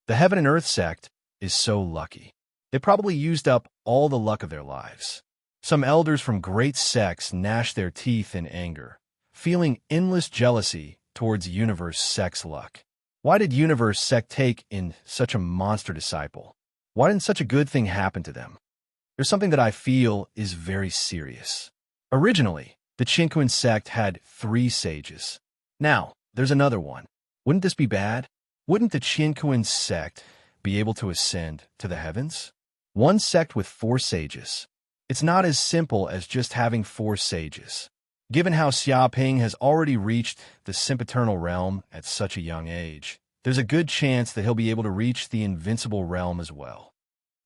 [SPEAKER 1] The Heaven and Earth sect is so lucky. They probably used up all the luck of their lives. Some elders from great sects gnashed their teeth in anger, feeling endless jealousy towards Universe Sect's luck. Why did Universe Sect take in such a monster disciple? Why didn't such a good thing happen to them? There's something that I feel is very serious. Originally, the Chinquin sect had 3 sages. Now, there's another one. Wouldn't this be bad? Wouldn't the Chinquin sect be able to ascend to the heavens? One sect with 4 sages. It's not as simple as just having 4 sages. Given how Xiaoping has already reached the sempiternal realm at such a young age, there's a good chance that he'll be able to reach the invincible realm as well.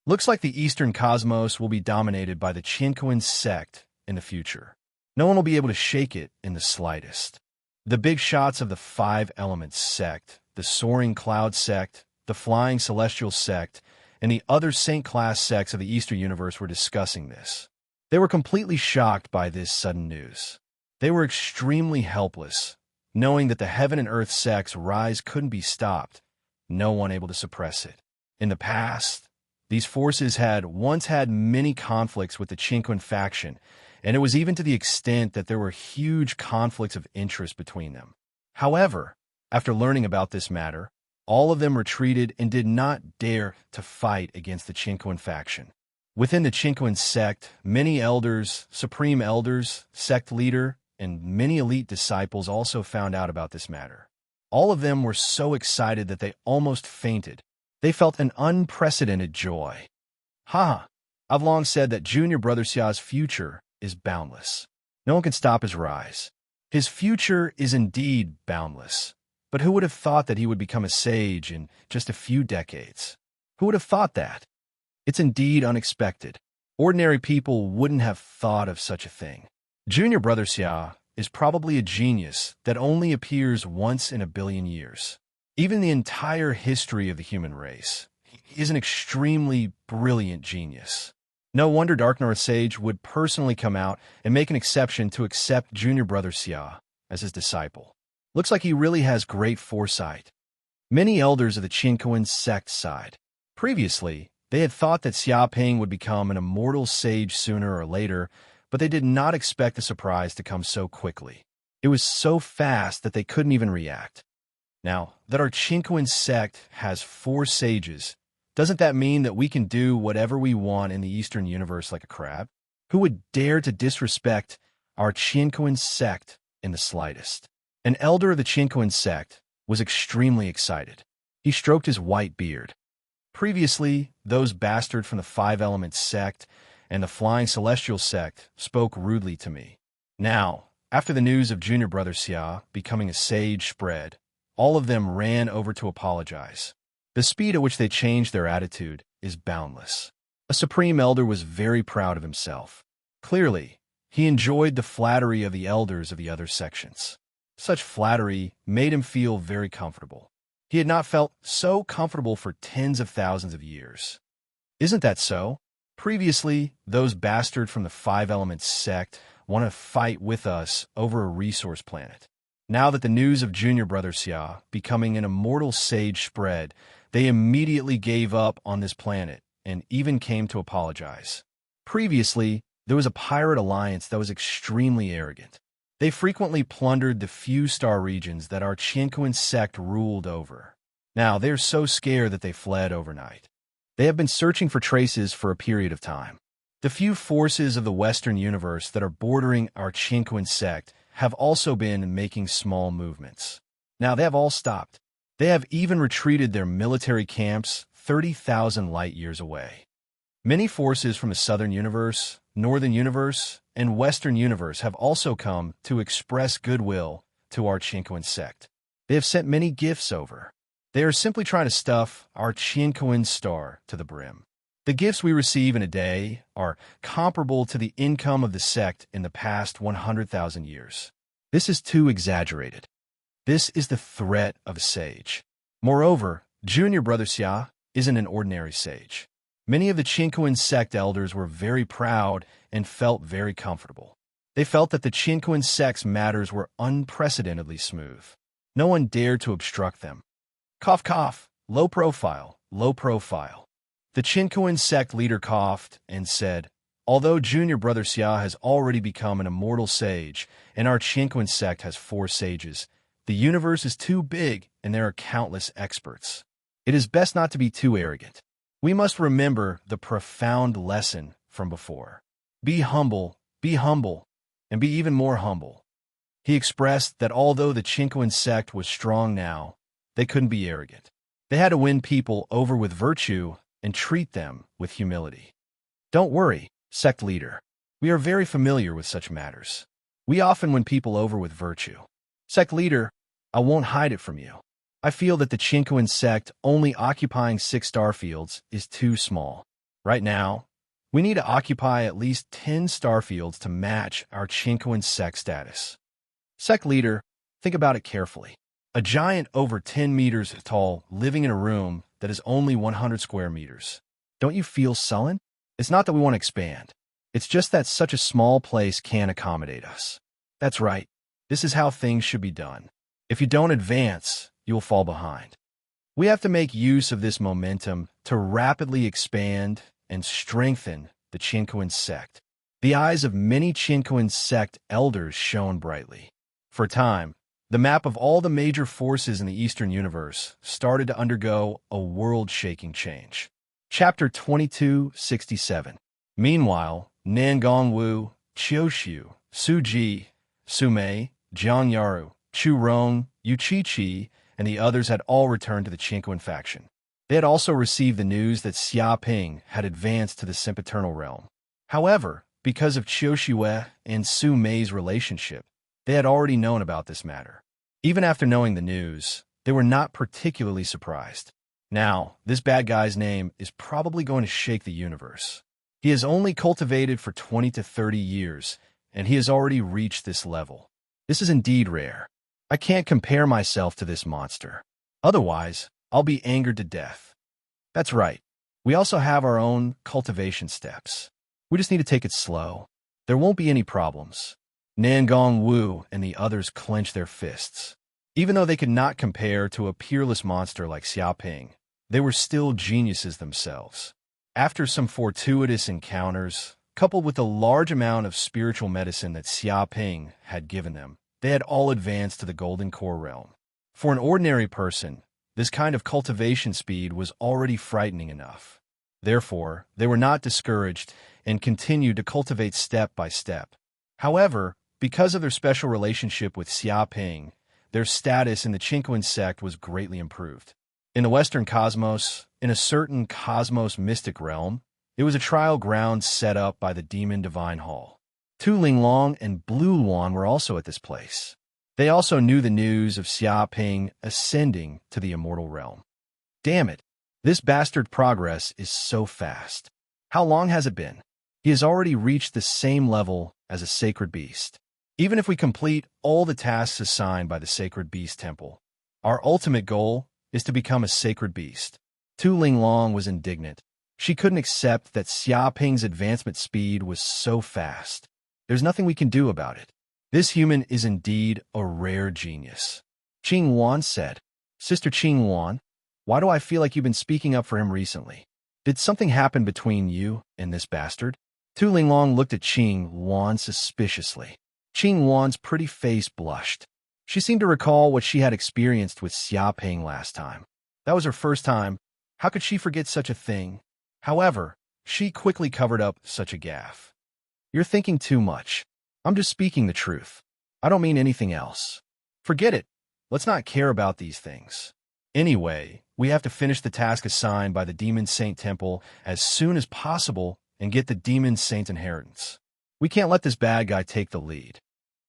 [SPEAKER 1] Looks like the Eastern cosmos will be dominated by the Chinquin sect in the future. No one will be able to shake it in the slightest. The big shots of the 5 elements sect, the soaring cloud sect, the flying celestial sect, and the other saint-class sects of the Eastern universe were discussing this. They were completely shocked by this sudden news. They were extremely helpless, knowing that the heaven and earth sects' rise couldn't be stopped, no one able to suppress it. In the past, these forces had once had many conflicts with the Chinquin faction, and it was even to the extent that there were huge conflicts of interest between them. However, after learning about this matter, all of them retreated and did not dare to fight against the Chinquin faction. Within the Chinquin sect, many elders, supreme elders, sect leader, and many elite disciples also found out about this matter. All of them were so excited that they almost fainted. They felt an unprecedented joy. I've long said that Junior Brother Xia's future is boundless. No one can stop his rise. His future is indeed boundless. But who would have thought that he would become a sage in just a few decades? Who would have thought that? It's indeed unexpected. Ordinary people wouldn't have thought of such a thing. Junior Brother Xia is probably a genius that only appears once in a billion years. Even the entire history of the human race, he is an extremely brilliant genius. No wonder Dark North Sage would personally come out and make an exception to accept Junior Brother Xia as his disciple. Looks like he really has great foresight. Many elders of the Chinquin sect sighed. Previously, they had thought that Xiaoping would become an immortal sage sooner or later, but they did not expect the surprise to come so quickly. It was so fast that they couldn't even react. Now, that our Chinquin sect has 4 sages, doesn't that mean that we can do whatever we want in the Eastern universe like a crab? Who would dare to disrespect our Chinquin sect in the slightest? An elder of the Chinquin sect was extremely excited. He stroked his white beard. Previously, those bastards from the 5 Elements sect and the Flying Celestial sect spoke rudely to me. Now, after the news of Junior Brother Xia becoming a sage spread, all of them ran over to apologize. The speed at which they changed their attitude is boundless. A Supreme Elder was very proud of himself. Clearly, he enjoyed the flattery of the elders of the other sections. Such flattery made him feel very comfortable. He had not felt so comfortable for tens of thousands of years. Isn't that so? Previously, those bastards from the 5 Elements sect want to fight with us over a resource planet. Now that the news of Junior Brother Xia becoming an immortal sage spread, they immediately gave up on this planet and even came to apologize. Previously, there was a pirate alliance that was extremely arrogant. They frequently plundered the few star regions that our Chinquin sect ruled over. Now, they're so scared that they fled overnight. They have been searching for traces for a period of time. The few forces of the Western universe that are bordering our Chinquin sect have also been making small movements. Now, they have all stopped. They have even retreated their military camps 30,000 light years away. Many forces from the Southern universe, Northern universe, and Western universe have also come to express goodwill to our Chinquin sect. They have sent many gifts over. They are simply trying to stuff our Chinquin star to the brim. The gifts we receive in a day are comparable to the income of the sect in the past 100,000 years. This is too exaggerated. This is the threat of a sage. Moreover, Junior Brother Xia isn't an ordinary sage. Many of the Chinquin sect elders were very proud and felt very comfortable. They felt that the Chinquin sect's matters were unprecedentedly smooth. No one dared to obstruct them. Cough, cough, low profile, low profile. The Chinquin sect leader coughed and said, Although junior brother Xia has already become an immortal sage, and our Qinquan sect has 4 sages, the universe is too big and there are countless experts. It is best not to be too arrogant. We must remember the profound lesson from before. Be humble, and be even more humble. He expressed that although the Qinquan sect was strong now, they couldn't be arrogant. They had to win people over with virtue and treat them with humility. Don't worry, sect leader. We are very familiar with such matters. We often win people over with virtue. Sect leader, I won't hide it from you. I feel that the Qinquan sect only occupying 6 starfields is too small. Right now, we need to occupy at least 10 starfields to match our Qinquan sect status. Sect leader, think about it carefully. A giant over 10 meters tall living in a room that is only 100 square meters. Don't you feel sullen? It's not that we want to expand. It's just that such a small place can't accommodate us. That's right. This is how things should be done. If you don't advance, you will fall behind. We have to make use of this momentum to rapidly expand and strengthen the Qinquan sect. The eyes of many Qinquan sect elders shone brightly. For a time, the map of all the major forces in the Eastern universe started to undergo a world-shaking change. Chapter 2267. Meanwhile, Nangongwu, Qiuxiu, Suji, Sumei, Jiangyaru, Churong, Yuqiqi, and the others had all returned to the Qinquan faction. They had also received the news that Xia Ping had advanced to the sempiternal realm. However, because of Qiuxiue and Su Mei's relationship, they had already known about this matter. Even after knowing the news, they were not particularly surprised. Now, this bad guy's name is probably going to shake the universe. He has only cultivated for 20 to 30 years, and he has already reached this level. This is indeed rare. I can't compare myself to this monster. Otherwise, I'll be angered to death. That's right. We also have our own cultivation steps. We just need to take it slow. There won't be any problems. Nangong Wu and the others clenched their fists. Even though they could not compare to a peerless monster like Xia Ping, they were still geniuses themselves. After some fortuitous encounters, coupled with the large amount of spiritual medicine that Xia Ping had given them, they had all advanced to the Golden Core realm. For an ordinary person, this kind of cultivation speed was already frightening enough. Therefore, they were not discouraged and continued to cultivate step by step. However, because of their special relationship with Xia Ping, their status in the Qinquan sect was greatly improved. In the Western cosmos, in a certain cosmos mystic realm, it was a trial ground set up by the Demon Divine Hall. Tu Linglong and Blue Luan were also at this place. They also knew the news of Xia Ping ascending to the immortal realm. Damn it, this bastard progress is so fast. How long has it been? He has already reached the same level as a sacred beast. Even if we complete all the tasks assigned by the Sacred Beast Temple, our ultimate goal is to become a sacred beast. Tu Linglong was indignant. She couldn't accept that Xia Ping's advancement speed was so fast. There's nothing we can do about it. This human is indeed a rare genius. Qing Wan said, Sister Qing Wan, why do I feel like you've been speaking up for him recently? Did something happen between you and this bastard? Tu Linglong looked at Qing Wan suspiciously. Qing Wan's pretty face blushed. She seemed to recall what she had experienced with Xia Ping last time. That was her first time. How could she forget such a thing? However, she quickly covered up such a gaffe. You're thinking too much. I'm just speaking the truth. I don't mean anything else. Forget it. Let's not care about these things. Anyway, we have to finish the task assigned by the Demon Saint Temple as soon as possible and get the Demon Saint inheritance. We can't let this bad guy take the lead.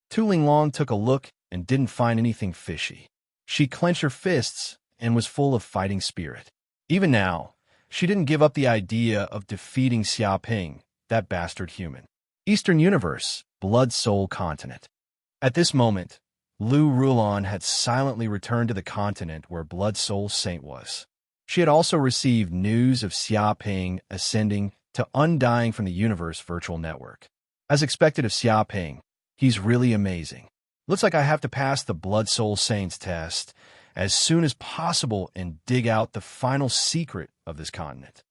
[SPEAKER 1] Tu Linglong took a look and didn't find anything fishy. She clenched her fists and was full of fighting spirit. Even now, she didn't give up the idea of defeating Xia Ping, that bastard human. Eastern Universe, Blood Soul Continent. At this moment, Lu Rulon had silently returned to the continent where Blood Soul Saint was. She had also received news of Xia Ping ascending to Undying from the Universe virtual network. As expected of Xia Ping, he's really amazing. Looks like I have to pass the Blood Soul Saints test as soon as possible and dig out the final secret of this continent.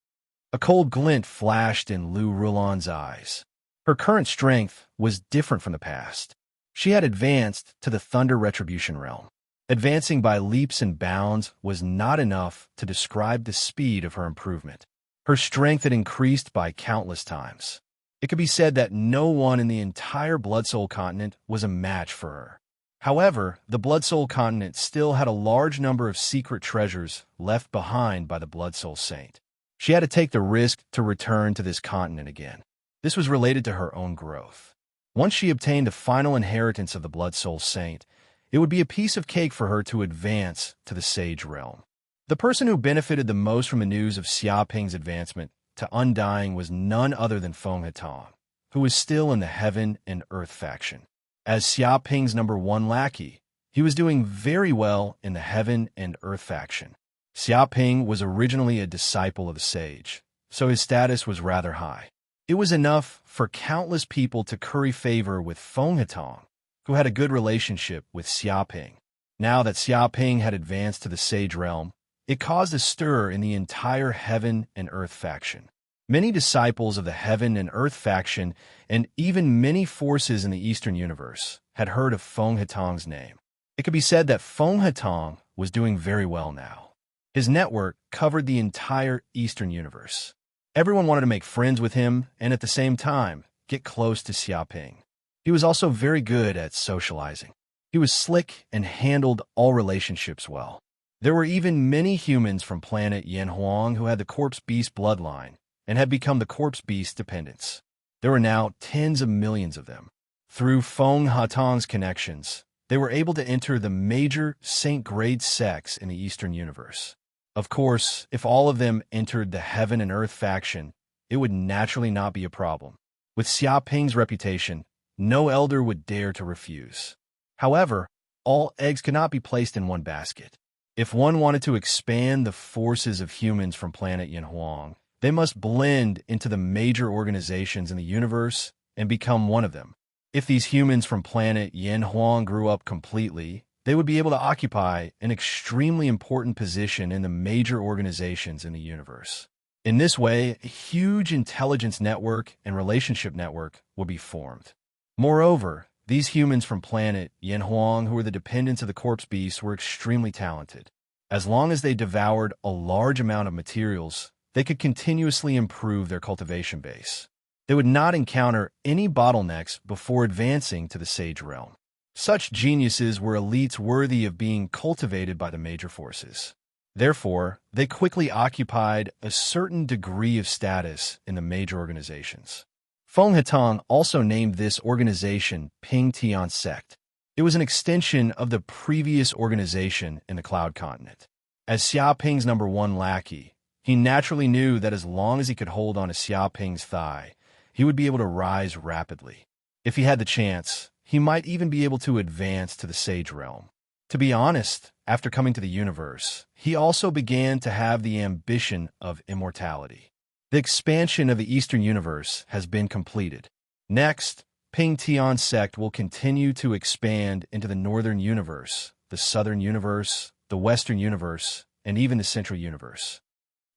[SPEAKER 1] A cold glint flashed in Lu Rulan's eyes. Her current strength was different from the past. She had advanced to the Thunder Retribution realm. Advancing by leaps and bounds was not enough to describe the speed of her improvement. Her strength had increased by countless times. It could be said that no one in the entire Blood Soul continent was a match for her. However, the Blood Soul continent still had a large number of secret treasures left behind by the Blood Soul Saint. She had to take the risk to return to this continent again. This was related to her own growth. Once she obtained the final inheritance of the Blood Soul Saint, it would be a piece of cake for her to advance to the Sage realm. The person who benefited the most from the news of Xia Ping's advancement to Undying was none other than Feng Hetong, who was still in the Heaven and Earth faction. As Xia Ping's #1 lackey, he was doing very well in the Heaven and Earth faction. Xia Ping was originally a disciple of the sage, so his status was rather high. It was enough for countless people to curry favor with Feng Hetong, who had a good relationship with Xia Ping. Now that Xia Ping had advanced to the Sage realm, it caused a stir in the entire Heaven and Earth faction. Many disciples of the Heaven and Earth faction, and even many forces in the Eastern universe, had heard of Feng Hetong's name. It could be said that Feng Hetong was doing very well now. His network covered the entire Eastern universe. Everyone wanted to make friends with him and at the same time get close to Xia Ping. He was also very good at socializing. He was slick and handled all relationships well. There were even many humans from planet Yanhuang who had the Corpse Beast bloodline and had become the Corpse Beast dependents. There were now tens of millions of them. Through Feng Hetong's connections, they were able to enter the major Saint-grade sects in the Eastern universe. Of course, if all of them entered the Heaven and Earth faction, it would naturally not be a problem. With Xia Ping's reputation, no elder would dare to refuse. However, all eggs could not be placed in one basket. If one wanted to expand the forces of humans from planet Yanhuang, they must blend into the major organizations in the universe and become one of them. If these humans from planet Yanhuang grew up completely, they would be able to occupy an extremely important position in the major organizations in the universe. In this way, a huge intelligence network and relationship network would be formed. Moreover, these humans from planet Yanhuang who were the dependents of the Corpse Beast were extremely talented. As long as they devoured a large amount of materials, they could continuously improve their cultivation base. They would not encounter any bottlenecks before advancing to the Sage realm. Such geniuses were elites worthy of being cultivated by the major forces. Therefore, they quickly occupied a certain degree of status in the major organizations. Feng Hetong also named this organization Ping Tian Sect. It was an extension of the previous organization in the Cloud Continent. As Xia Ping's #1 lackey, he naturally knew that as long as he could hold on to Xia Ping's thigh, he would be able to rise rapidly. If he had the chance, he might even be able to advance to the Sage realm. To be honest, after coming to the universe, he also began to have the ambition of immortality. The expansion of the Eastern universe has been completed. Next, Ping Tian Sect will continue to expand into the Northern universe, the Southern universe, the Western universe, and even the Central universe.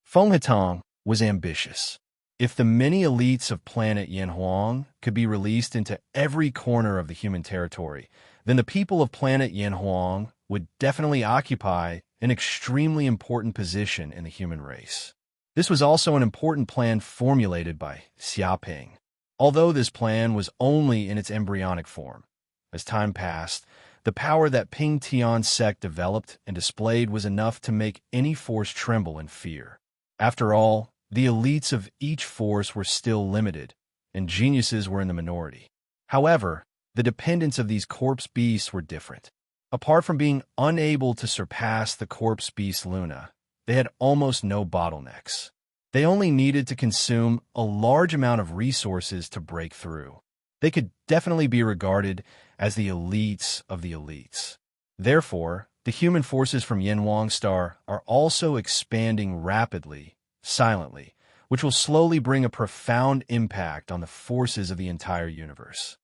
[SPEAKER 1] Feng Hetong was ambitious. If the many elites of planet Yanhuang could be released into every corner of the human territory, then the people of planet Yanhuang would definitely occupy an extremely important position in the human race. This was also an important plan formulated by Xia Ping. Although this plan was only in its embryonic form, as time passed, the power that Ping Tian Sect developed and displayed was enough to make any force tremble in fear. After all, the elites of each force were still limited, and geniuses were in the minority. However, the dependents of these corpse beasts were different. Apart from being unable to surpass the corpse beast Luna, they had almost no bottlenecks. They only needed to consume a large amount of resources to break through. They could definitely be regarded as the elites of the elites. Therefore, the human forces from Yanhuang Star are also expanding rapidly, silently, which will slowly bring a profound impact on the forces of the entire universe.